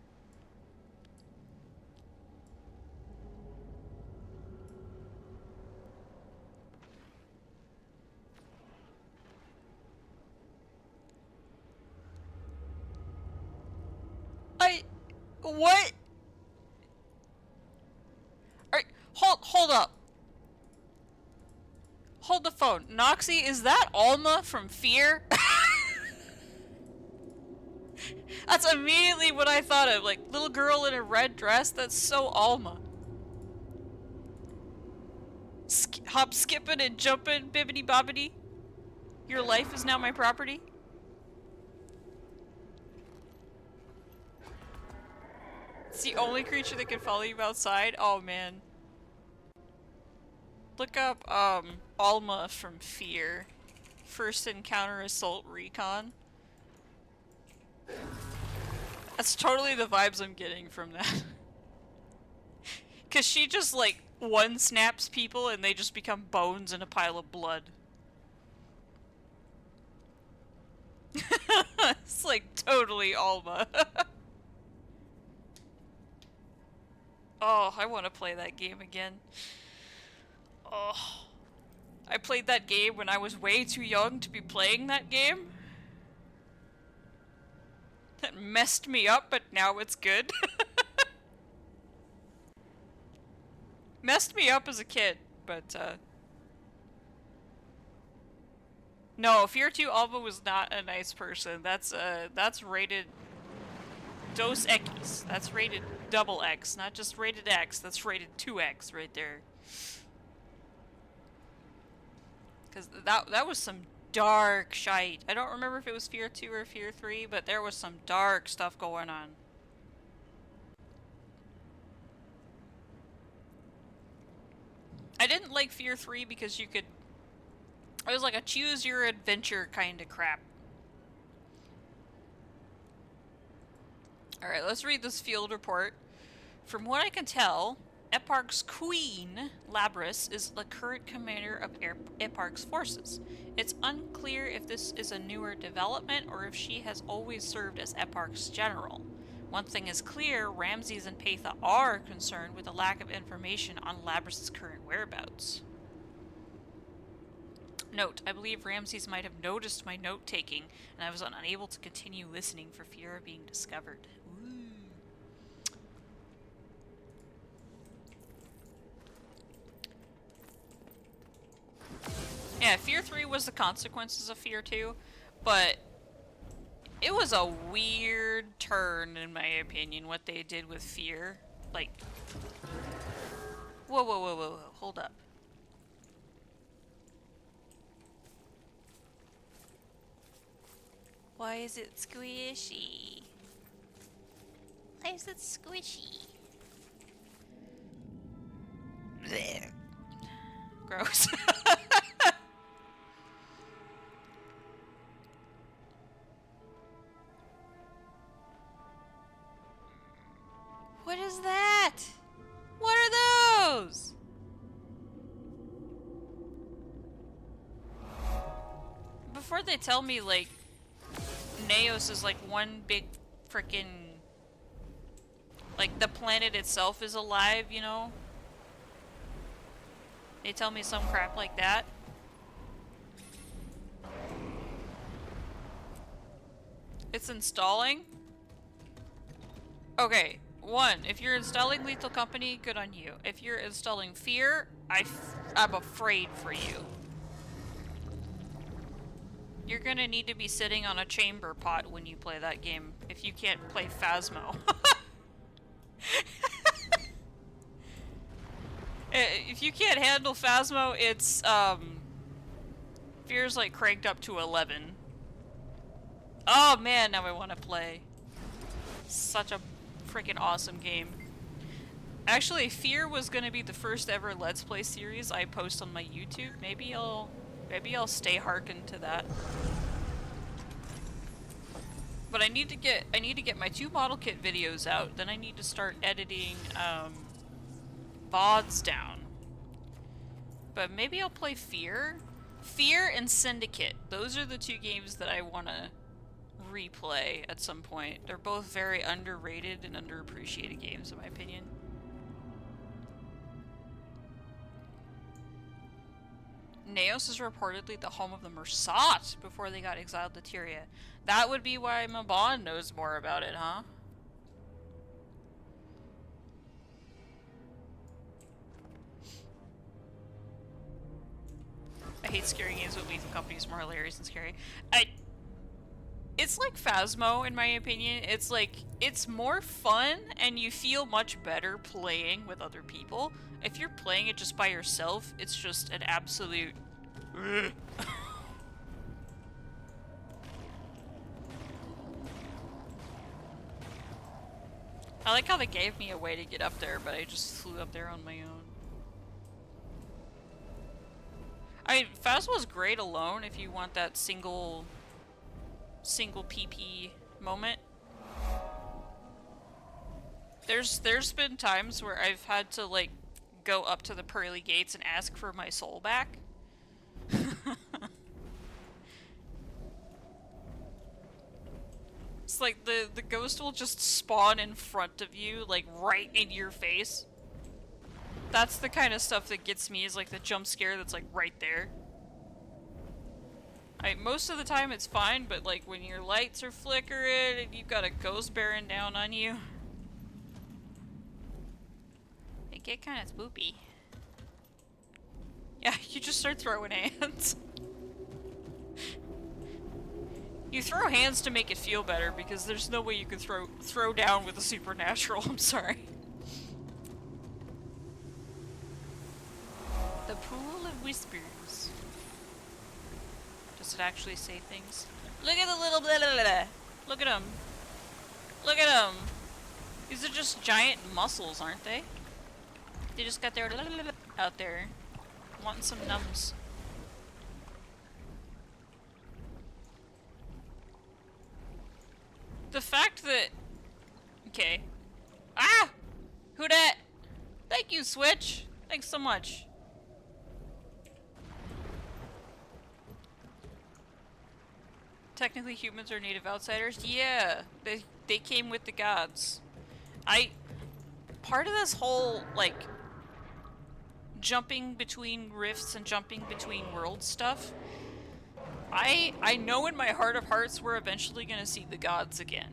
What? Alright, hold up. Hold the phone. Noxie, is that Alma from Fear? That's immediately what I thought of. Like, little girl in a red dress? That's so Alma. Hop, skipping and jumping, bibbity bobbity. Your life is now my property. It's the only creature that can follow you outside? Oh man. Look up, Alma from Fear. First Encounter Assault Recon. That's totally the vibes I'm getting from that. Cause she just like one snaps people and they just become bones in a pile of blood. It's like totally Alma. Oh, I want to play that game again. Oh, I played that game when I was way too young to be playing that game. That messed me up, but now it's good. Messed me up as a kid, but no, Fear 2 Alma was not a nice person. That's rated Dos Equis. That's rated double X, not just rated X. That's rated 2X right there. Cause that was some dark shite. I don't remember if it was Fear 2 or Fear 3, but there was some dark stuff going on. I didn't like Fear 3 because you could... It was like a choose your adventure kind of crap. Alright, let's read this field report. From what I can tell, Eparch's queen, Labrys, is the current commander of Eparch's forces. It's unclear if this is a newer development or if she has always served as Eparch's general. One thing is clear, Ramses and Patha are concerned with the lack of information on Labrys' current whereabouts. Note, I believe Ramses might have noticed my note-taking, and I was unable to continue listening for fear of being discovered. Ooh. Yeah, Fear 3 was the consequences of Fear 2, but it was a weird turn, in my opinion, what they did with Fear. Like, whoa, whoa, whoa, whoa, whoa, hold up. Why is it squishy? Why is it squishy? Blech. Gross. What is that? What are those? Before they tell me, like, Neos is like one big frickin'... Like, the planet itself is alive, you know? They tell me some crap like that. It's installing? Okay. One, if you're installing Lethal Company, good on you. If you're installing Fear, I'm afraid for you. You're gonna need to be sitting on a chamber pot when you play that game, if you can't play Phasmo. If you can't handle Phasmo, it's, Fear's like cranked up to 11. Oh man, now I want to play. Such a freaking awesome game. Actually, Fear was gonna be the first ever Let's Play series I post on my YouTube. Maybe I'll stay harkened to that. But I need to get my 2 model kit videos out. Then I need to start editing VODs down. But maybe I'll play Fear. Fear and Syndicate. Those are the 2 games that I wanna replay at some point. They're both very underrated and underappreciated games in my opinion. Neos is reportedly the home of the Mersat before they got exiled to Tyria. That would be why Mabon knows more about it, huh? hate scary games, but Lethal Company is more hilarious and scary. It's like Phasmo, in my opinion. It's like, it's more fun, and you feel much better playing with other people. If you're playing it just by yourself, it's just an absolute... I like how they gave me a way to get up there, but I just flew up there on my own. I mean, Phasmo's great alone if you want that single PP moment. There's been times where I've had to like go up to the pearly gates and ask for my soul back. It's like the ghost will just spawn in front of you, like right in your face. That's the kind of stuff that gets me, is like the jump scare that's like right there. Most of the time it's fine, but like when your lights are flickering and you've got a ghost bearing down on you, it get kind of spoopy. Yeah, you just start throwing hands. You throw hands to make it feel better, because there's no way you can throw down with a supernatural, I'm sorry. The Pool of Whispers. Does it actually say things? Look at the little blah, blah, blah, blah. Look at them. Look at them. These are just giant mussels, aren't they? They just got their blah, blah, blah, out there. Wanting some nums. The fact that... Okay. Ah! Who dat? Thank you, Switch! Thanks so much. Technically humans are native outsiders? Yeah! They came with the gods. Part of this whole, like, jumping between rifts and jumping between worlds stuff, I know in my heart of hearts we're eventually going to see the gods again.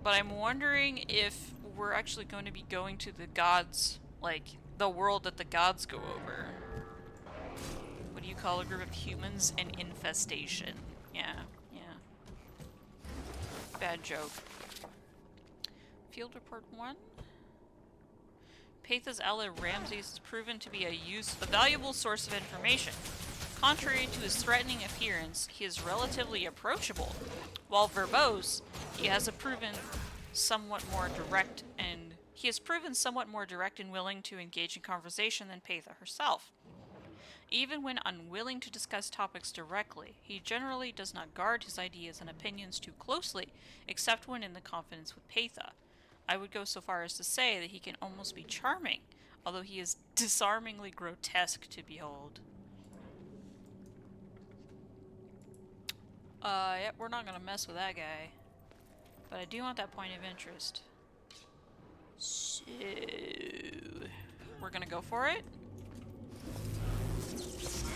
But I'm wondering if we're actually going to be going to the gods, like, the world that the gods go over. What do you call a group of humans? An infestation. Yeah, yeah. Bad joke. Field Report 1? Patha's ally Ramses has proven to be a valuable source of information. Contrary to his threatening appearance, he is relatively approachable. While verbose, he has proven somewhat more direct and willing to engage in conversation than Patha herself. Even when unwilling to discuss topics directly, he generally does not guard his ideas and opinions too closely, except when in the confidence with Patha. I would go so far as to say that he can almost be charming, although he is disarmingly grotesque to behold. Yep, we're not gonna mess with that guy. But I do want that point of interest. So... we're gonna go for it?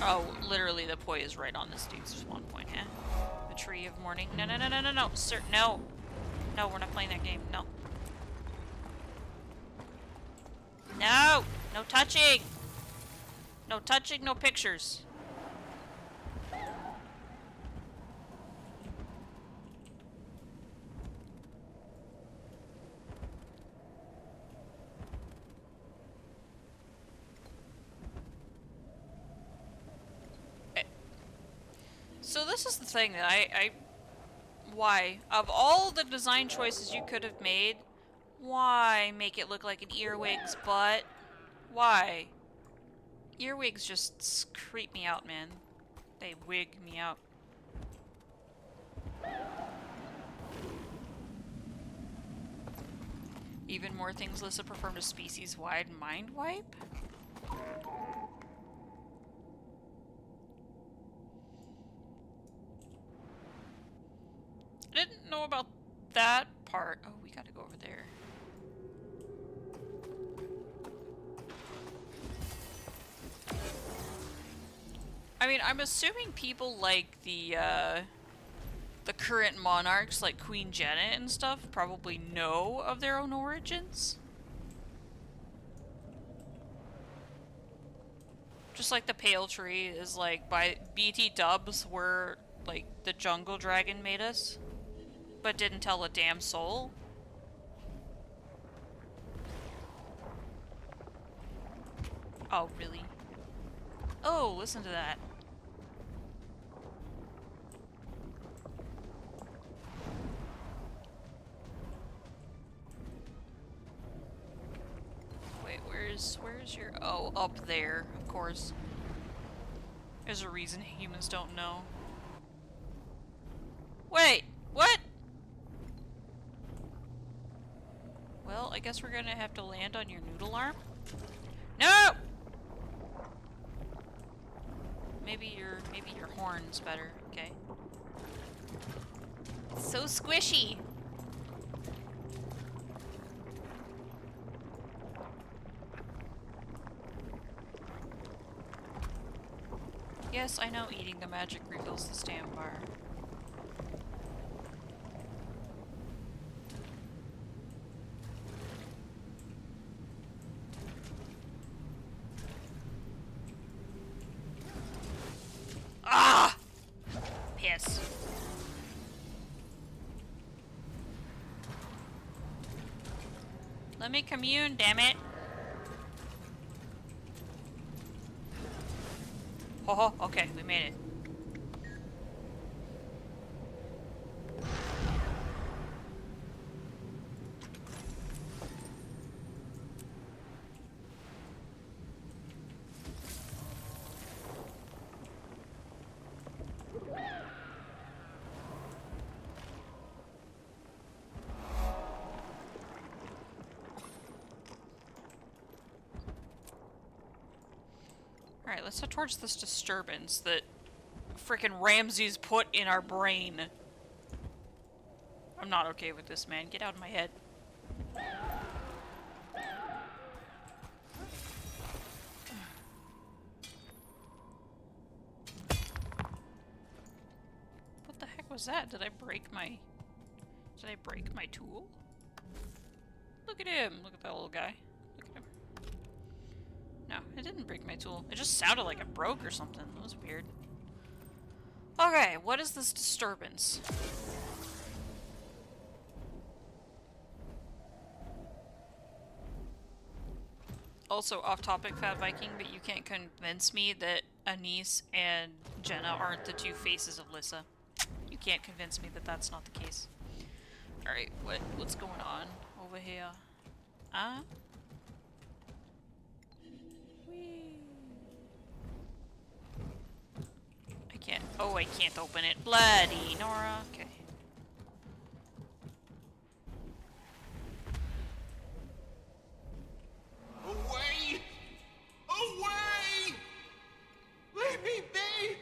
Oh, literally the poi is right on this dude's spawn point, huh? The Tree of Mourning. No, no, no, no, no, no! Sir, no! No, we're not playing that game. No. No! No touching! No touching, no pictures. So this is the thing that why? Of all the design choices you could have made, why make it look like an earwig's butt? Why? Earwigs just creep me out, man. They wig me out. Even more things Lissa performed a species-wide mind wipe? I didn't know about that part. Oh, we gotta go over there. I mean, I'm assuming people like the current monarchs, like Queen Janet and stuff, probably know of their own origins. Just like the pale tree is like by BT dubs where like the jungle dragon made us, but didn't tell a damn soul. Oh, really? Oh, listen to that. Wait, where's your... Oh, up there, of course. There's a reason humans don't know. Wait, what? Well, I guess we're gonna have to land on your noodle arm. No! Maybe your horn's better. Okay. It's so squishy. Yes, I know eating the magic refills the stamina bar. Ah! Piss. Let me commune, damn it. Oh, okay, we made it. Alright, let's head towards this disturbance that frickin' Ramses put in our brain. I'm not okay with this, man. Get out of my head. What the heck was that? Did I break my tool? Look at him. Look at that little guy. Look at him. No, it didn't break my tool. It just sounded like it broke or something. That was weird. Okay, what is this disturbance? Also, off topic, Fat Viking, but you can't convince me that Anise and Jenna aren't the two faces of Lissa. You can't convince me that that's not the case. Alright, what's going on over here? Huh? I can't. Oh, I can't open it. Bloody Nora. Okay. Away! Away! Leave me be!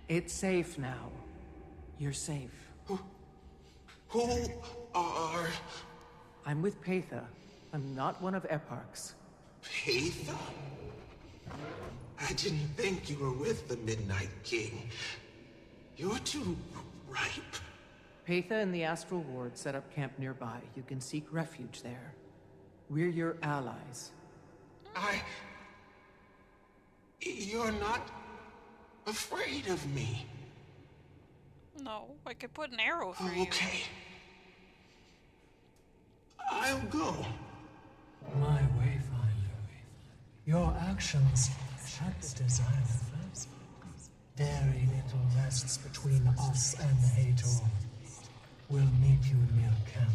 It's safe now. You're safe. Who are... I'm with Patha. I'm not one of Eparch's. Patha? I didn't think you were with the Midnight King. You're too ripe. Patha and the Astral Ward set up camp nearby. You can seek refuge there. We're your allies. You're not afraid of me. No, I could put an arrow through you. Okay. I'll go. My wayfinder, your actions had the desired effect. Very little rests between us and Hator. We'll meet you near camp.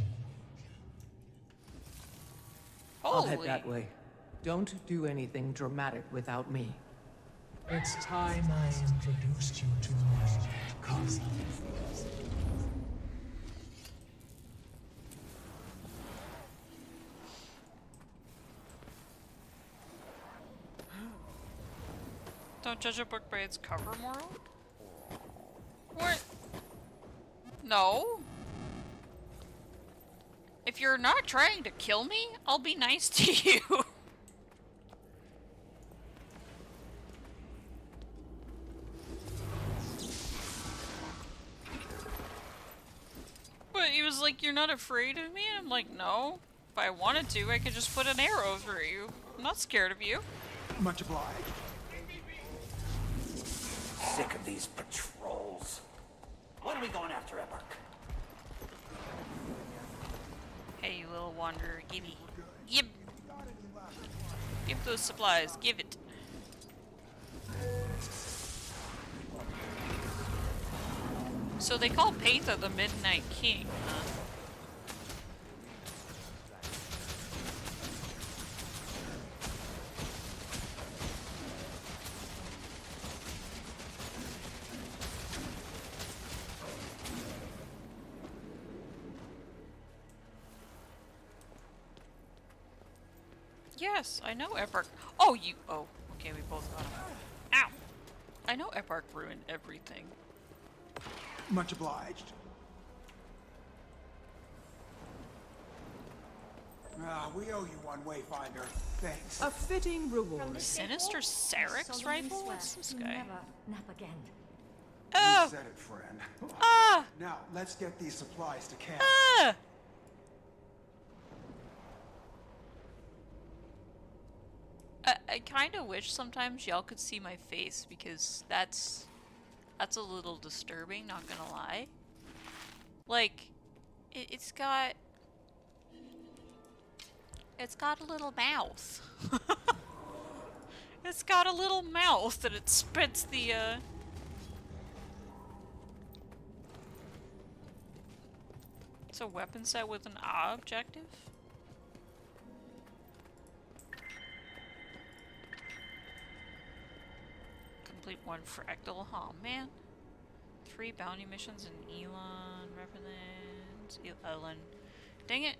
I'll head that way. Don't do anything dramatic without me. It's time I introduced you to my cousin. Don't judge a book by its cover, moral? What? No. If you're not trying to kill me, I'll be nice to you. But he was like, you're not afraid of me? I'm like, no. If I wanted to, I could just put an arrow through you. I'm not scared of you. Much obliged. Sick of these patrols. When are we going after Epic? Hey, you little wanderer, gimme. Give those supplies, give it. So they call Paitha the Midnight King, huh? Yes, I know Epark. Oh, you. Oh, okay, we both got him. Ow! I know Epark ruined everything. Much obliged. We owe you one, Wayfinder. Thanks. A fitting reward. Sinister Sarek's rifle? What's this guy? Never nap again. Oh! You said it, friend. Ah! Now, let's get these supplies to camp. Ah! I kind of wish sometimes y'all could see my face because that's a little disturbing, not gonna lie. Like, it's got a little mouth. It's got a little mouth and it spits the It's a weapon set with an objective? Complete one fractal. Oh man. 3 bounty missions in Elon, Revenant, Ellen. Dang it.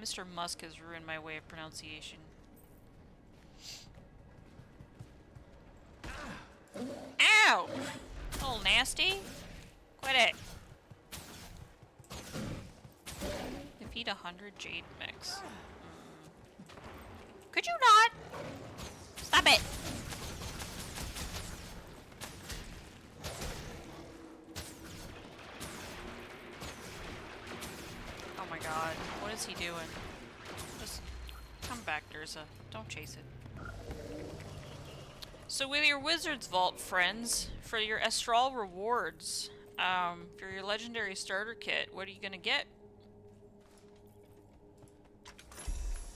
Mr. Musk has ruined my way of pronunciation. Ow! A little nasty. Quit it. Defeat 100 Jade mechs. Could you not? Stop it! Oh my god, what is he doing? Just come back, Durza. Don't chase it. So with your Wizard's Vault, friends, for your Astral rewards, for your Legendary Starter Kit, what are you gonna get?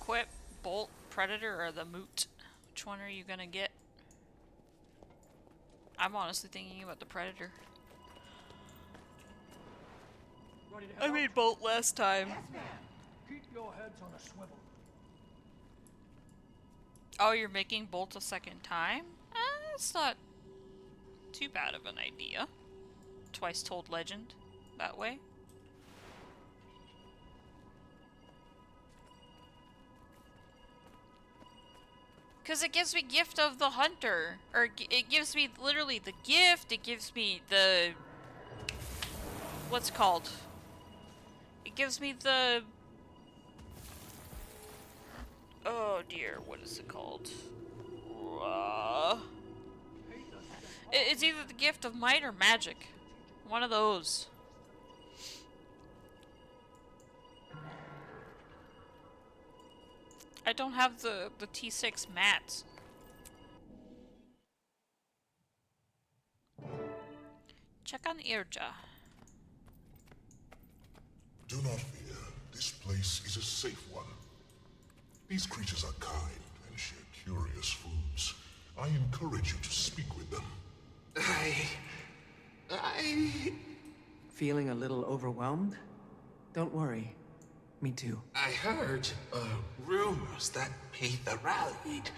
Equip, Bolt, Predator, or the Moot? Which one are you gonna get? I'm honestly thinking about the Predator. I made Bolt last time. Yes, ma'am. Keep your heads on a swivel. Oh, you're making Bolt a second time? That's not too bad of an idea. Twice told legend that way. Because it gives me Gift of the Hunter. Or it gives me literally the gift. It gives me the... What's it called? It gives me the... Oh dear, what is it called? It's either the Gift of Might or Magic. One of those. I don't have the T6 mats. Check on Irja. Do not fear. This place is a safe one. These creatures are kind and share curious foods. I encourage you to speak with them. I... Feeling a little overwhelmed? Don't worry. Me too. I heard, rumors that Paitha rallied.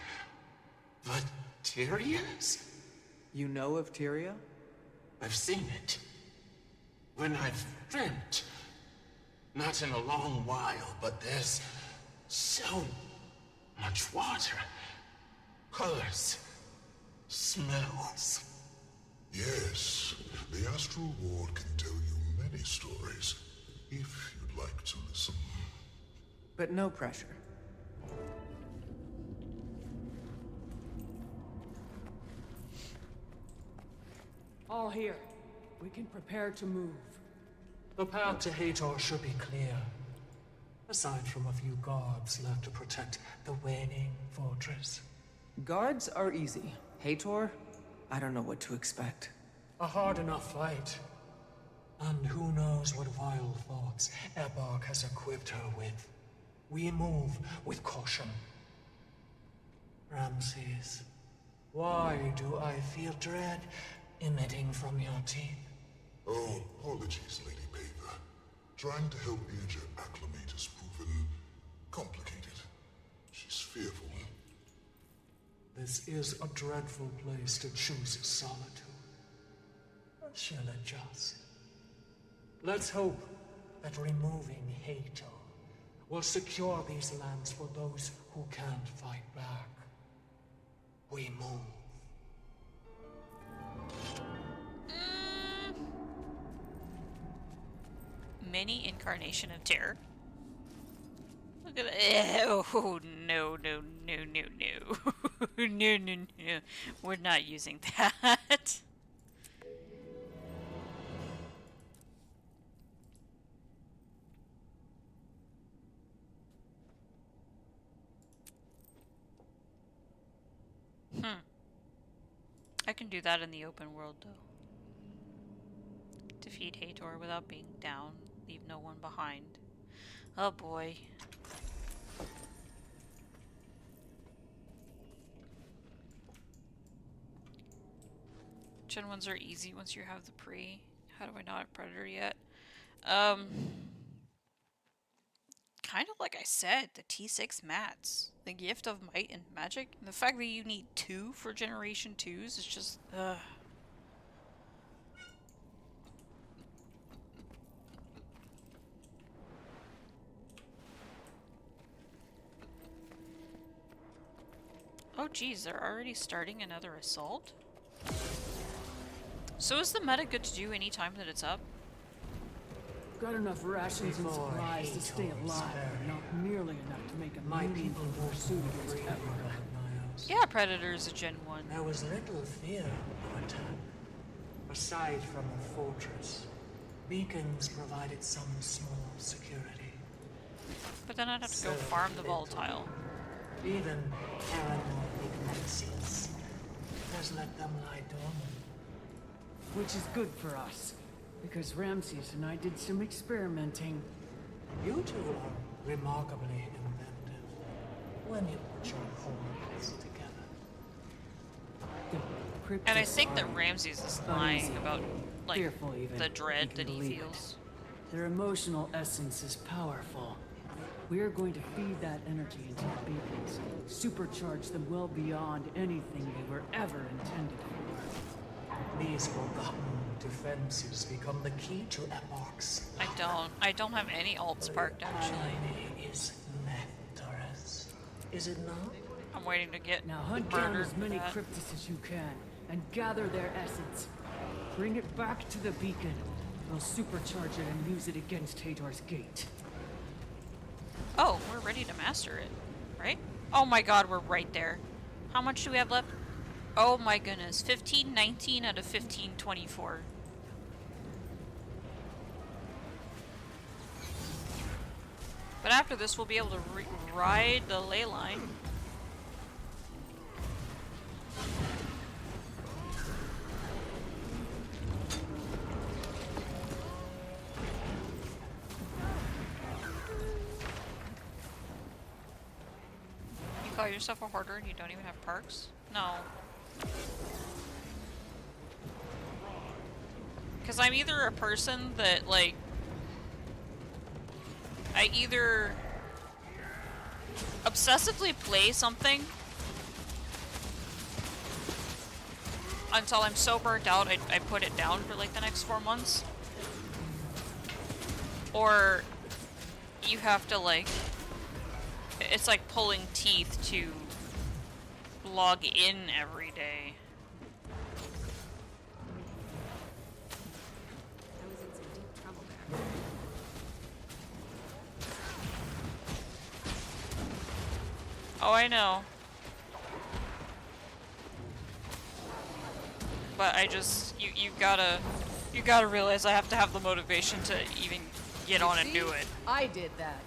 But Tyria's? You know of Tyria? I've seen it. When I've dreamt. Not in a long while, but there's so much water. Colors. Smells. Yes, the Astral Ward can tell you many stories, if you'd like to listen. But no pressure. All here. We can prepare to move. The path to Hator should be clear. Aside from a few guards left to protect the waning fortress. Guards are easy. Hator, I don't know what to expect. A hard enough fight. And who knows what vile thoughts Ebark has equipped her with. We move with caution. Ramses, why do I feel dread emitting from your teeth? Oh, apologies, Lady Paper. Trying to help Asia acclimate has proven complicated. She's fearful. This is a dreadful place to choose solitude. She'll adjust. Let's hope that removing Hator will secure these lands for those who can't fight back. We move. Mini incarnation of terror. Look at it. Oh, no, no, no, no, no. No, no, no. We're not using that. I can do that in the open world, though. Defeat Hator without being down. Leave no one behind. Oh boy. Gen 1s are easy once you have the pre. How do I not have Predator yet? Kind of like I said, the T6 mats. The gift of might and magic. And the fact that you need 2 for generation 2s is just, Oh geez, they're already starting another assault? So is the meta good to do any time that it's up? Got enough rations and supplies to stay alive, but not nearly enough to make a meaningful pursuit against Ebark. Yeah, Predator's a Gen 1. There was little fear of attack. Aside from the fortress, beacons provided some small security. But then I'd have to go farm the volatile. Even paranoid Ignatius has let them lie dormant. Which is good for us, because Ramses and I did some experimenting. You two are remarkably inventive when you put your wholes together. And I think that Ramses is lying about, like, the dread that he feels. Their emotional essence is powerful. We are going to feed that energy into the beacons, supercharge them well beyond anything they were ever intended for. These forgotten defenses become the key to Ebark's. I don't have any alt sparked actually. Is nectarous, is it not? I'm waiting to get now hunt down murdered as many for that. cryptis as you can and gather their essence. Bring it back to the beacon. We'll supercharge it and use it against Hator's gate. Oh, we're ready to master it, right? Oh my god, we're right there. How much do we have left? Oh my goodness, 1519 out of 1524. But after this, we'll be able to ride the ley line. You call yourself a hoarder and you don't even have perks? No. Because I'm either a person that, like, I either obsessively play something until I'm so burnt out I put it down for like the next 4 months. Or you have to, like, it's like pulling teeth to log in every day. I was in some deep trouble there. Oh, I know. But I just, you gotta realize I have to have the motivation to even get on and do it. I did that.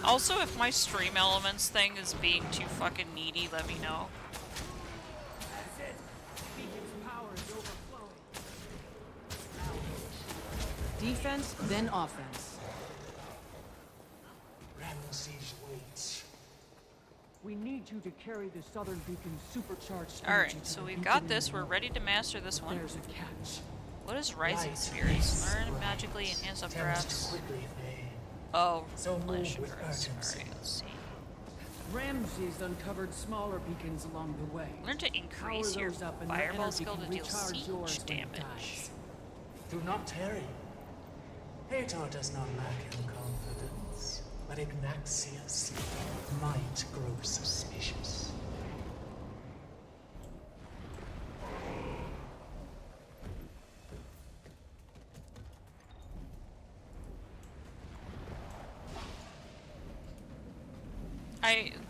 Also, if my stream elements thing is being too fucking needy, let me know. That's it. Beacon's power is overflowing. Defense, then offense. Ramses waits. We need you to carry the Southern Beacon's supercharged energy Alright, to so the we've beacon got in this. the We're north. ready to master this one. There's a catch. What is Rising Light Spirits? is Learn bright, magically enhance tends to updrafts. quickly fade. Oh, So move flash with updrafts. urgency. Alright, let's see. Ramses uncovered smaller beacons along the way. Learn to increase Power your those up and the fireball energy skill can to deal recharge yours siege when it damage. dies. Do not tarry. Hator does not lack in confidence, but Ignaxius might grow suspicious.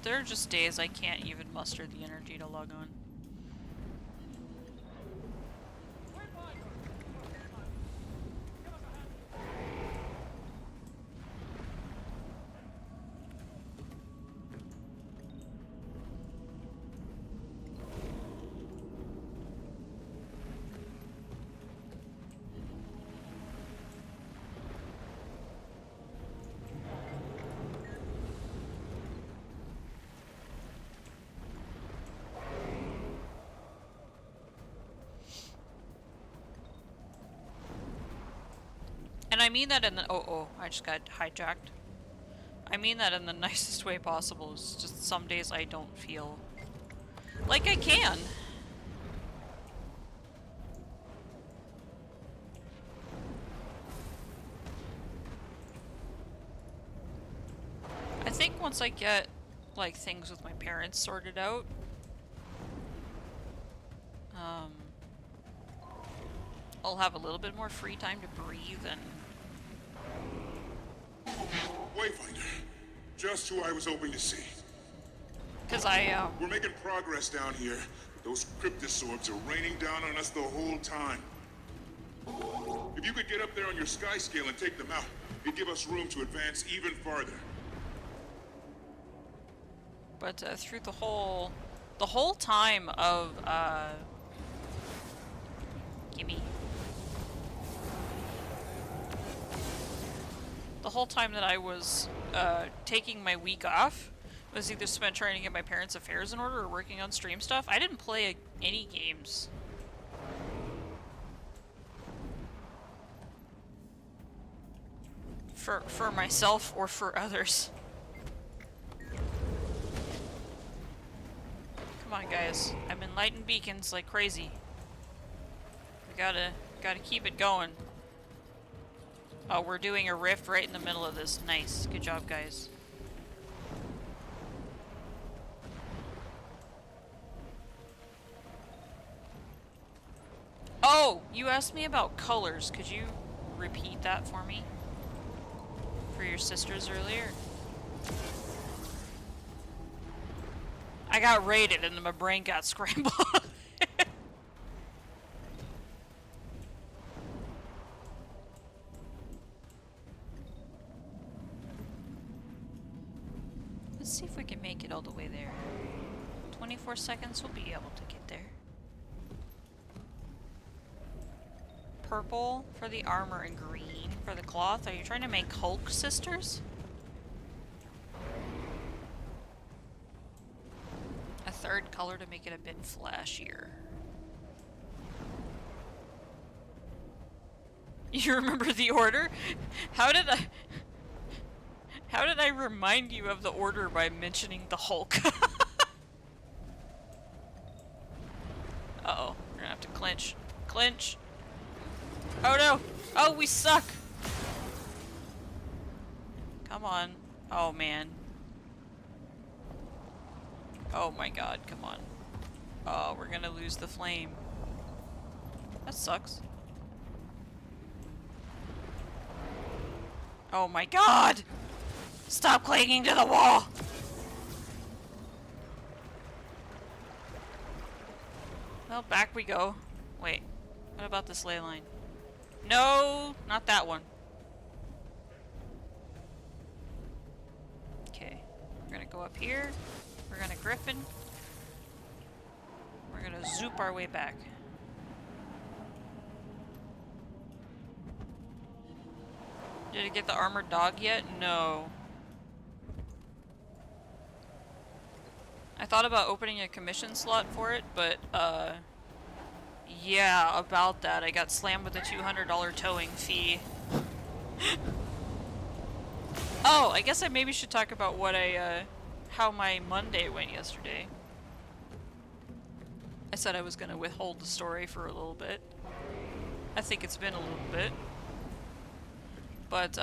There are just days I can't even muster the energy to log on. And I mean that in the— oh, I just got hijacked. I mean that in the nicest way possible. It's just some days I don't feel like I can. I think once I get, like, things with my parents sorted out, I'll have a little bit more free time to breathe and... Wayfinder. Just who I was hoping to see. Because We're making progress down here. Those cryptosorbs are raining down on us the whole time. If you could get up there on your sky scale and take them out, it'd give us room to advance even farther. But through the whole time of, gimme. The whole time that I was, taking my week off was either spent trying to get my parents' affairs in order or working on stream stuff. I didn't play any games. For myself or for others. Come on, guys. I'm enlightened beacons like crazy. We gotta keep it going. Oh, we're doing a rift right in the middle of this. Nice. Good job, guys. Oh, you asked me about colors. Could you repeat that for me? For your sisters earlier? I got raided and then my brain got scrambled. Let's see if we can make it all the way there. 24 seconds, we'll be able to get there. Purple for the armor and green for the cloth. Are you trying to make Hulk sisters? A third color to make it a bit flashier. You remember the order? How did I remind you of the order by mentioning the Hulk? Uh-oh, we're gonna have to clinch. Clinch! Oh no! Oh, we suck! Come on. Oh man. Oh my god, come on. Oh, we're gonna lose the flame. That sucks. Oh my god! Stop clinging to the wall! Well, back we go. Wait, what about this ley line? No, not that one. gonna go up here. We're gonna griffin. We're gonna zoop our way back. Did it get the armored dog yet? No. I thought about opening a commission slot for it, but, yeah, about that. I got slammed with a $200 towing fee. Oh, I guess I maybe should talk about what how my Monday went yesterday. I said I was gonna withhold the story for a little bit. I think it's been a little bit. But,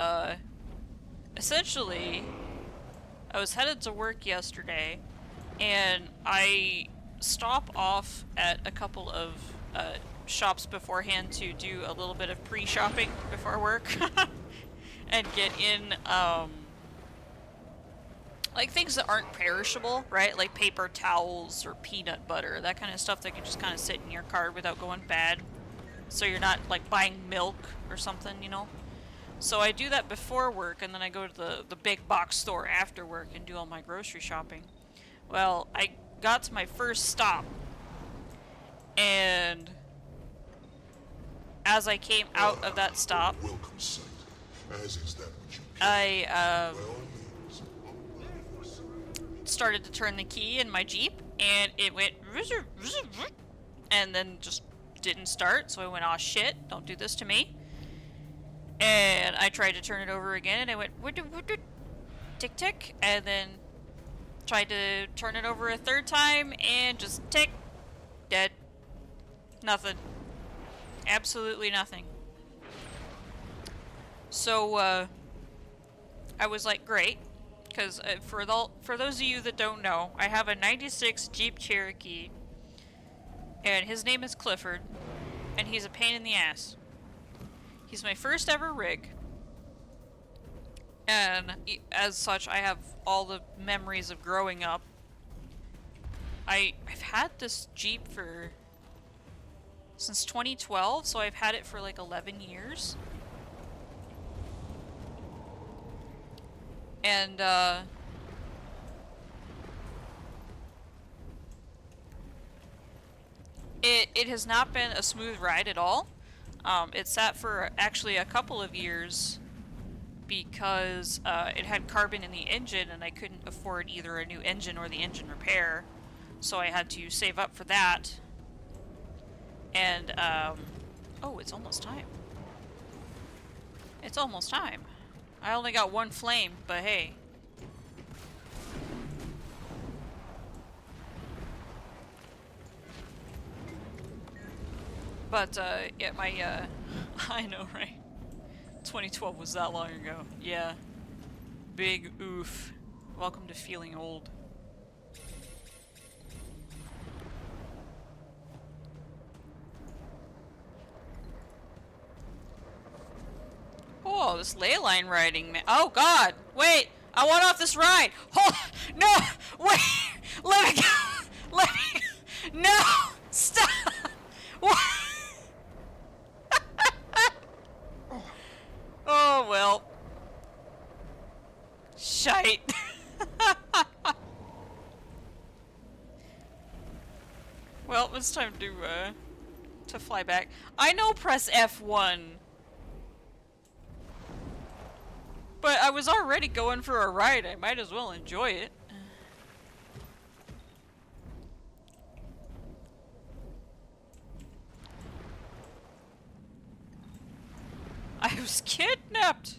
essentially, I was headed to work yesterday, and I stop off at a couple of shops beforehand to do a little bit of pre-shopping before work, and get in, like things that aren't perishable, right? Like paper towels or peanut butter, that kind of stuff that can just kind of sit in your car without going bad. So you're not like buying milk or something, you know? So I do that before work, and then I go to the big box store after work and do all my grocery shopping. Well, I got to my first stop, and as I came out of that stop, I started to turn the key in my Jeep, and it went and then just didn't start. So I went, "Aw, shit, don't do this to me." And I tried to turn it over again, and it went tick tick, and then tried to turn it over a third time, and just tick, dead. Nothing. Absolutely nothing. So I was like, great, because for those of you that don't know, I have a '96 Jeep Cherokee, and his name is Clifford, and he's a pain in the ass. He's my first ever rig, and as such, I have all the memories of growing up. I've had this Jeep since 2012, so I've had it for like 11 years. And, it has not been a smooth ride at all. It sat for actually a couple of years because it had carbon in the engine, and I couldn't afford either a new engine or the engine repair, so I had to save up for that. And oh, it's almost time. It's almost time. I only got one flame, but hey. But, yeah, my, I know, right? 2012 was that long ago. Yeah. Big oof. Welcome to feeling old. Oh, this ley line riding, man. Oh, God! Wait! I want off this ride! Oh, no! Wait! Let me go! Let me go! No! Stop! What? Oh, well. Shite. Well, it's time to fly back. I know press F1. But I was already going for a ride. I might as well enjoy it. I was kidnapped.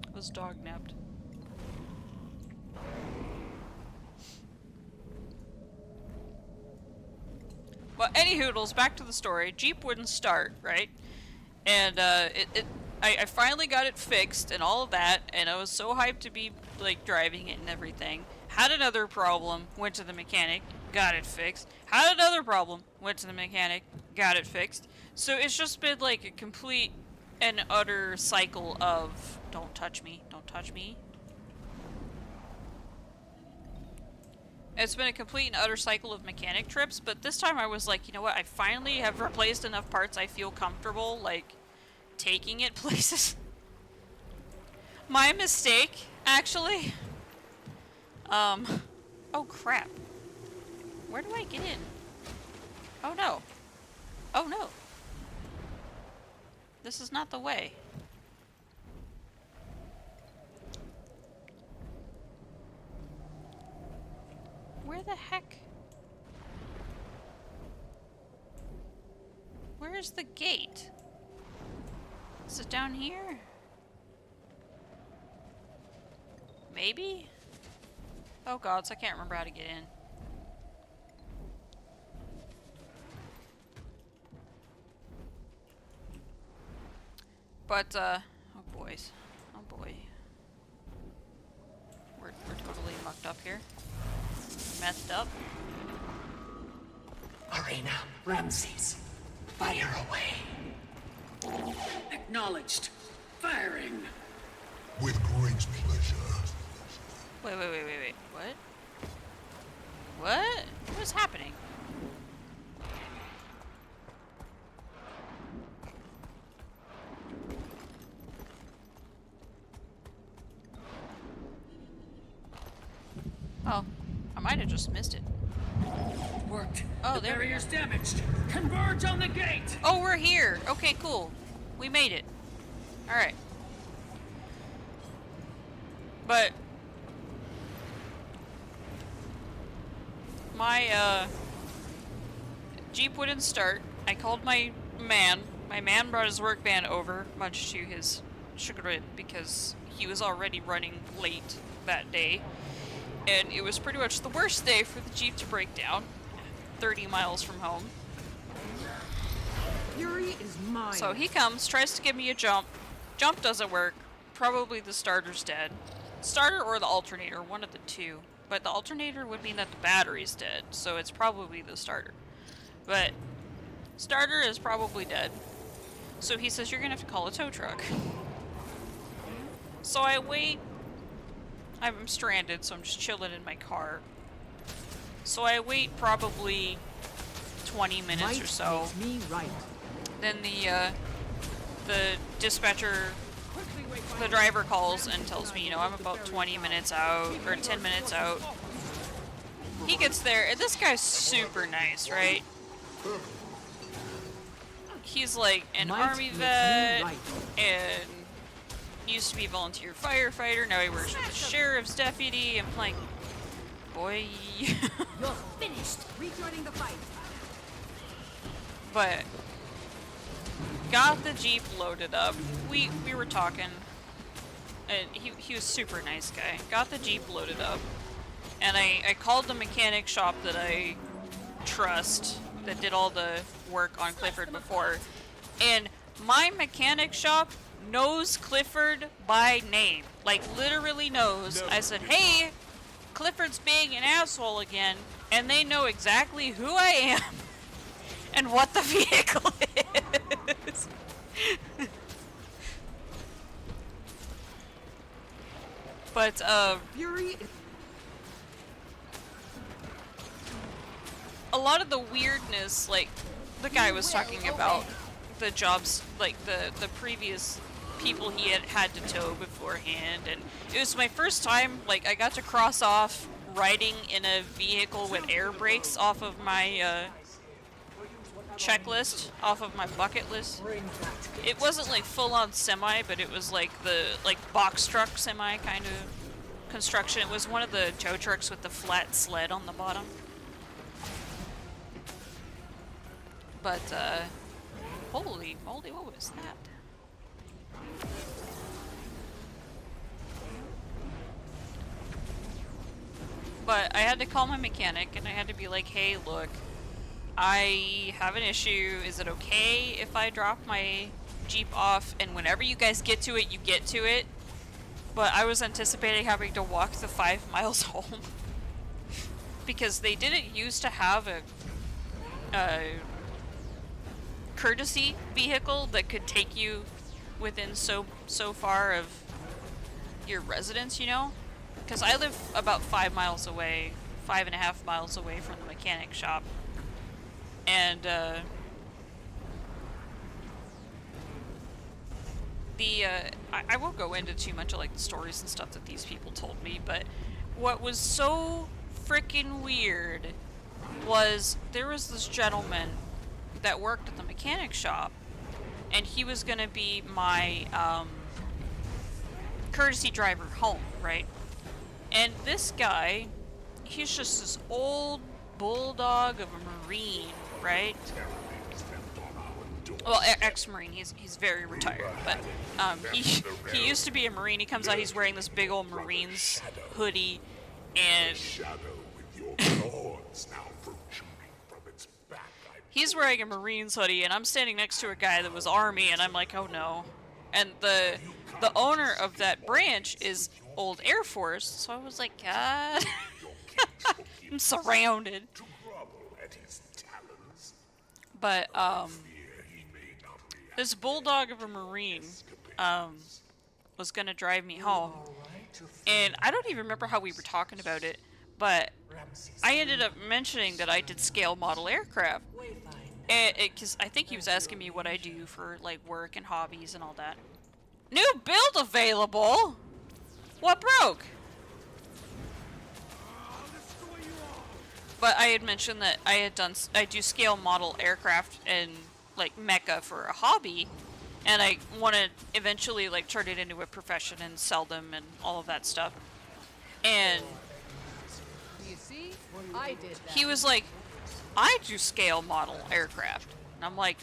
I was dog-napped. Well, anyhoodles, back to the story. Jeep wouldn't start, right? And I finally got it fixed and all of that, and I was so hyped to be like driving it and everything. Had another problem, went to the mechanic, got it fixed. Had another problem, went to the mechanic, got it fixed. So it's just been like a complete and utter cycle of don't touch me, don't touch me. It's been a complete and utter cycle of mechanic trips, but this time I was like, you know what, I finally have replaced enough parts I feel comfortable, like, taking it places. My mistake, actually. Oh crap. Where do I get in? Oh no. Oh no. This is not the way. Where the heck? Where's the gate? Is it down here? Maybe? Oh gods, I can't remember how to get in. But, oh boys. Oh boy. We're totally mucked up here. Messed up. Arena, Ramses, fire away. Acknowledged. Firing. With great pleasure. Wait. What? What? What's happening? Oh, I might have just missed it. Worked. Oh, the there we barrier's go. damaged. Converge on the gate. Oh, we're here. Okay, cool. We made it. All right. But my Jeep wouldn't start. I called my man. My man brought his work van over, much to his chagrin, because he was already running late that day. And it was pretty much the worst day for the Jeep to break down, 30 miles from home. Fury is mine. So he comes, tries to give me a jump. Jump doesn't work. Probably the starter's dead. Starter or the alternator, one of the two. But the alternator would mean that the battery's dead, so it's probably the starter. But starter is probably dead. So he says, you're gonna have to call a tow truck. So I wait. I'm stranded, so I'm just chilling in my car. So I wait probably 20 minutes or so. Me right. Then the dispatcher, the driver calls and tells me, you know, I'm about 20 minutes out, or 10 minutes out. He gets there, and this guy's super nice, right? He's like an army vet, and used to be a volunteer firefighter, now he works for the sheriff's deputy. I'm like, boy. You're finished. Rejoining the fight. But got the Jeep loaded up. We were talking, and he was a super nice guy. Got the Jeep loaded up, and I called the mechanic shop that I trust, that did all the work on Clifford before, and my mechanic shop knows Clifford by name. Like, literally knows. I said, hey, Clifford's being an asshole again, and they know exactly who I am and what the vehicle is. But, Fury. A lot of the weirdness, like, the guy was talking about the jobs, like, the previous people he had to tow beforehand, and it was my first time, like, I got to cross off riding in a vehicle with air brakes off of my, checklist, off of my bucket list. It wasn't like full-on semi, but it was like the box truck semi kind of construction. It was one of the tow trucks with the flat sled on the bottom. But holy moly, what was that? But I had to call my mechanic and I had to be like, hey, look, I have an issue. Is it okay if I drop my Jeep off and whenever you guys get to it, you get to it? But I was anticipating having to walk the 5 miles home. Because they didn't used to have a courtesy vehicle that could take you within so far of your residence, you know? Because I live about 5 miles away, 5.5 miles away from the mechanic shop. And, I won't go into too much of, like, the stories and stuff that these people told me, but what was so freaking weird was there was this gentleman that worked at the mechanic shop, and he was gonna be my courtesy driver home, right? And this guy, he's just this old bulldog of a Marine, right? Well, ex-Marine. He's very retired, but he used to be a Marine. He comes out, he's wearing this big old Marines hoodie, and he's wearing a Marines hoodie, and I'm standing next to a guy that was Army, and I'm like, oh no. And the owner of that branch is old Air Force, so I was like, God, I'm surrounded. But this bulldog of a Marine was gonna drive me home, and I don't even remember how we were talking about it, but I ended up mentioning that I did scale model aircraft, because I think he was asking me what I do for like work and hobbies and all that. New build available? What broke? But I had mentioned that I do scale model aircraft and like mecha for a hobby, and I want to eventually like turn it into a profession and sell them and all of that stuff. And You see? I did that. he was like, I do scale model aircraft. And I'm like,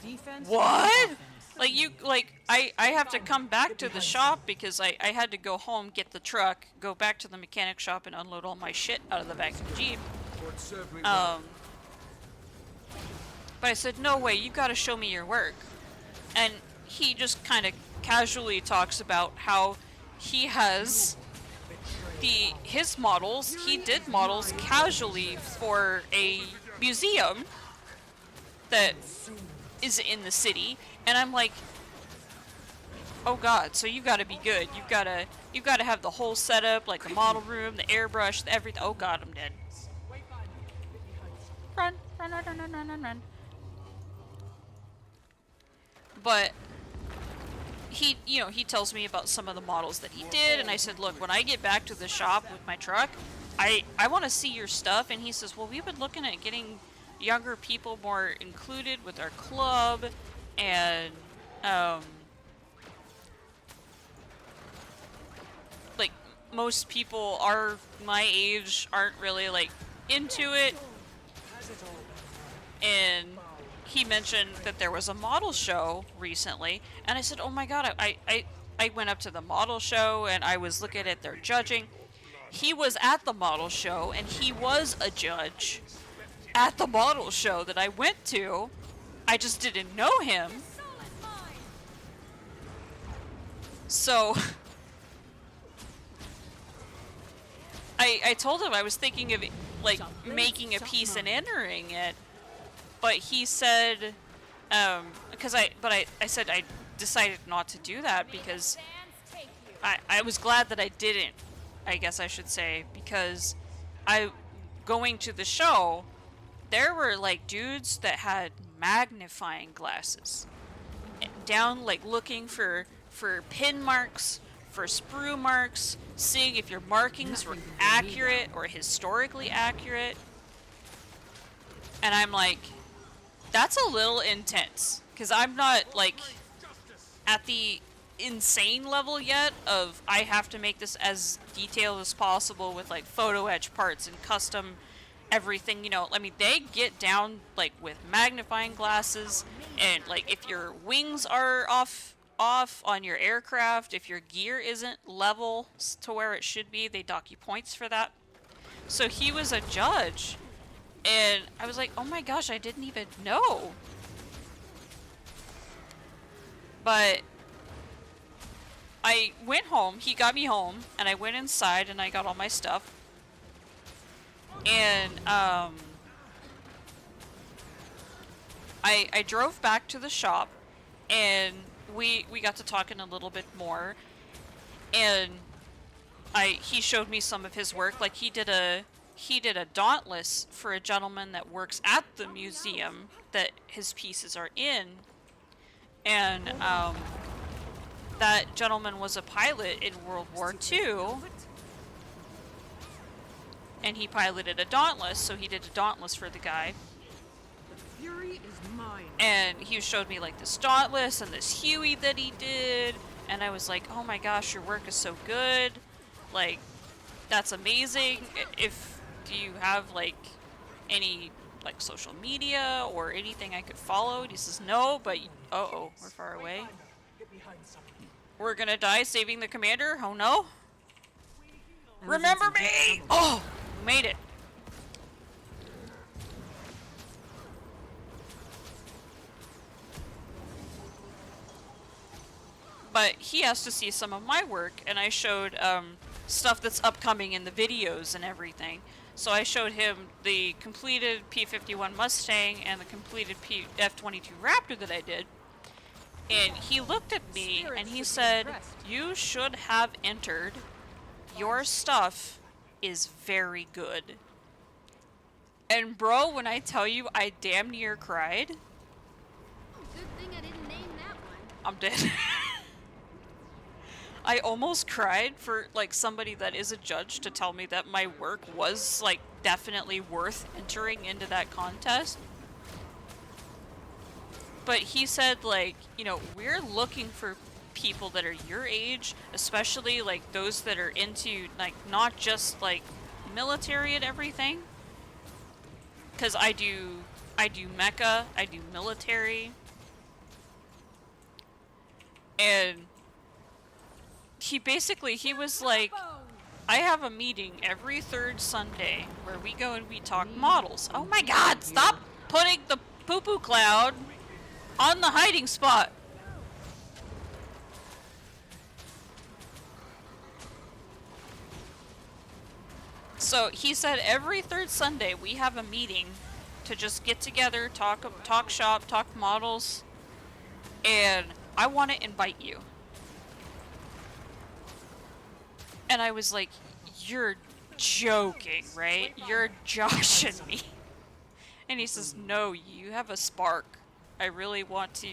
what? Like I have to come back to the shop because I had to go home, get the truck, go back to the mechanic shop and unload all my shit out of the back of the Jeep. But I said, no way, you gotta show me your work. And he just kind of casually talks about how he has his models, he did models casually for a museum that is in the city, and I'm like, oh god, so you gotta be good. You gotta have the whole setup, like the model room, the airbrush, the everything. Oh god, I'm dead. Run. But he tells me about some of the models that he did, and I said, look, when I get back to the shop with my truck, I want to see your stuff. And he says, well, we've been looking at getting younger people more included with our club, and like most people my age aren't really like into it. And he mentioned that there was a model show recently, and I said, oh my god, I went up to the model show and I was looking at their judging. He was at the model show, and he was a judge at the model show that I went to. I just didn't know him. So I told him I was thinking of like making a piece and entering it, but he said, I said I decided not to do that because I was glad that I didn't, I guess I should say, because going to the show, there were like dudes that had magnifying glasses down, like looking for pin marks, for sprue marks, seeing if your markings were accurate or historically accurate. And I'm like, that's a little intense, because I'm not like at the insane level yet of I have to make this as detailed as possible with like photo etch parts and custom everything, you know. I mean, they get down like with magnifying glasses, and like if your wings are off on your aircraft, if your gear isn't level to where it should be, they dock you points for that. So he was a judge, and I was like, oh my gosh, I didn't even know. But I went home, he got me home, and I went inside and I got all my stuff. And I drove back to the shop, and we got to talking a little bit more, and he showed me some of his work. Like he did a dauntless for a gentleman that works at the museum that his pieces are in, and that gentleman was a pilot in World War II. and he piloted a Dauntless, so he did a Dauntless for the guy. The fury is mine. And he showed me like this Dauntless and this Huey that he did, and I was like, oh my gosh, your work is so good. Like, that's amazing. Do you have like any like social media or anything I could follow? And he says no, but uh-oh, we're far away. We're gonna die saving the commander? Oh no. Remember me! Oh, we made it. But he has to see some of my work, and I showed stuff that's upcoming in the videos and everything. So I showed him the completed P-51 Mustang and the completed F-22 Raptor that I did. And he looked at me and he said, you should have entered. Your stuff is very good. And bro, when I tell you I damn near cried. Good thing I didn't name that one. I'm dead. I almost cried for like somebody that is a judge to tell me that my work was like definitely worth entering into that contest. But he said like, you know, we're looking for people that are your age, especially like those that are into like not just like military and everything. 'Cause I do mecha, I do military. And he was like, I have a meeting every third Sunday where we go and we talk models. Oh my god, stop putting the poo-poo cloud on the hiding spot. So he said every third Sunday we have a meeting to just get together, talk shop, talk models, and I want to invite you. And I was like, you're joking, right? You're joshing me. And he says, no, you have a spark. I really want to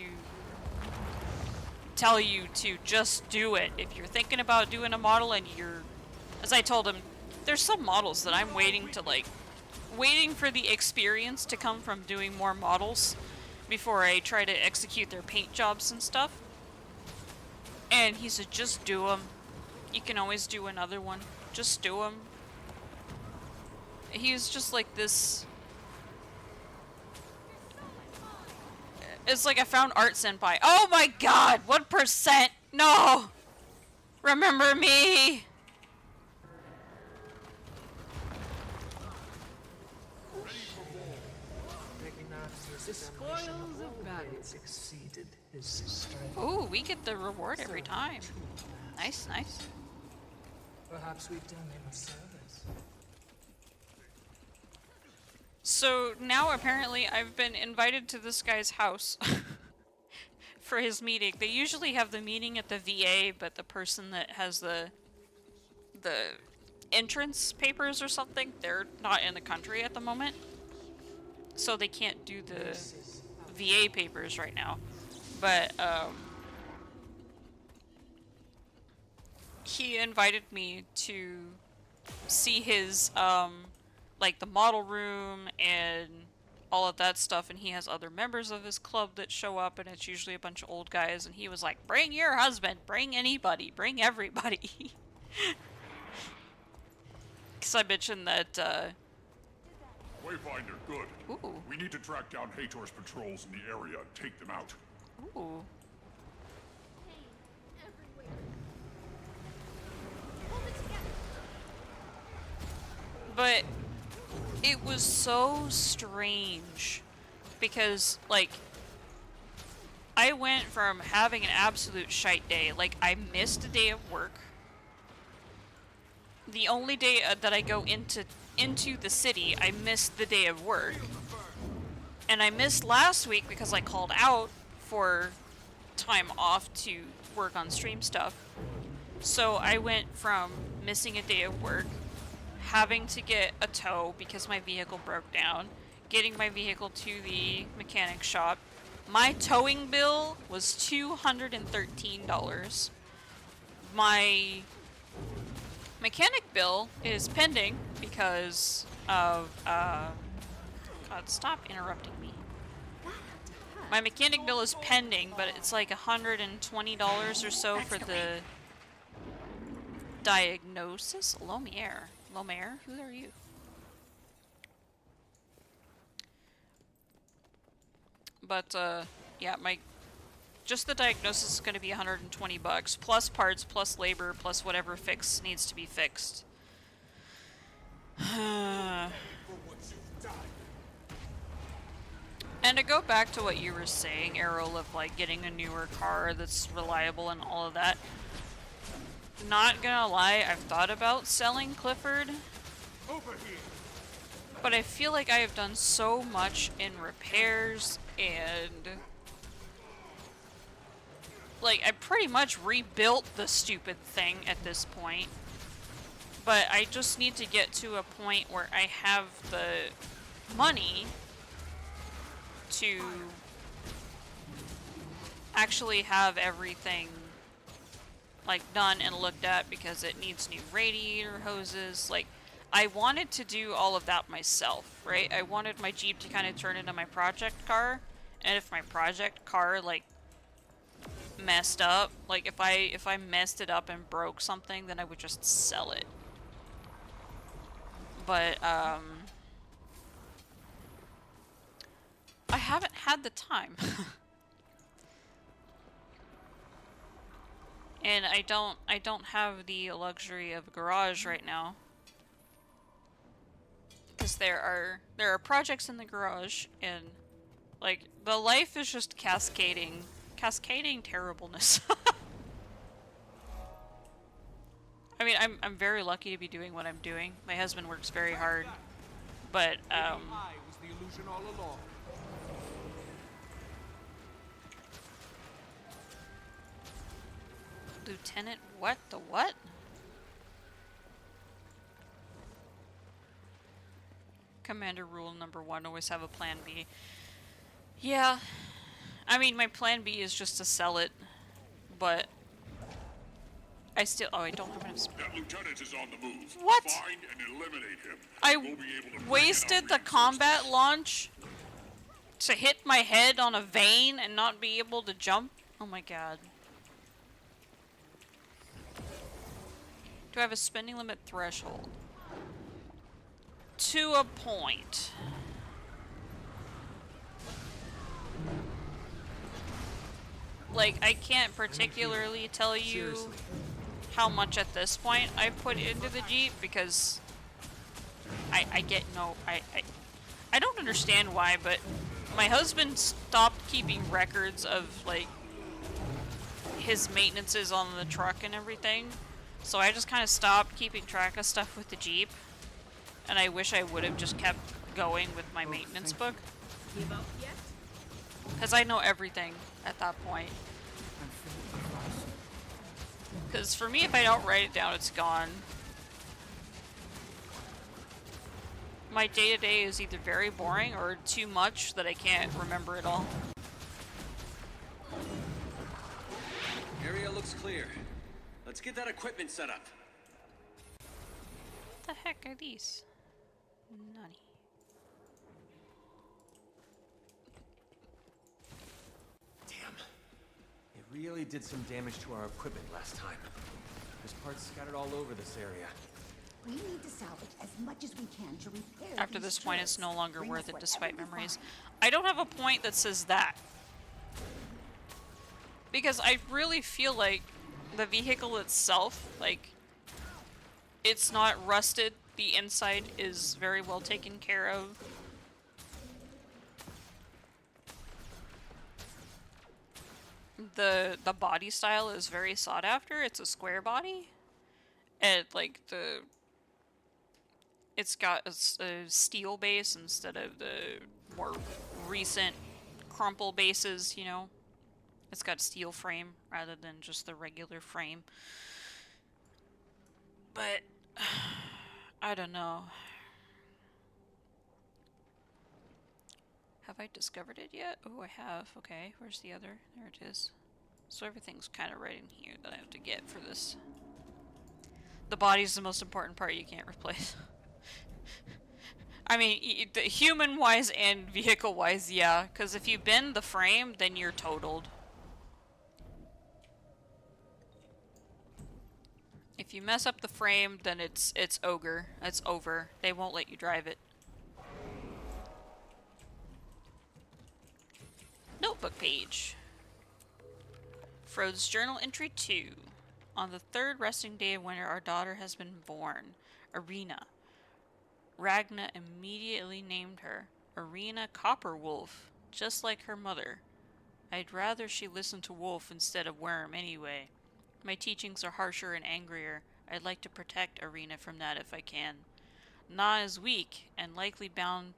tell you to just do it. If you're thinking about doing a model and as I told him, there's some models that I'm waiting for the experience to come from doing more models before I try to execute their paint jobs and stuff. And he said, just do them. You can always do another one. Just do them. He was just like this. It's like I found Art Senpai. Oh my god! 1%! No! Remember me! The spoils of battle exceeded his strength. Ooh, we get the reward every time. Nice, nice. Perhaps we've done him a service. So now apparently I've been invited to this guy's house for his meeting. They usually have the meeting at the VA, but the person that has the entrance papers or something, they're not in the country at the moment. So they can't do the VA papers right now. But he invited me to see his like the model room and all of that stuff, and he has other members of his club that show up, and it's usually a bunch of old guys, and he was like, bring your husband, bring anybody, bring everybody. Because I mentioned that Wayfinder, good. Ooh. We need to track down Hator's patrols in the area and take them out. Ooh. But it was so strange because, like, I went from having an absolute shite day, like, I missed a day of work. The only day that I go into the city, I missed the day of work. And I missed last week because I called out for time off to work on stream stuff. So I went from missing a day of work, having to get a tow because my vehicle broke down, getting my vehicle to the mechanic shop. My towing bill was $213. Mechanic bill is pending because of, God, stop interrupting me. My mechanic bill is pending, but it's like $120 or so for the diagnosis. Lomier. Lomier? Who are you? But, yeah, just the diagnosis is going to be 120 bucks, plus parts, plus labor, plus whatever needs to be fixed. And to go back to what you were saying, Errol, of like getting a newer car that's reliable and all of that. Not gonna lie, I've thought about selling Clifford. Over here. But I feel like I have done so much in repairs and like I pretty much rebuilt the stupid thing at this point. But I just need to get to a point where I have the money to actually have everything like done and looked at, because it needs new radiator hoses. Like, I wanted to do all of that myself, right? I wanted my Jeep to kind of turn into my project car, and if my project car like messed up, like if I messed it up and broke something, then I would just sell it. But I haven't had the time. And I don't have the luxury of a garage right now. Because there are projects in the garage, and like the life is just cascading terribleness. I mean, I'm very lucky to be doing what I'm doing. My husband works very hard, but I was the illusion all along. Lieutenant, what? The what? Commander rule number 1, always have a plan B. Yeah. I mean, my plan B is just to sell it, but I still... Oh, I don't have enough space. That lieutenant is on the move. What? Find and eliminate him. I We'll be able to wasted the combat launch to hit my head on a vein and not be able to jump? Oh my god. Do I have a spending limit threshold? To a point. Like, I can't particularly tell you how much at this point I put into the Jeep, because I get no... I don't understand why, but my husband stopped keeping records of, like, his maintenances on the truck and everything. So I just kind of stopped keeping track of stuff with the Jeep. And I wish I would have just kept going with my maintenance book. Give up yet? Because I know everything at that point. Because for me, if I don't write it down, it's gone. My day-to-day is either very boring or too much that I can't remember it all. Area looks clear. Let's get that equipment set up. What the heck are these? Nani. Damn. It really did some damage to our equipment last time. There's parts scattered all over this area. We need to salvage as much as we can to repair. After this point, it's no longer worth it despite memories. I don't have a point that says that. Because I really feel like the vehicle itself, like, it's not rusted. The inside is very well taken care of. The body style is very sought after. It's a square body. And like it's got a steel base instead of the more recent crumple bases, you know. It's got a steel frame rather than just the regular frame. But I don't know. Have I discovered it yet? Oh, I have. Okay, where's the other? There it is. So everything's kind of right in here that I have to get for this. The body's the most important part you can't replace. I mean, human-wise and vehicle-wise, yeah. Because if you bend the frame, then you're totaled. If you mess up the frame, then it's ogre. It's over. They won't let you drive it. Notebook page. Frode's journal entry 2. On the third resting day of winter, our daughter has been born. Arena. Ragna immediately named her Arena Copperwolf, just like her mother. I'd rather she listened to Wolf instead of Worm anyway. My teachings are harsher and angrier. I'd like to protect Arena from that if I can. Na is weak and likely bound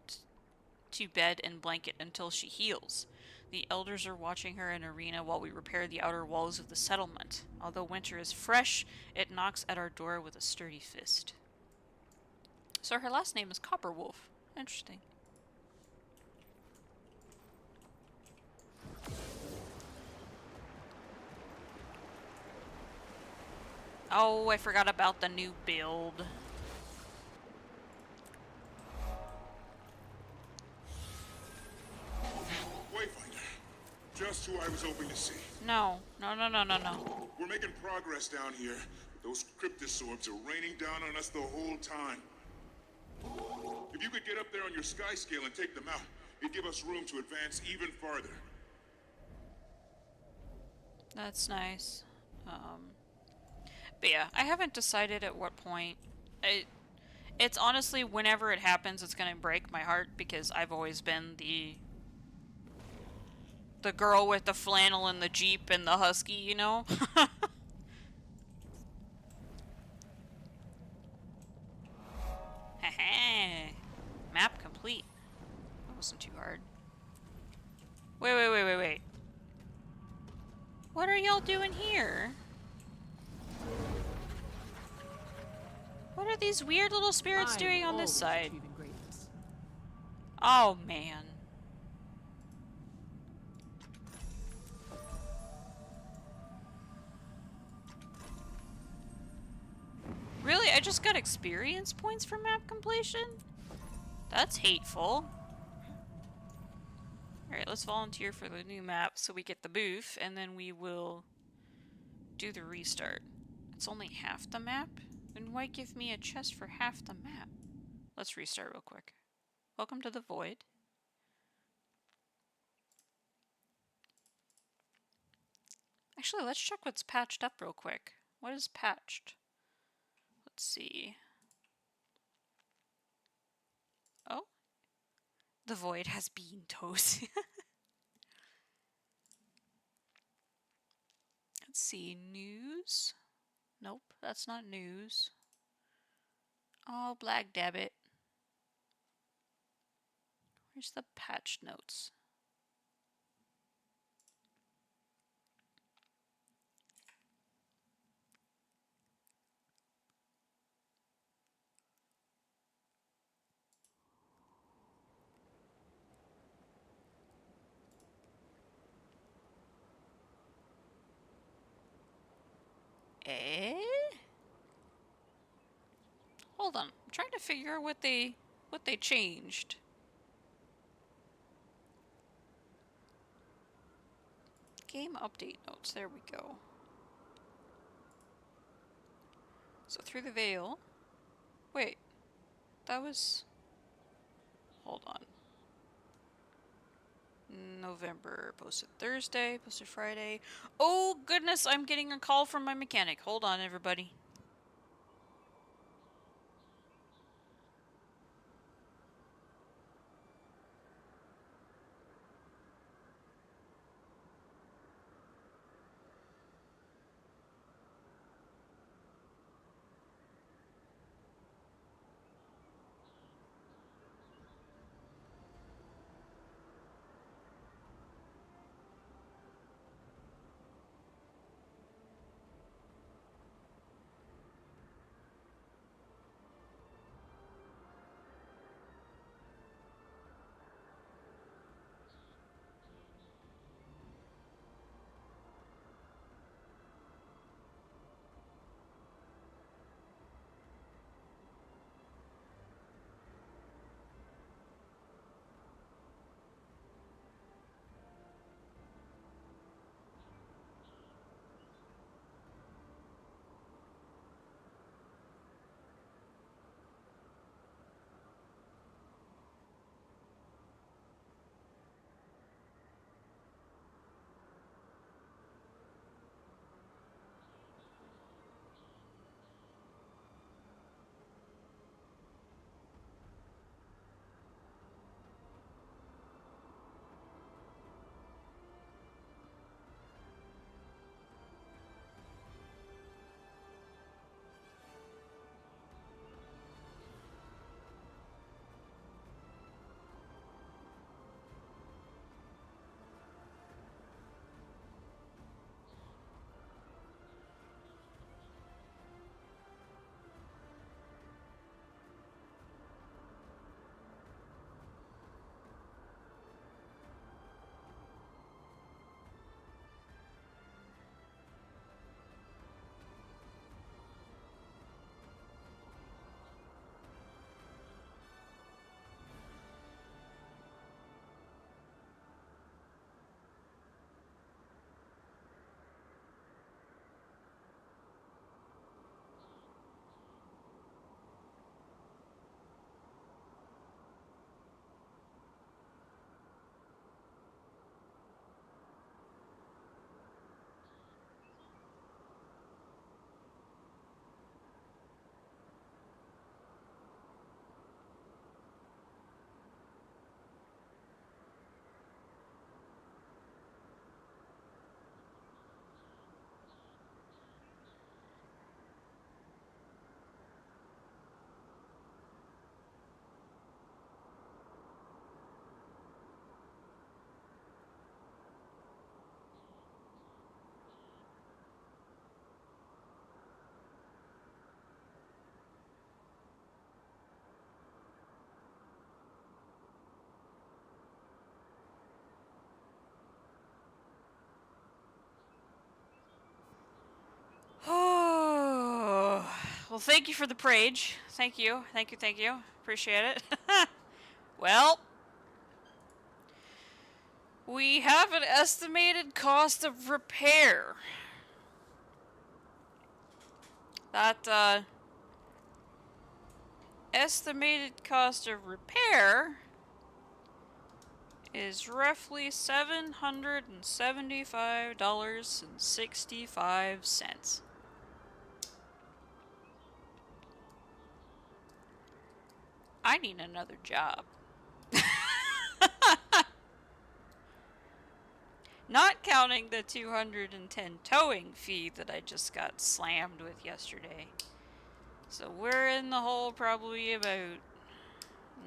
to bed and blanket until she heals. The elders are watching her in Arena while we repair the outer walls of the settlement. Although winter is fresh, it knocks at our door with a sturdy fist. So her last name is Copperwolf. Interesting. Oh, I forgot about the new build. Wayfinder. Just who I was hoping to see. No. No. We're making progress down here. Those cryptosorbs are raining down on us the whole time. If you could get up there on your sky scale and take them out, it'd give us room to advance even farther. That's nice. But yeah, I haven't decided at what point. It's honestly, whenever it happens, it's gonna break my heart because I've always been the girl with the flannel and the Jeep and the husky, you know? Haha. Map complete. That wasn't too hard. Wait. What are y'all doing here? What are these weird little spirits doing on this side? Oh, man. Really? I just got experience points for map completion? That's hateful. Alright, let's volunteer for the new map so we get the booth, and then we will do the restart. It's only half the map? Then why give me a chest for half the map? Let's restart real quick. Welcome to the Void. Actually, let's check what's patched up real quick. What is patched? Let's see. Oh? The Void has bean toast. Let's see. News? Nope, that's not news. Oh, Black Dabbit. Where's the patch notes? Hold on. I'm trying to figure out what they changed. Game update notes. There we go. So through the veil. Wait. That was... Hold on. November. Posted Thursday. Posted Friday. Oh goodness, I'm getting a call from my mechanic. Hold on, everybody. Well, thank you for the praise. Thank you. Thank you, thank you. Appreciate it. Well, we have an estimated cost of repair. That, estimated cost of repair is roughly $775.65. I need another job. Not counting the 210 towing fee that I just got slammed with yesterday. So we're in the hole probably about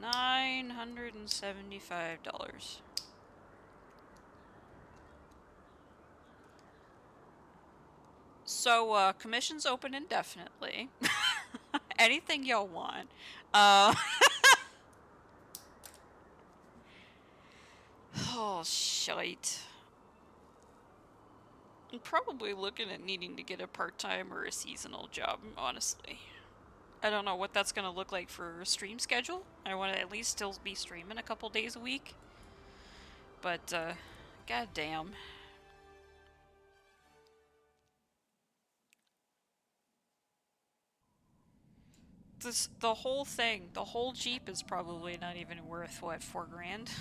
$975. So, commission's open indefinitely. Anything y'all want. Oh, shite. I'm probably looking at needing to get a part-time or a seasonal job, honestly. I don't know what that's going to look like for a stream schedule. I want to at least still be streaming a couple days a week. But, goddamn. The whole thing, the whole Jeep is probably not even worth, what, $4 grand?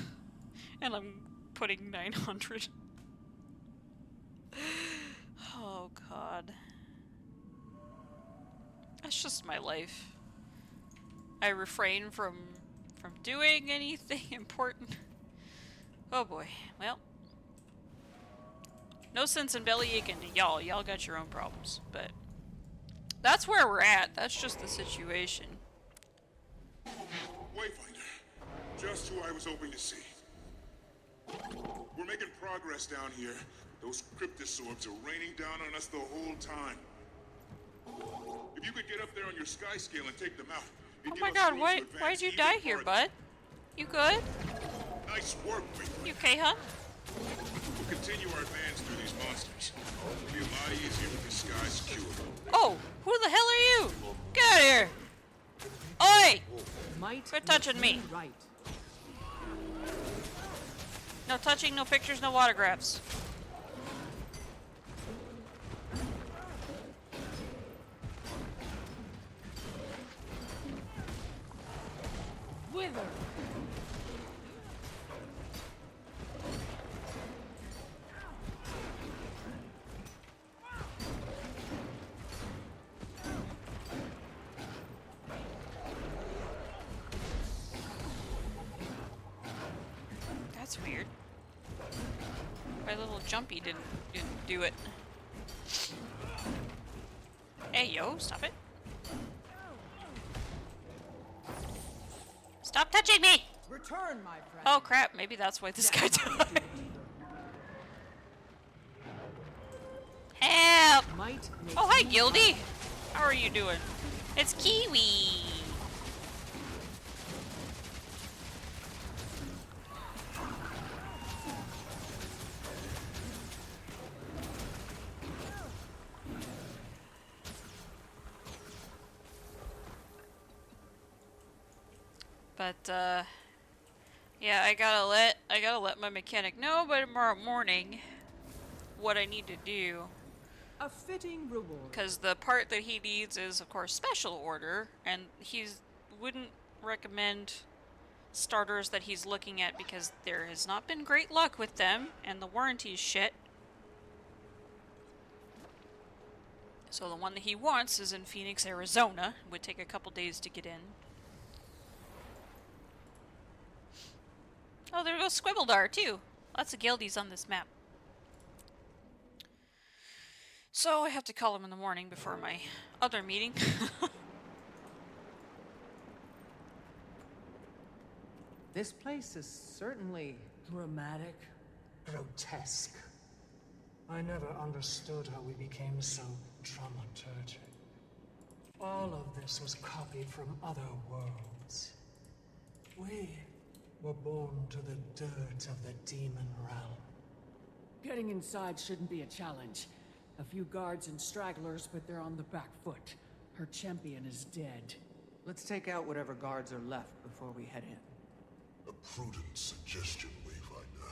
And I'm putting 900. Oh, God. That's just my life. I refrain from doing anything important. Oh boy. Well. No sense in belly aching to y'all. Y'all got your own problems. But that's where we're at. That's just the situation. Wayfinder. Just who I was hoping to see. We're making progress down here. Those cryptosaurs are raining down on us the whole time. If you could get up there on your sky scale and take them out, Oh my god, why'd you die here, bud? You good? Nice work, Wayfinder. You okay, huh? We'll continue our advance through these monsters. It'll be a lot easier with the sky secure. Oh, who the hell are you? Get out of here! Oi! Quit touching me. Right. No touching, no pictures, no autographs. Wither. That's weird. My little jumpy didn't do it. Hey, yo, stop it. Stop touching me! Return, my friend. Oh crap, maybe that's why this guy died. Help! Oh, hi, Gildy! How are you doing? It's Kiwi! But, yeah, I gotta let my mechanic know by tomorrow morning what I need to do. A fitting reward. Because the part that he needs is, of course, special order, and wouldn't recommend starters that he's looking at because there has not been great luck with them, and the warranty's shit. So the one that he wants is in Phoenix, Arizona. It would take a couple days to get in. Oh, there goes Squibbledar, too. Lots of guildies on this map. So I have to call him in the morning before my other meeting. This place is certainly dramatic, grotesque. I never understood how we became so dramaturgic. All of this was copied from other worlds. We were born to the dirt of the demon realm. Getting inside shouldn't be a challenge. A few guards and stragglers, but they're on the back foot. Her champion is dead. Let's take out whatever guards are left before we head in. A prudent suggestion, Wayfinder.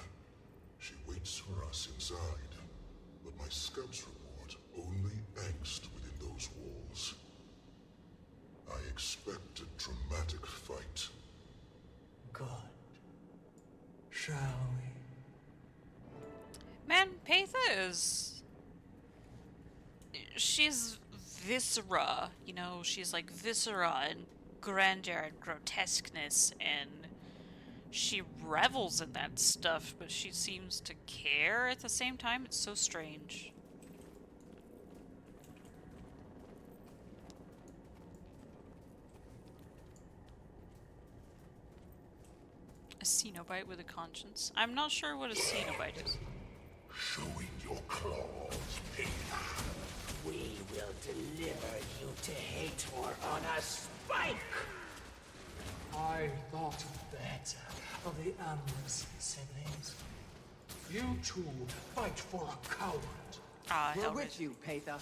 She waits for us inside, but my scouts report only angst within those walls. I expect a dramatic fight. Good. Shall we? Man, Paitha is... She's viscera, you know, she's like viscera and grandeur and grotesqueness, and she revels in that stuff, but she seems to care at the same time. It's so strange. A Cenobite with a conscience? I'm not sure what a Cenobite is. Showing your claws, Paitha. We will deliver you to Hator on a spike! I thought better of the amorous siblings. You two fight for a coward. We're with you, Paitha.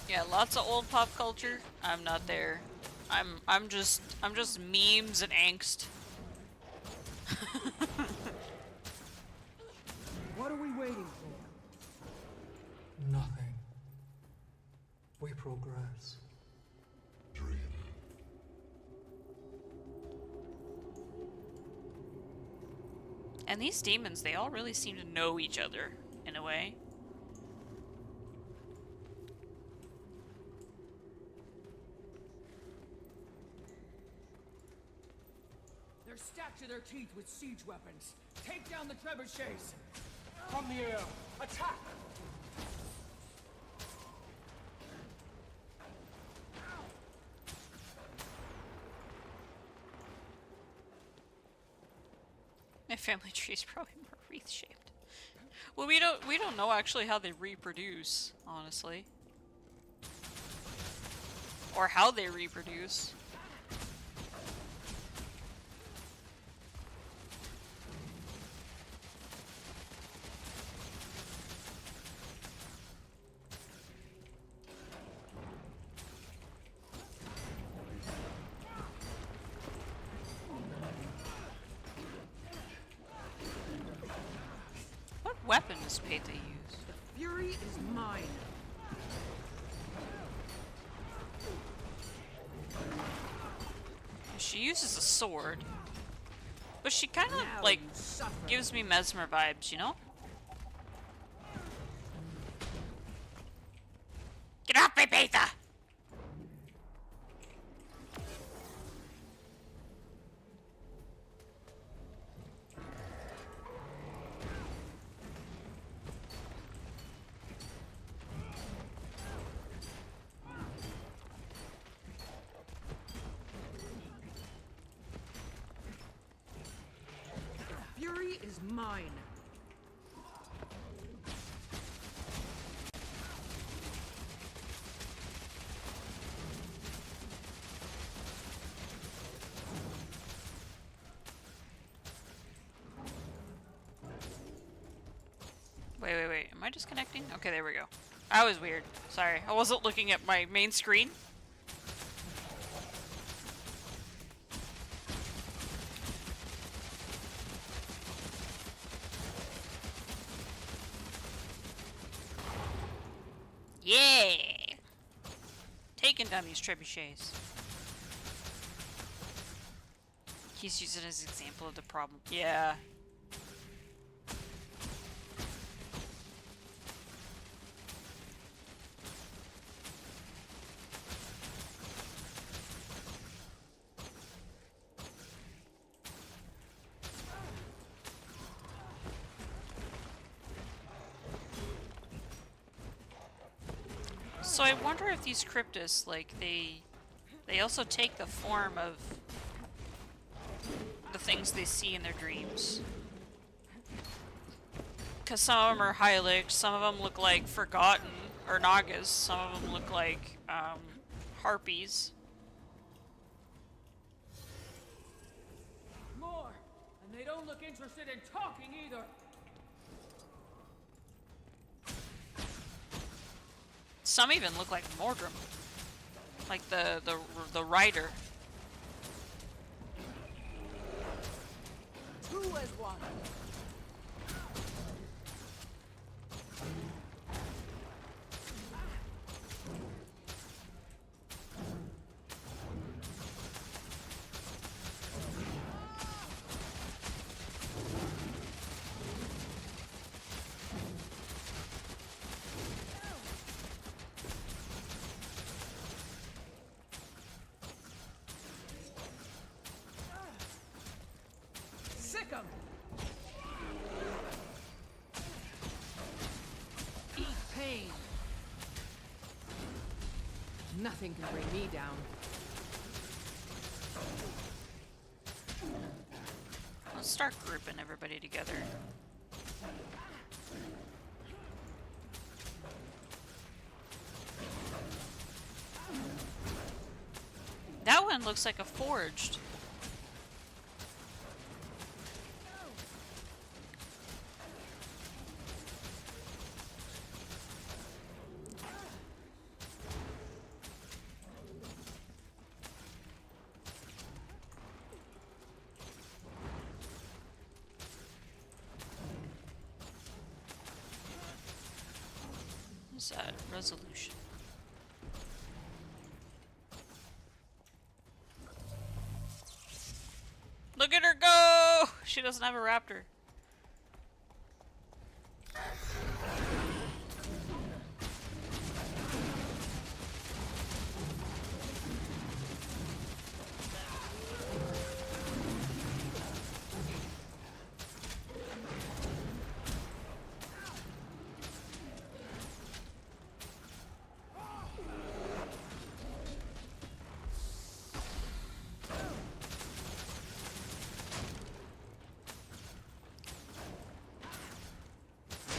Yeah, lots of old pop culture. I'm not there. I'm just memes and angst. What are we waiting for? Nothing. We progress. Dream. And these demons, they all really seem to know each other in a way. They're stacked to their teeth with siege weapons. Take down the trebuchets. From the air, attack! My family tree is probably more wreath-shaped. Well, we don't know actually how they reproduce, honestly. Or how they reproduce. What weapon does Paitha use? Fury is mine. She uses a sword. But she kind of, like, gives me Mesmer vibes, you know? Get off me, Paitha! Fury is mine. Wait. Am I disconnecting? Okay, there we go. That was weird. Sorry. I wasn't looking at my main screen. Yeah! Taking down these trebuchets. He's using it as an example of the problem. Yeah. So I wonder if these cryptids, like, they also take the form of the things they see in their dreams. Because some of them are Hylics, some of them look like Forgotten, or Nagas, some of them look like, Harpies. don't look interested in talking either. Some even look like Mordrum. Like the rider. Two as one. Sick 'em. Eat pain. Nothing can bring me down. Let's start grouping everybody together. That one looks like a forged. What's that? Resolution. Look at her go! She doesn't have a raptor.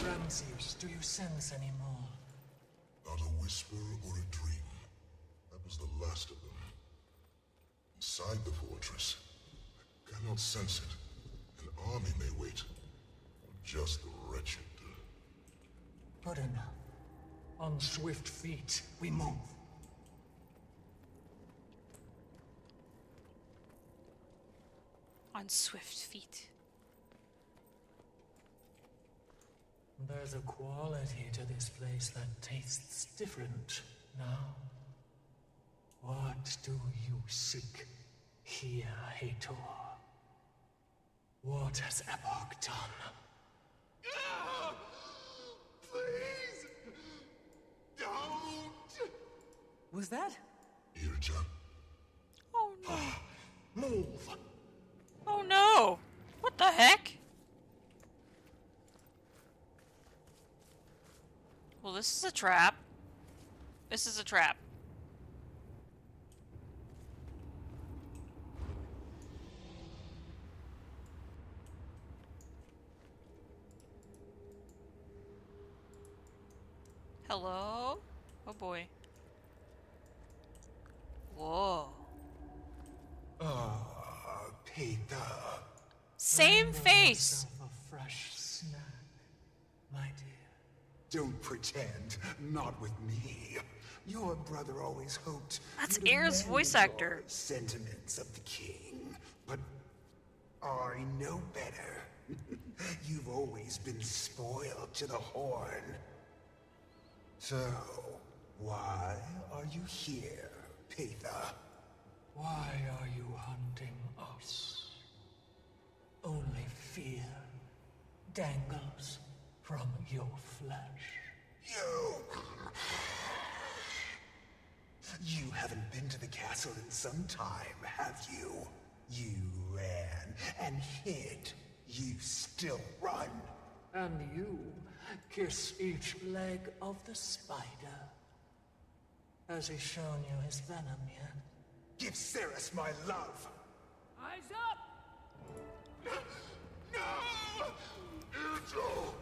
Ramses, do you sense any more? Not a whisper or a dream. That was the last of them. Inside the fortress, I cannot sense it. An army may wait. Or just the wretched. Good enough. On swift feet, we move. On swift feet. There's a quality to this place that tastes different now. What do you seek here, Hator? What has Epoch done? Please! Don't! Was that? Irja. Oh no. Move! Oh no! What the heck? Well, this is a trap. This is a trap. Hello? Oh boy. Whoa. Peter. Same face! A fresh snack, my dear. Don't pretend. Not with me. Your brother always hoped. That's you'd Air's voice actor. Sentiments of the king, but I know better. You've always been spoiled to the horn. So, why are you here, Peter? Why are you hunting us? Only fear dangles from your flesh. You haven't been to the castle in some time, have you? You ran and hid. You still run. And you kiss each leg of the spider. Has he shown you his venom yet? Give Ceres my love. Eyes up! No! Irjo!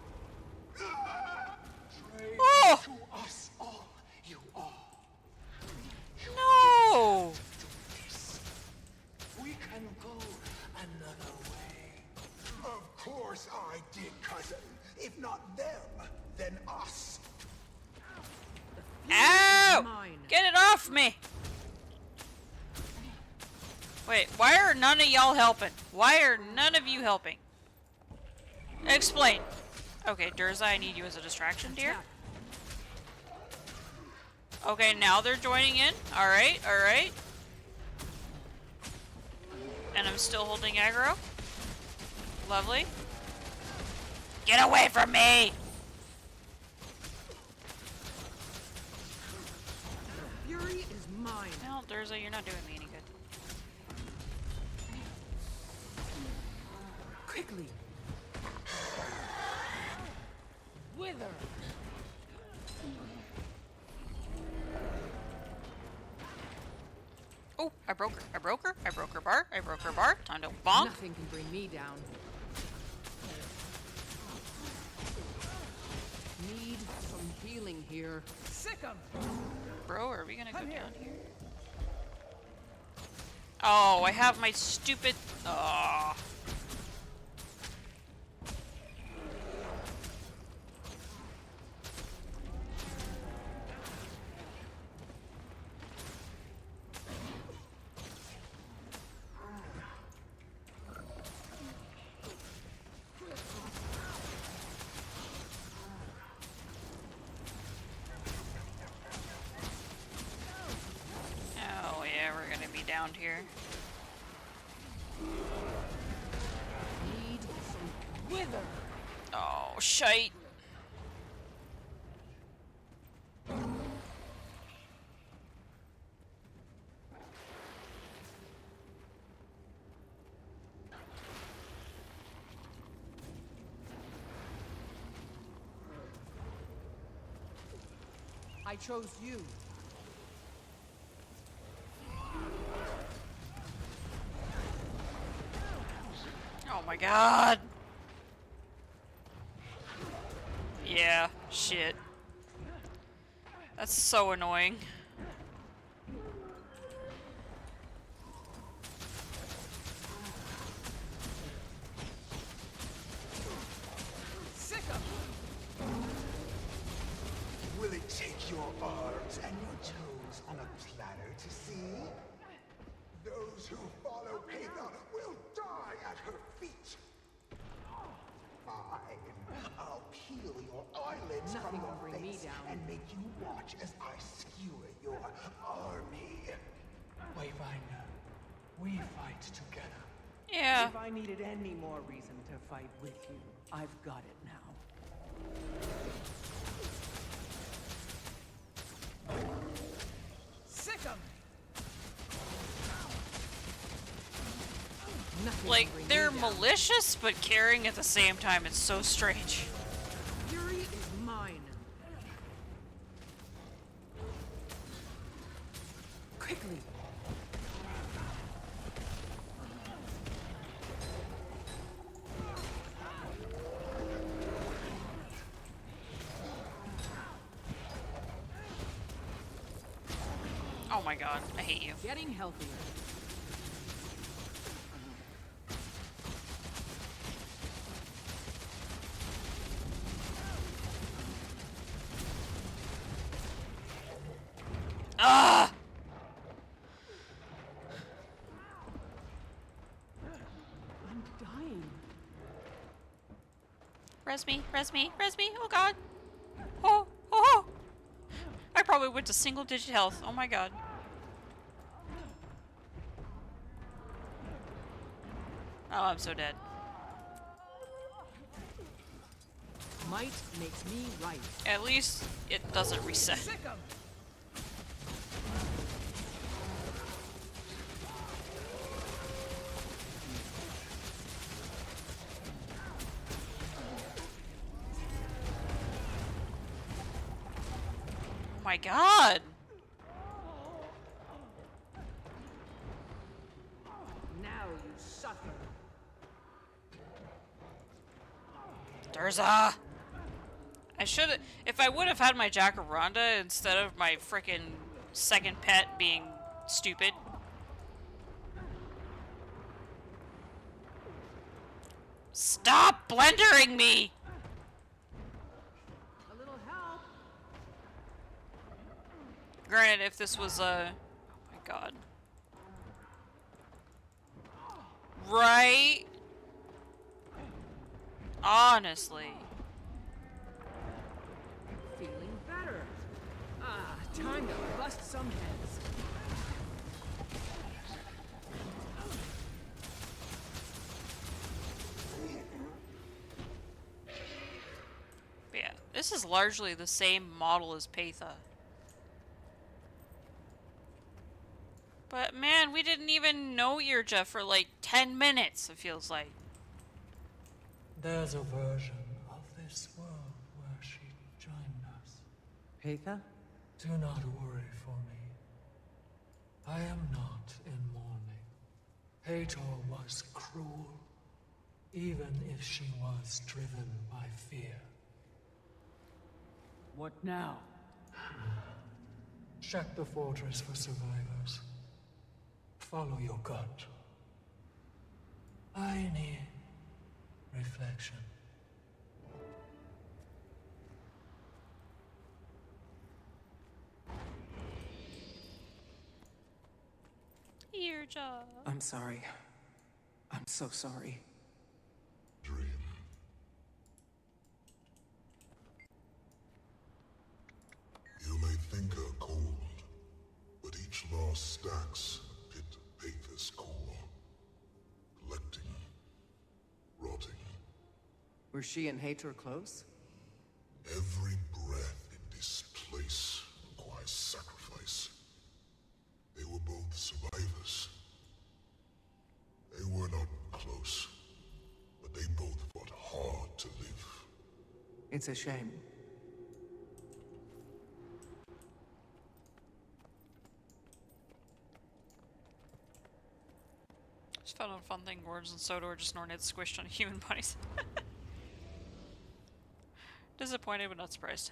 Oh! To us all, you are. No! We can go another way. did, cousin. If not them, then us. Ow! Get it off me! Wait, why are none of y'all helping? Why are none of you helping? Explain. Okay, Durza, I need you as a distraction, dear. Okay, now they're joining in. Alright, alright. And I'm still holding aggro. Lovely. Get away from me! Fury is mine. No, Durza, you're not doing me any good. Quickly. Wither. Oh, I broke her. I broke her. I broke her bar. I broke her bar. Time to bonk. Nothing can bring me down. Need some healing here. Sick 'em. Bro, are we gonna go down here? Oh, I have my stupid... Oh. Oh yeah, we're gonna be down here. Need some wither. Oh, shite. I chose you. Oh my god. Yeah, shit. That's so annoying. Sick 'em. Will it take your arms and your toes on a platter to see? Those who follow Pega will die at her feet. Fine. I'll peel your eyelids from Nothing your will bring me face down. and make you watch as I skewer your army. Wayfinder, we fight together. Yeah. If I needed any more reason to fight with you, I've got it now. Sick 'em. Nothing Like, can bring they're me down. malicious, but caring at the same time. It's so strange. Fury is mine. Quickly. Oh my god, I hate you. Getting healthier. Ah! I'm dying. Res me, res me, res me. Oh god. Oh, oh. I probably went to single digit health. Oh my god. Oh, I'm so dead. Might makes me right. At least it doesn't reset. Sick 'em. Oh my god. Now you suffer. Durza. I should have. If I would have had my Jacaranda instead of my frickin' second pet being stupid. Stop blendering me! A little help. Granted, if this was a... Oh my god. Right? Honestly. Feeling better. Ah, time to bust some heads. But yeah, this is largely the same model as Patha. But man, we didn't even know Irja for like 10 minutes, it feels like. There's a version of this world where she joined us. Patha? Do not worry for me. I am not in mourning. Hator was cruel, even if she was driven by fear. What now? Check the fortress for survivors. Follow your gut. I need reflection. Irja. I'm sorry. I'm so sorry. Dream. You may think her cold, but each loss stacks a pit of Patha's core. Collecting, rotting. Were she and Hator close? Every breath in this place requires sacrifice. They were both survivors. They were not close, but they both fought hard to live. It's a shame. Just found a fun thing, Gorge and Sodor just Norned squished on human bodies. Disappointed but not surprised.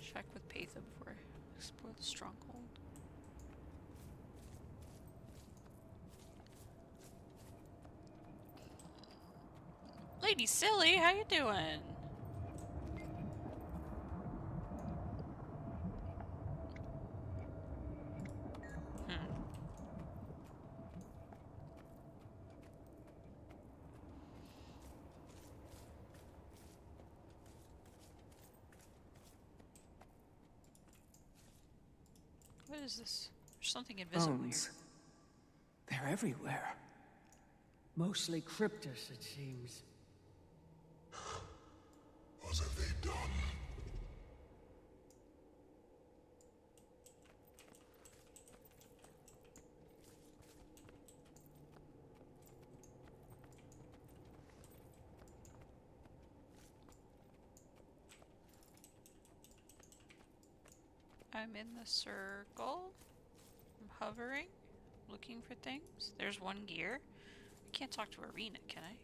Check with Patha before I explore the stronghold. Lady Silly, how you doing? What is this? There's something invisible Bones. here. They're everywhere. Mostly cryptus, it seems. What have they done? I'm in the circle. I'm hovering, looking for things. There's one gear. I can't talk to Arena, can I?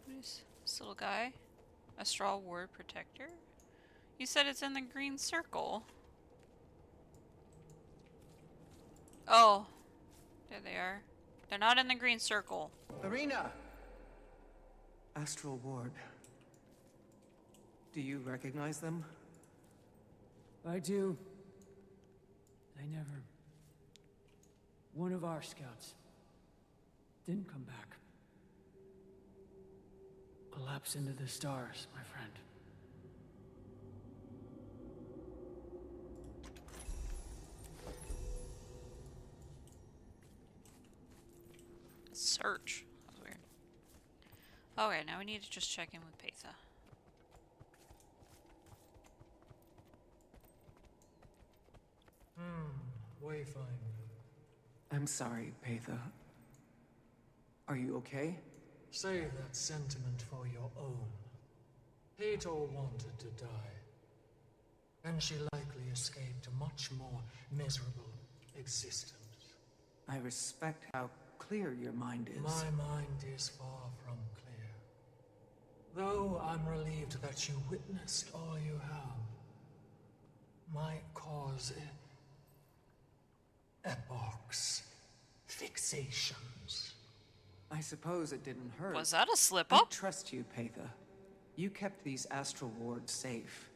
What is this little guy? A straw ward protector? You said it's in the green circle. Oh, there they are. They're not in the green circle. Arena! Astral Ward. Do you recognize them? I do. They never... One of our scouts didn't come back. Collapse into the stars, my friend. Search. That was weird. Okay, now we need to just check in with Patha. Wayfinder. I'm sorry, Patha. Are you okay? Save that sentiment for your own. Hator wanted to die, and she likely escaped a much more miserable existence. I respect how clear your mind is. My mind is far from clear. Though I'm relieved that you witnessed all you have. might cause epochs, fixations. I suppose it didn't hurt. Was that a slip I up? trust you, Patha. You kept these astral wards safe.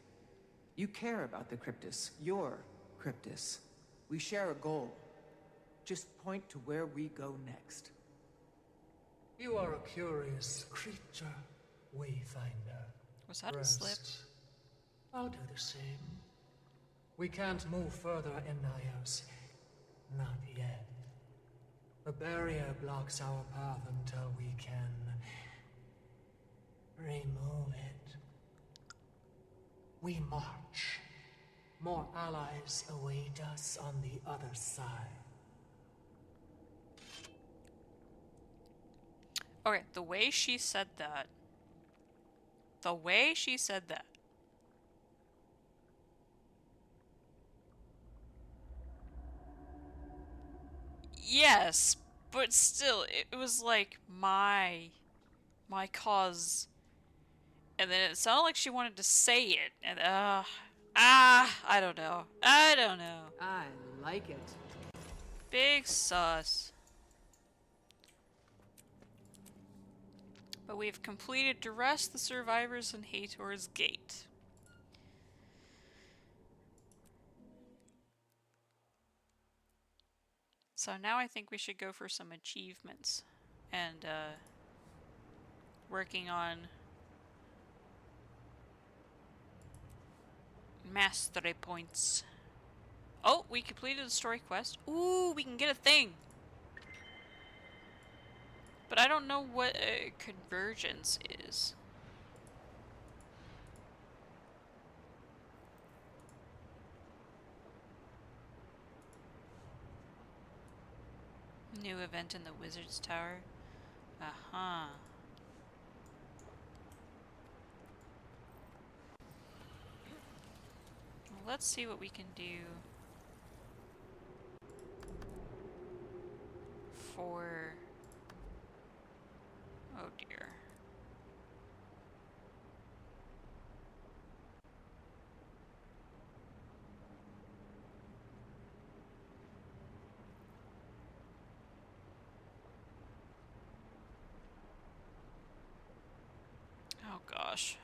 You care about the Cryptus, your Cryptus. We share a goal. Just point to where we go next. You are a curious creature, Wayfinder. Was that a Rest. slip? I'll do the same. We can't move further in Nios. Not yet. The barrier blocks our path until we can remove it. We march. More allies await us on the other side. Okay, the way she said that. The way she said that. Yes, but still, it was like my cause. And then it sounded like she wanted to say it. And, I don't know. I don't know. I like it. Big sus. But we've completed to rest the survivors in Hator's Gate. So now I think we should go for some achievements. And, working on mastery points. Oh, we completed the story quest. Ooh, we can get a thing. But I don't know what convergence is. New event in the Wizard's Tower. Aha. Well, let's see what we can do for... Oh dear. Oh gosh.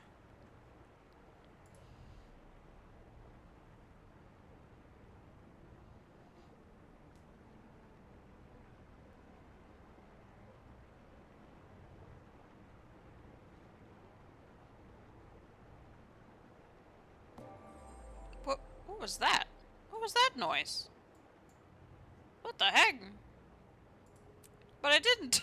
What was that? What was that noise? What the heck? But I didn't.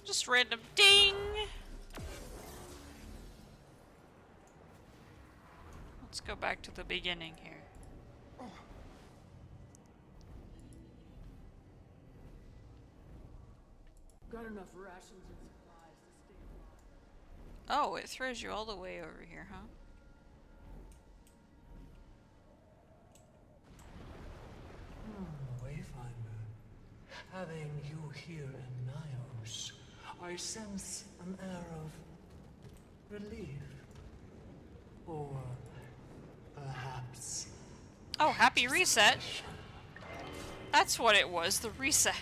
Just random ding. Let's go back to the beginning here. Got enough rations and supplies to stay alive. Oh, it throws you all the way over here, huh? Wayfinder, having you here in Nios, I sense an air of relief. Or perhaps... Oh, happy reset. That's what it was, the reset.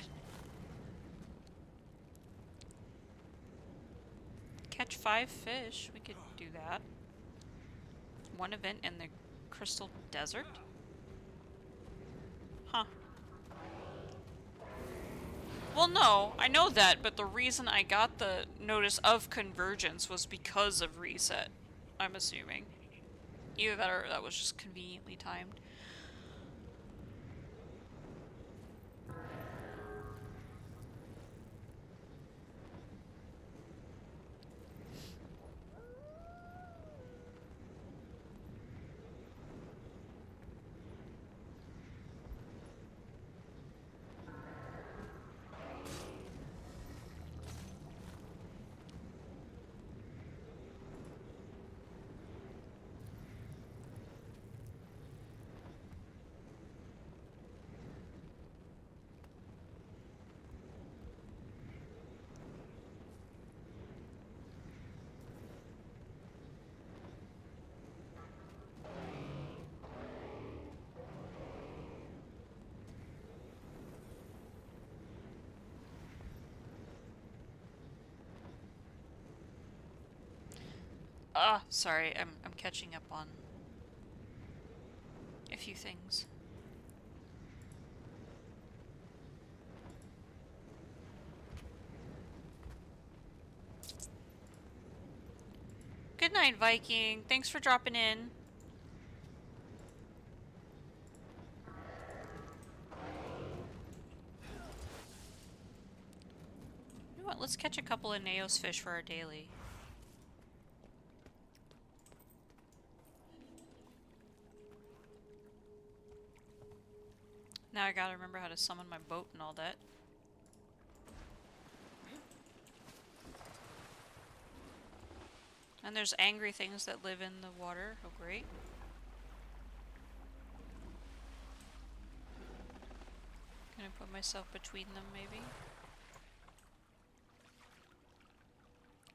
Catch 5 fish. We could do that. One event in the Crystal Desert? Huh. Well, no, I know that, but the reason I got the notice of convergence was because of reset, I'm assuming. Either that or that was just conveniently timed. Sorry, I'm catching up on a few things. Good night, Viking. Thanks for dropping in. You know what? Let's catch a couple of Naos fish for our daily. Now I gotta remember how to summon my boat and all that. And there's angry things that live in the water. Oh, great. Gonna put myself between them, maybe?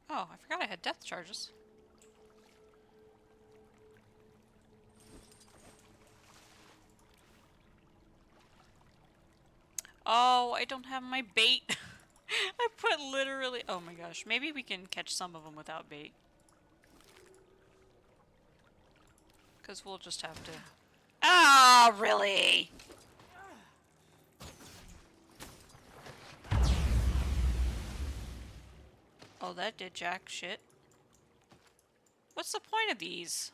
Oh, I forgot I had death charges. Oh, I don't have my bait. I put literally... Oh my gosh. Maybe we can catch some of them without bait. Because we'll just have to... Ah, really? Oh, that did jack shit. What's the point of these?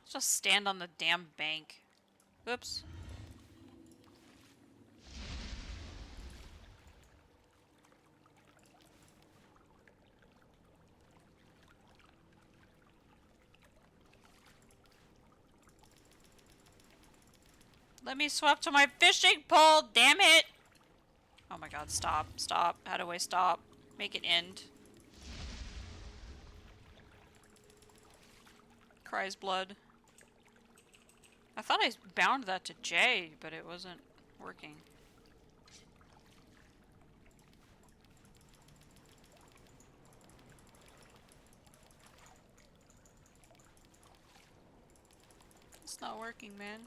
Just stand on the damn bank. Oops. Let me swap to my fishing pole, damn it! Oh my god, stop, stop. How do I stop? Make it end. Cries blood. I thought I bound that to J, but it wasn't working. It's not working, man.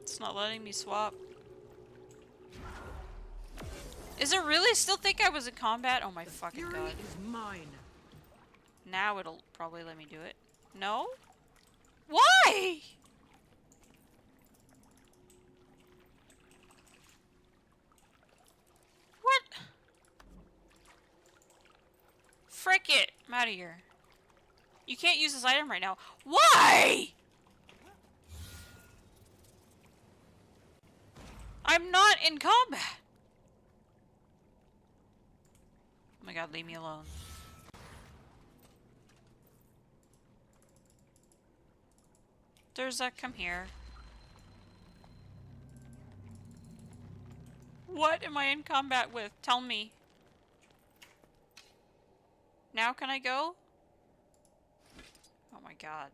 It's not letting me swap. Is it really still think I was in combat? Oh my fucking god. Fury is mine. Now it'll probably let me do it. No? Why? What? Frick it. I'm out of here. You can't use this item right now. Why? I'm not in combat. Oh my god, leave me alone. Durza, come here. What am I in combat with? Tell me. Now can I go? Oh my god.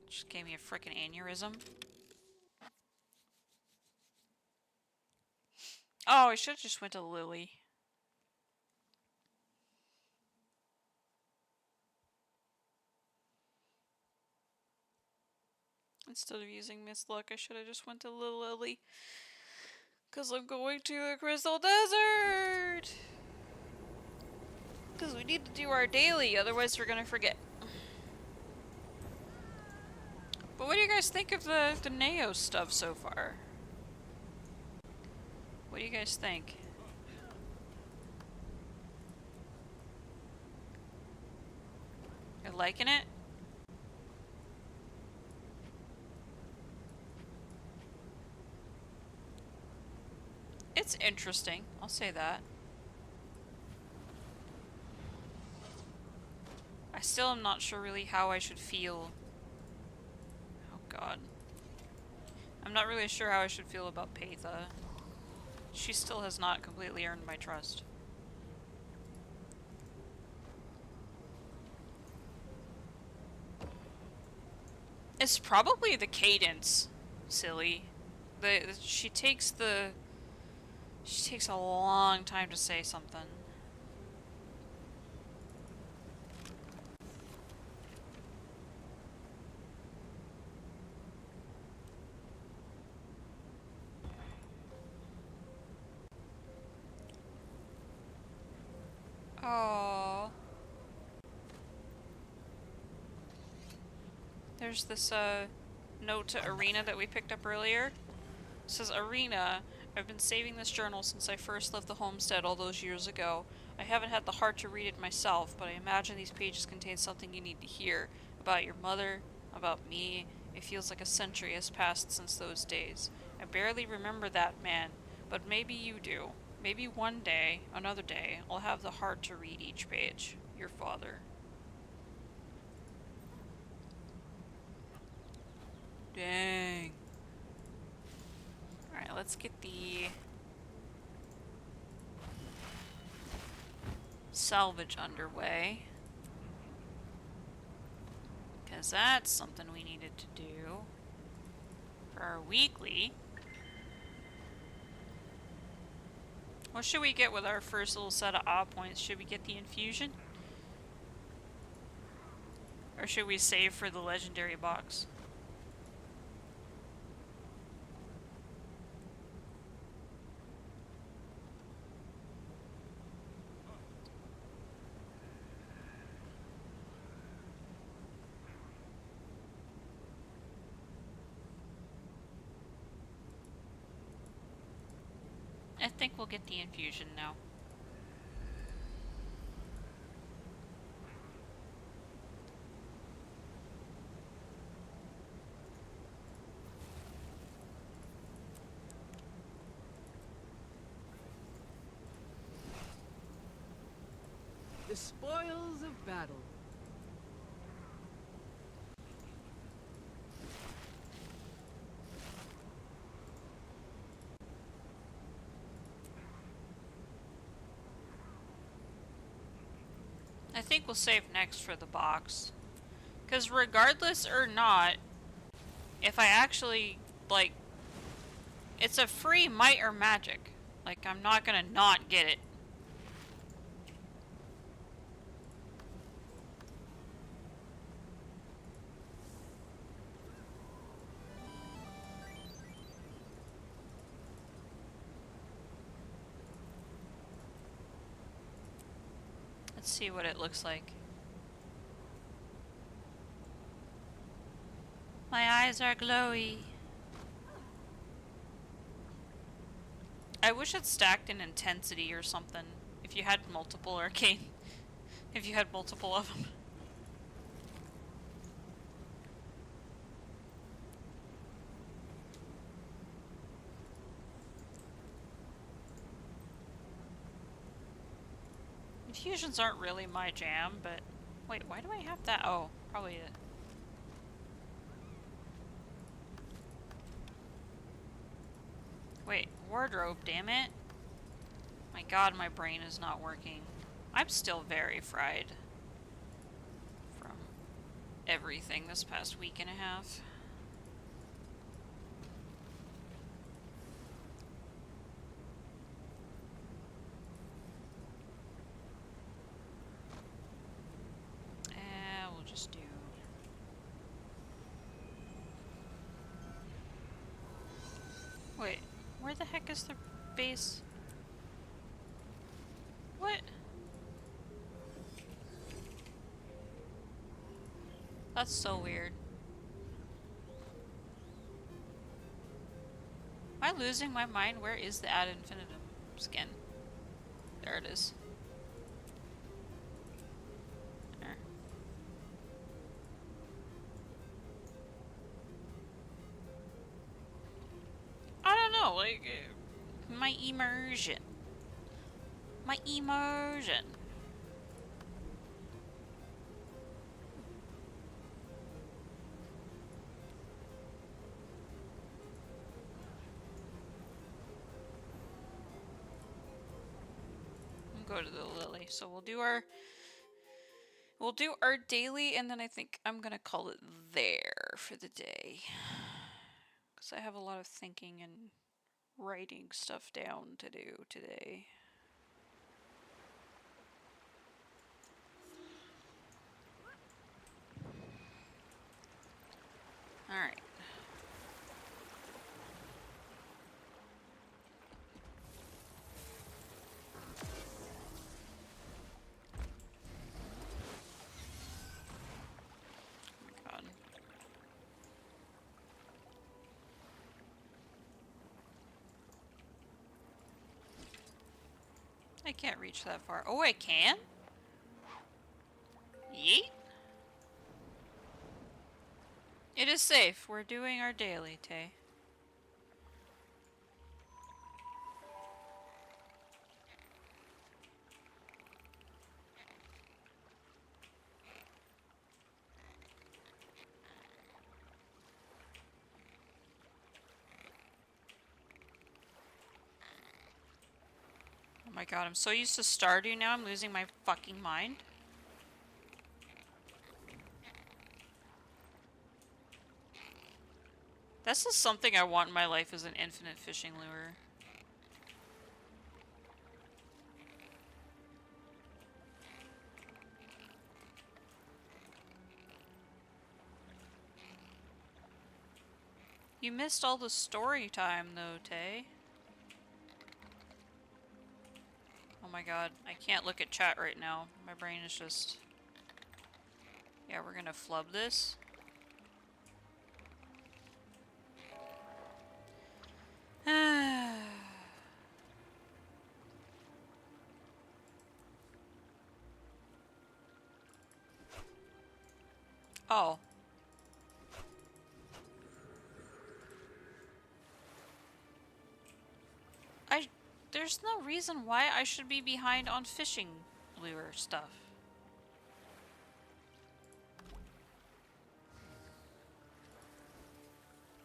Just gave me a frickin' aneurysm. Oh, I should've just went to Lily. Instead of using Miss Luck, I should have just went to Little Lily. Because I'm going to the Crystal Desert! Because we need to do our daily, otherwise we're going to forget. But what do you guys think of the Neo stuff so far? What do you guys think? You're liking it? It's interesting, I'll say that. I still am not sure really how I should feel. Oh god. I'm not really sure how I should feel about Patha. She still has not completely earned my trust. It's probably the cadence, silly. She takes the She takes a long time to say something. Oh. There's this note to Arena that we picked up earlier. It says, Arena, I've been saving this journal since I first left the homestead all those years ago. I haven't had the heart to read it myself, but I imagine these pages contain something you need to hear. About your mother, about me. It feels like a century has passed since those days. I barely remember that man, but maybe you do. Maybe one day, another day, I'll have the heart to read each page. Your father. Dang. Alright, let's get the salvage underway. Because that's something we needed to do for our weekly. What should we get with our first little set of awe points? Should we get the infusion? Or should we save for the legendary box? I think we'll get the infusion now. The spoils of battle. I think we'll save next for the box. Because regardless or not, if I actually, like, it's a free might or magic. Like, I'm not gonna not get it. Let's see what it looks like. My eyes are glowy. I wish it stacked in intensity or something. If you had multiple arcane. If you had multiple of them. Infusions aren't really my jam, but... Wait, why do I have that? Oh, probably it. Wait, wardrobe, damn it. My god, my brain is not working. I'm still very fried from everything this past week and a half. We'll just do... Wait, where the heck is the base? What? That's so weird. Am I losing my mind? Where is the ad infinitum skin? There it is. There. I don't know, like, my immersion. My immersion. Go to the lily. So we'll do our daily, and then I think I'm gonna call it there for the day. Because I have a lot of thinking and writing stuff down to do today. Alright. God. I can't reach that far. Oh, I can? Yeet. It is safe. We're doing our daily, Tay. Oh my god, I'm so used to Stardew now, I'm losing my fucking mind. That's just something I want in my life, is an infinite fishing lure. You missed all the story time though, Tay. Oh my god, I can't look at chat right now. My brain is just... Yeah, we're gonna flub this. Oh. There's no reason why I should be behind on fishing lure stuff.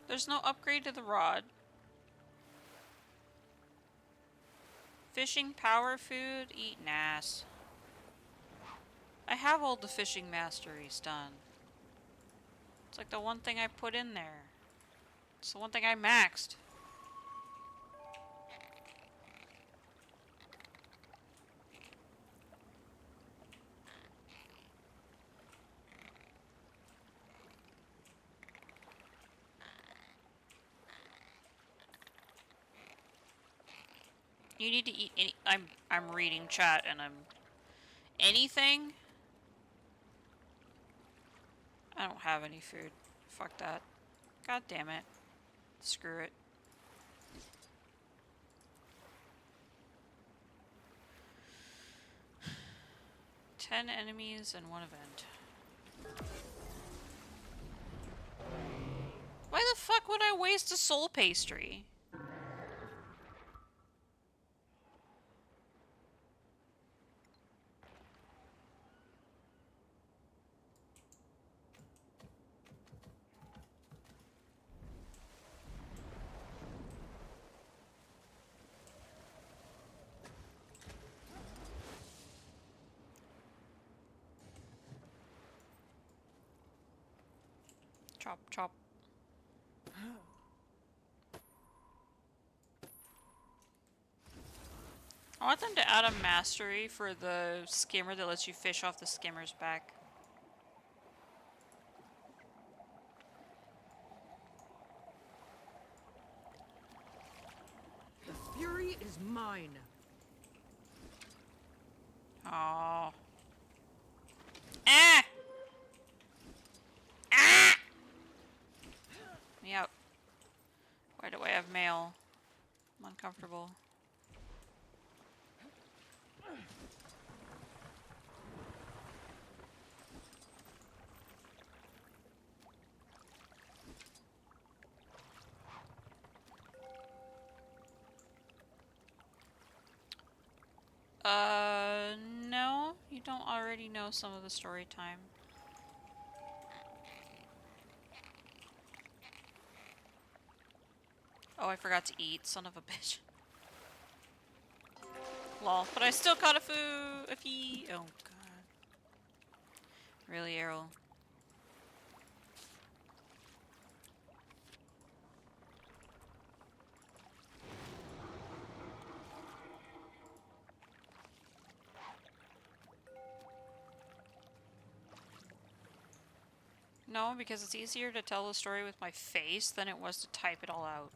There's no upgrade to the rod. Fishing power food, eat nass. I have all the fishing masteries done. It's like the one thing I put in there. It's the one thing I maxed. You need to eat any... I'm reading chat and I'm... Anything? I don't have any food. Fuck that. God damn it. Screw it. Ten enemies and one event. Why the fuck would I waste a soul pastry? Chop, chop. I want them to add a mastery for the skimmer that lets you fish off the skimmer's back. The fury is mine. Oh. Ah! Ah! Yep. Why do I have mail? I'm uncomfortable. No, you don't already know some of the story time. Oh, I forgot to eat, son of a bitch. Lol, but I still caught a fee. Oh god. Really, Errol? No, because it's easier to tell the story with my face than it was to type it all out.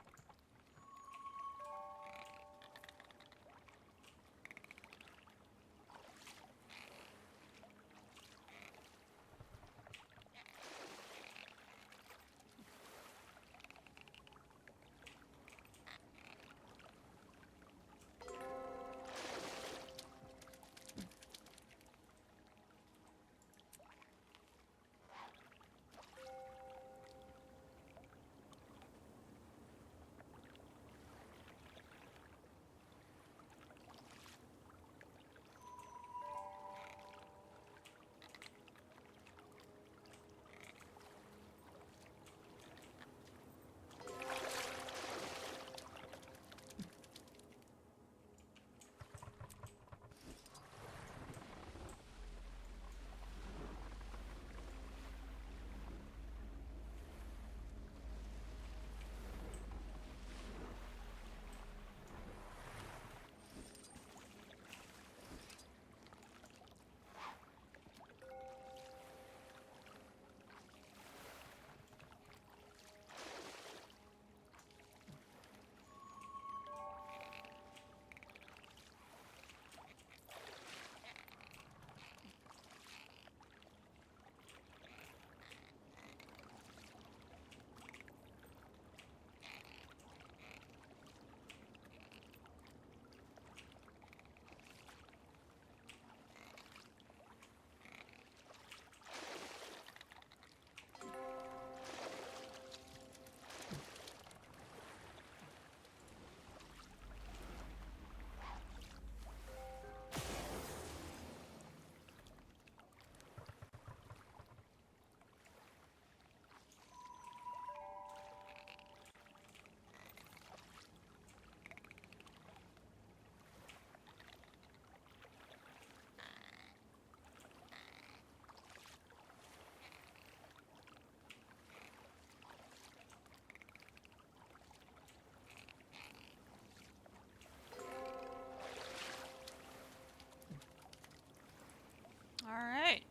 Alright.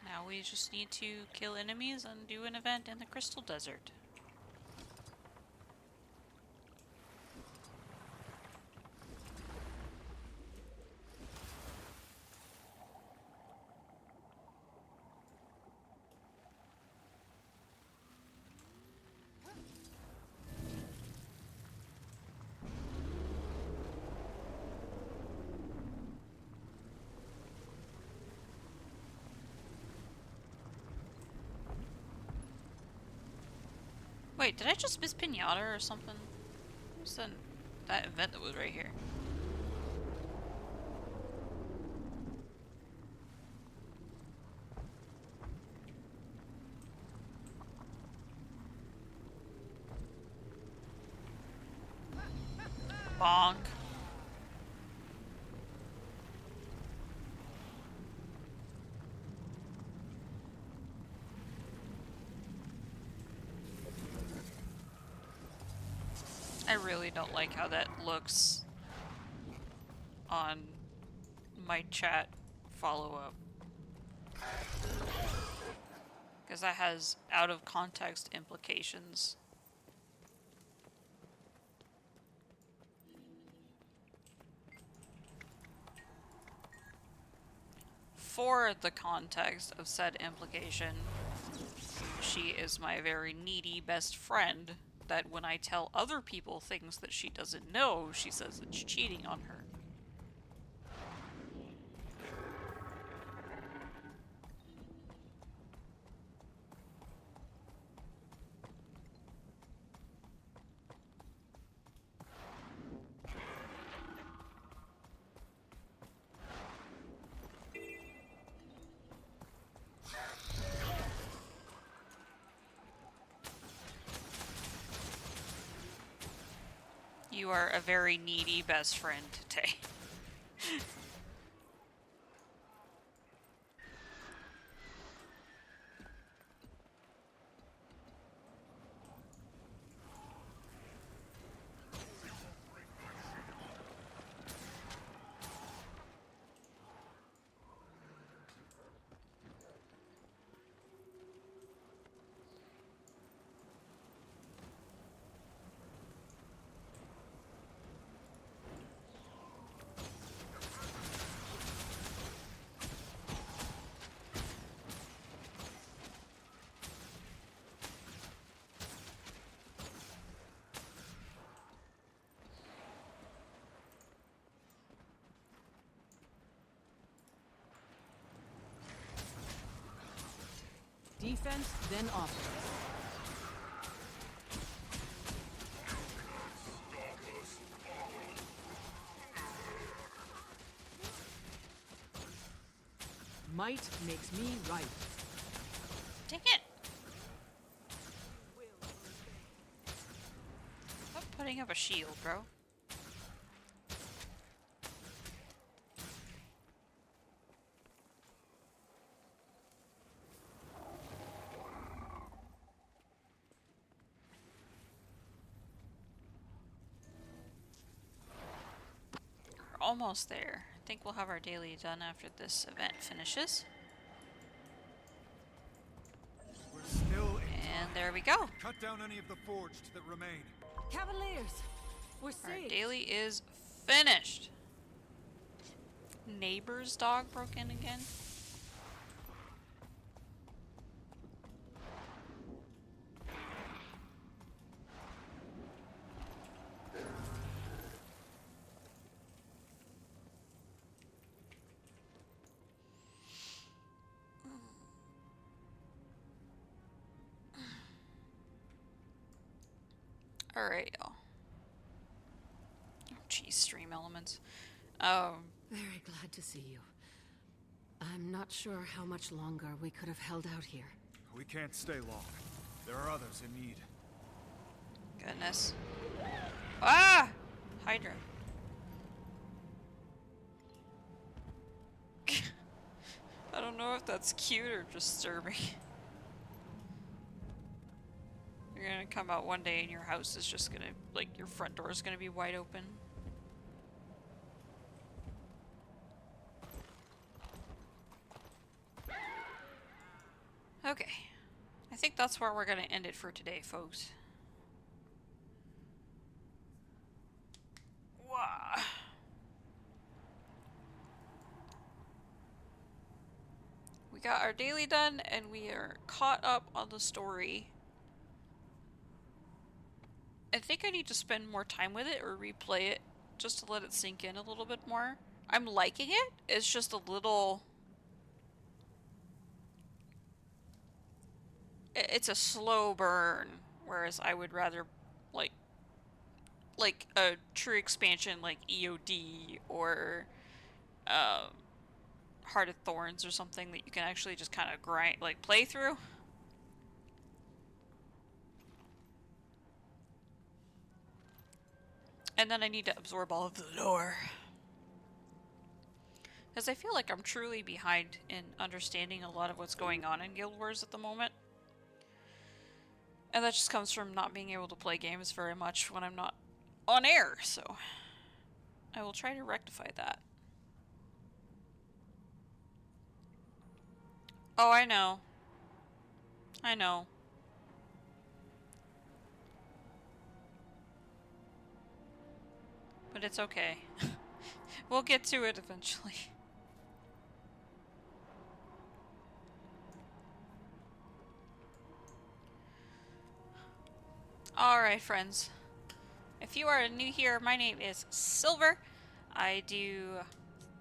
Now we just need to kill enemies and do an event in the Crystal Desert. Wait, did I just miss Pinata or something? What's that event that was right here? Bonk. I really don't like how that looks on my chat follow-up. Because that has out-of-context implications. For the context of said implication, she is my very needy best friend that when I tell other people things that she doesn't know, she says it's cheating on her. You are a very needy best friend today. Defense, then offense. Might makes me right. Dang it! I'm putting up a shield, bro. We're almost there. I think we'll have our daily done after this event finishes. We're still and there we go. Cut down any of the forged that remain. Cavaliers, we're Our safe. daily is finished. Neighbor's dog broke in again. Alright, y'all. Oh, geez, stream elements. Very glad to see you. I'm not sure how much longer we could have held out here. We can't stay long. There are others in need. Goodness. Ah! Hydra. I don't know if that's cute or disturbing. You're gonna come out one day and your house is just gonna, like, your front door is gonna be wide open. Okay. I think that's where we're gonna end it for today, folks. Wow. We got our daily done and we are caught up on the story. I think I need to spend more time with it or replay it just to let it sink in a little bit more. I'm liking it. It's just a little... It's a slow burn, whereas I would rather like a true expansion like EOD or Heart of Thorns or something that you can actually just kind of grind, like play through. And then I need to absorb all of the lore. Because I feel like I'm truly behind in understanding a lot of what's going on in Guild Wars at the moment. And that just comes from not being able to play games very much when I'm not on air, so I will try to rectify that. Oh, I know. I know. But it's okay. We'll get to it eventually. Alright, friends. If you are new here, my name is Silver. I do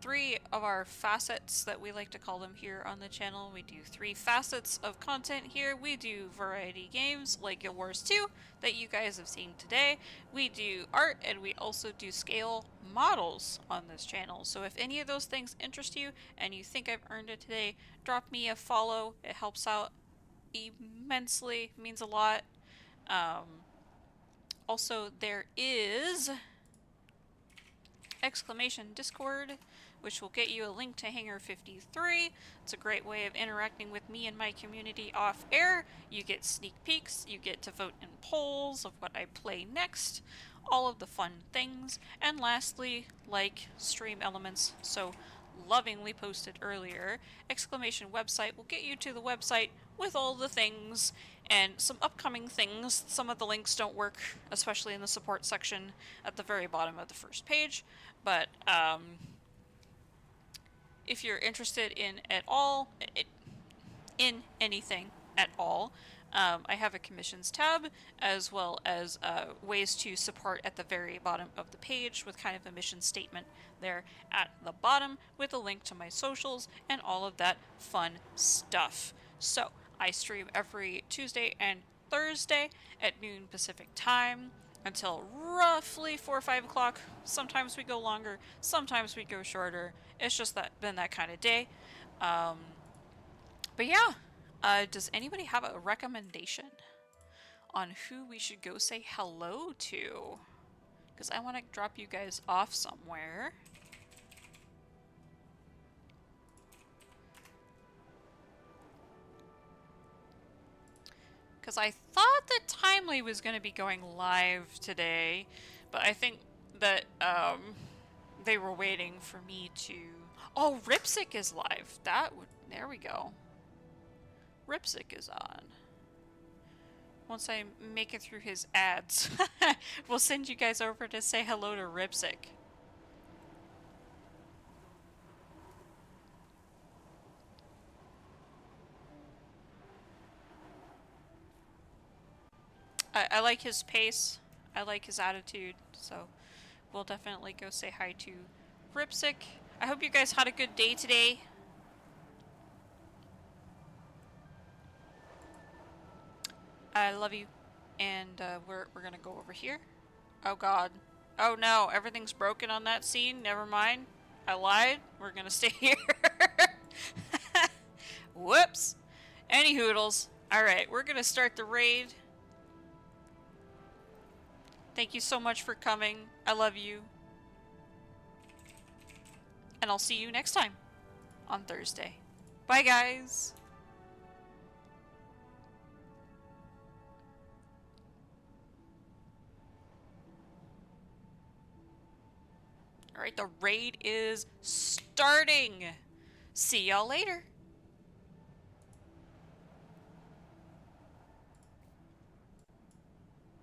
3 of our facets that we like to call them here on the channel. We do 3 facets of content here. We do variety games like Guild Wars 2 that you guys have seen today. We do art and we also do scale models on this channel. So if any of those things interest you and you think I've earned it today, drop me a follow. It helps out immensely, means a lot. Also, there is !Discord, which will get you a link to Hangar 53. It's a great way of interacting with me and my community off air. You get sneak peeks, you get to vote in polls of what I play next, all of the fun things, and lastly, like stream elements, so lovingly posted earlier, !Website will get you to the website with all the things and some upcoming things. Some of the links don't work, especially in the support section at the very bottom of the first page, but if you're interested in anything at all, I have a commissions tab as well as ways to support at the very bottom of the page with kind of a mission statement there at the bottom with a link to my socials and all of that fun stuff. So I stream every Tuesday and Thursday at noon Pacific time until roughly 4 or 5 o'clock. Sometimes we go longer, sometimes we go shorter. It's just been that kind of day. But yeah, does anybody have a recommendation on who we should go say hello to? Because I want to drop you guys off somewhere. Because I thought that Timely was going to be going live today, but I think that they were waiting for me to... Oh, Ripsic is live. There we go. Ripsic is on. Once I make it through his ads, we'll send you guys over to say hello to Ripsic. I like his pace. I like his attitude. So we'll definitely go say hi to Ripsic. I hope you guys had a good day today. I love you. And we're gonna go over here. Oh god. Oh no, everything's broken on that scene. Never mind. I lied. We're gonna stay here. Whoops. Any hoodles. Alright, we're gonna start the raid. Thank you so much for coming. I love you. And I'll see you next time on Thursday. Bye guys. Alright, the raid is starting. See y'all later.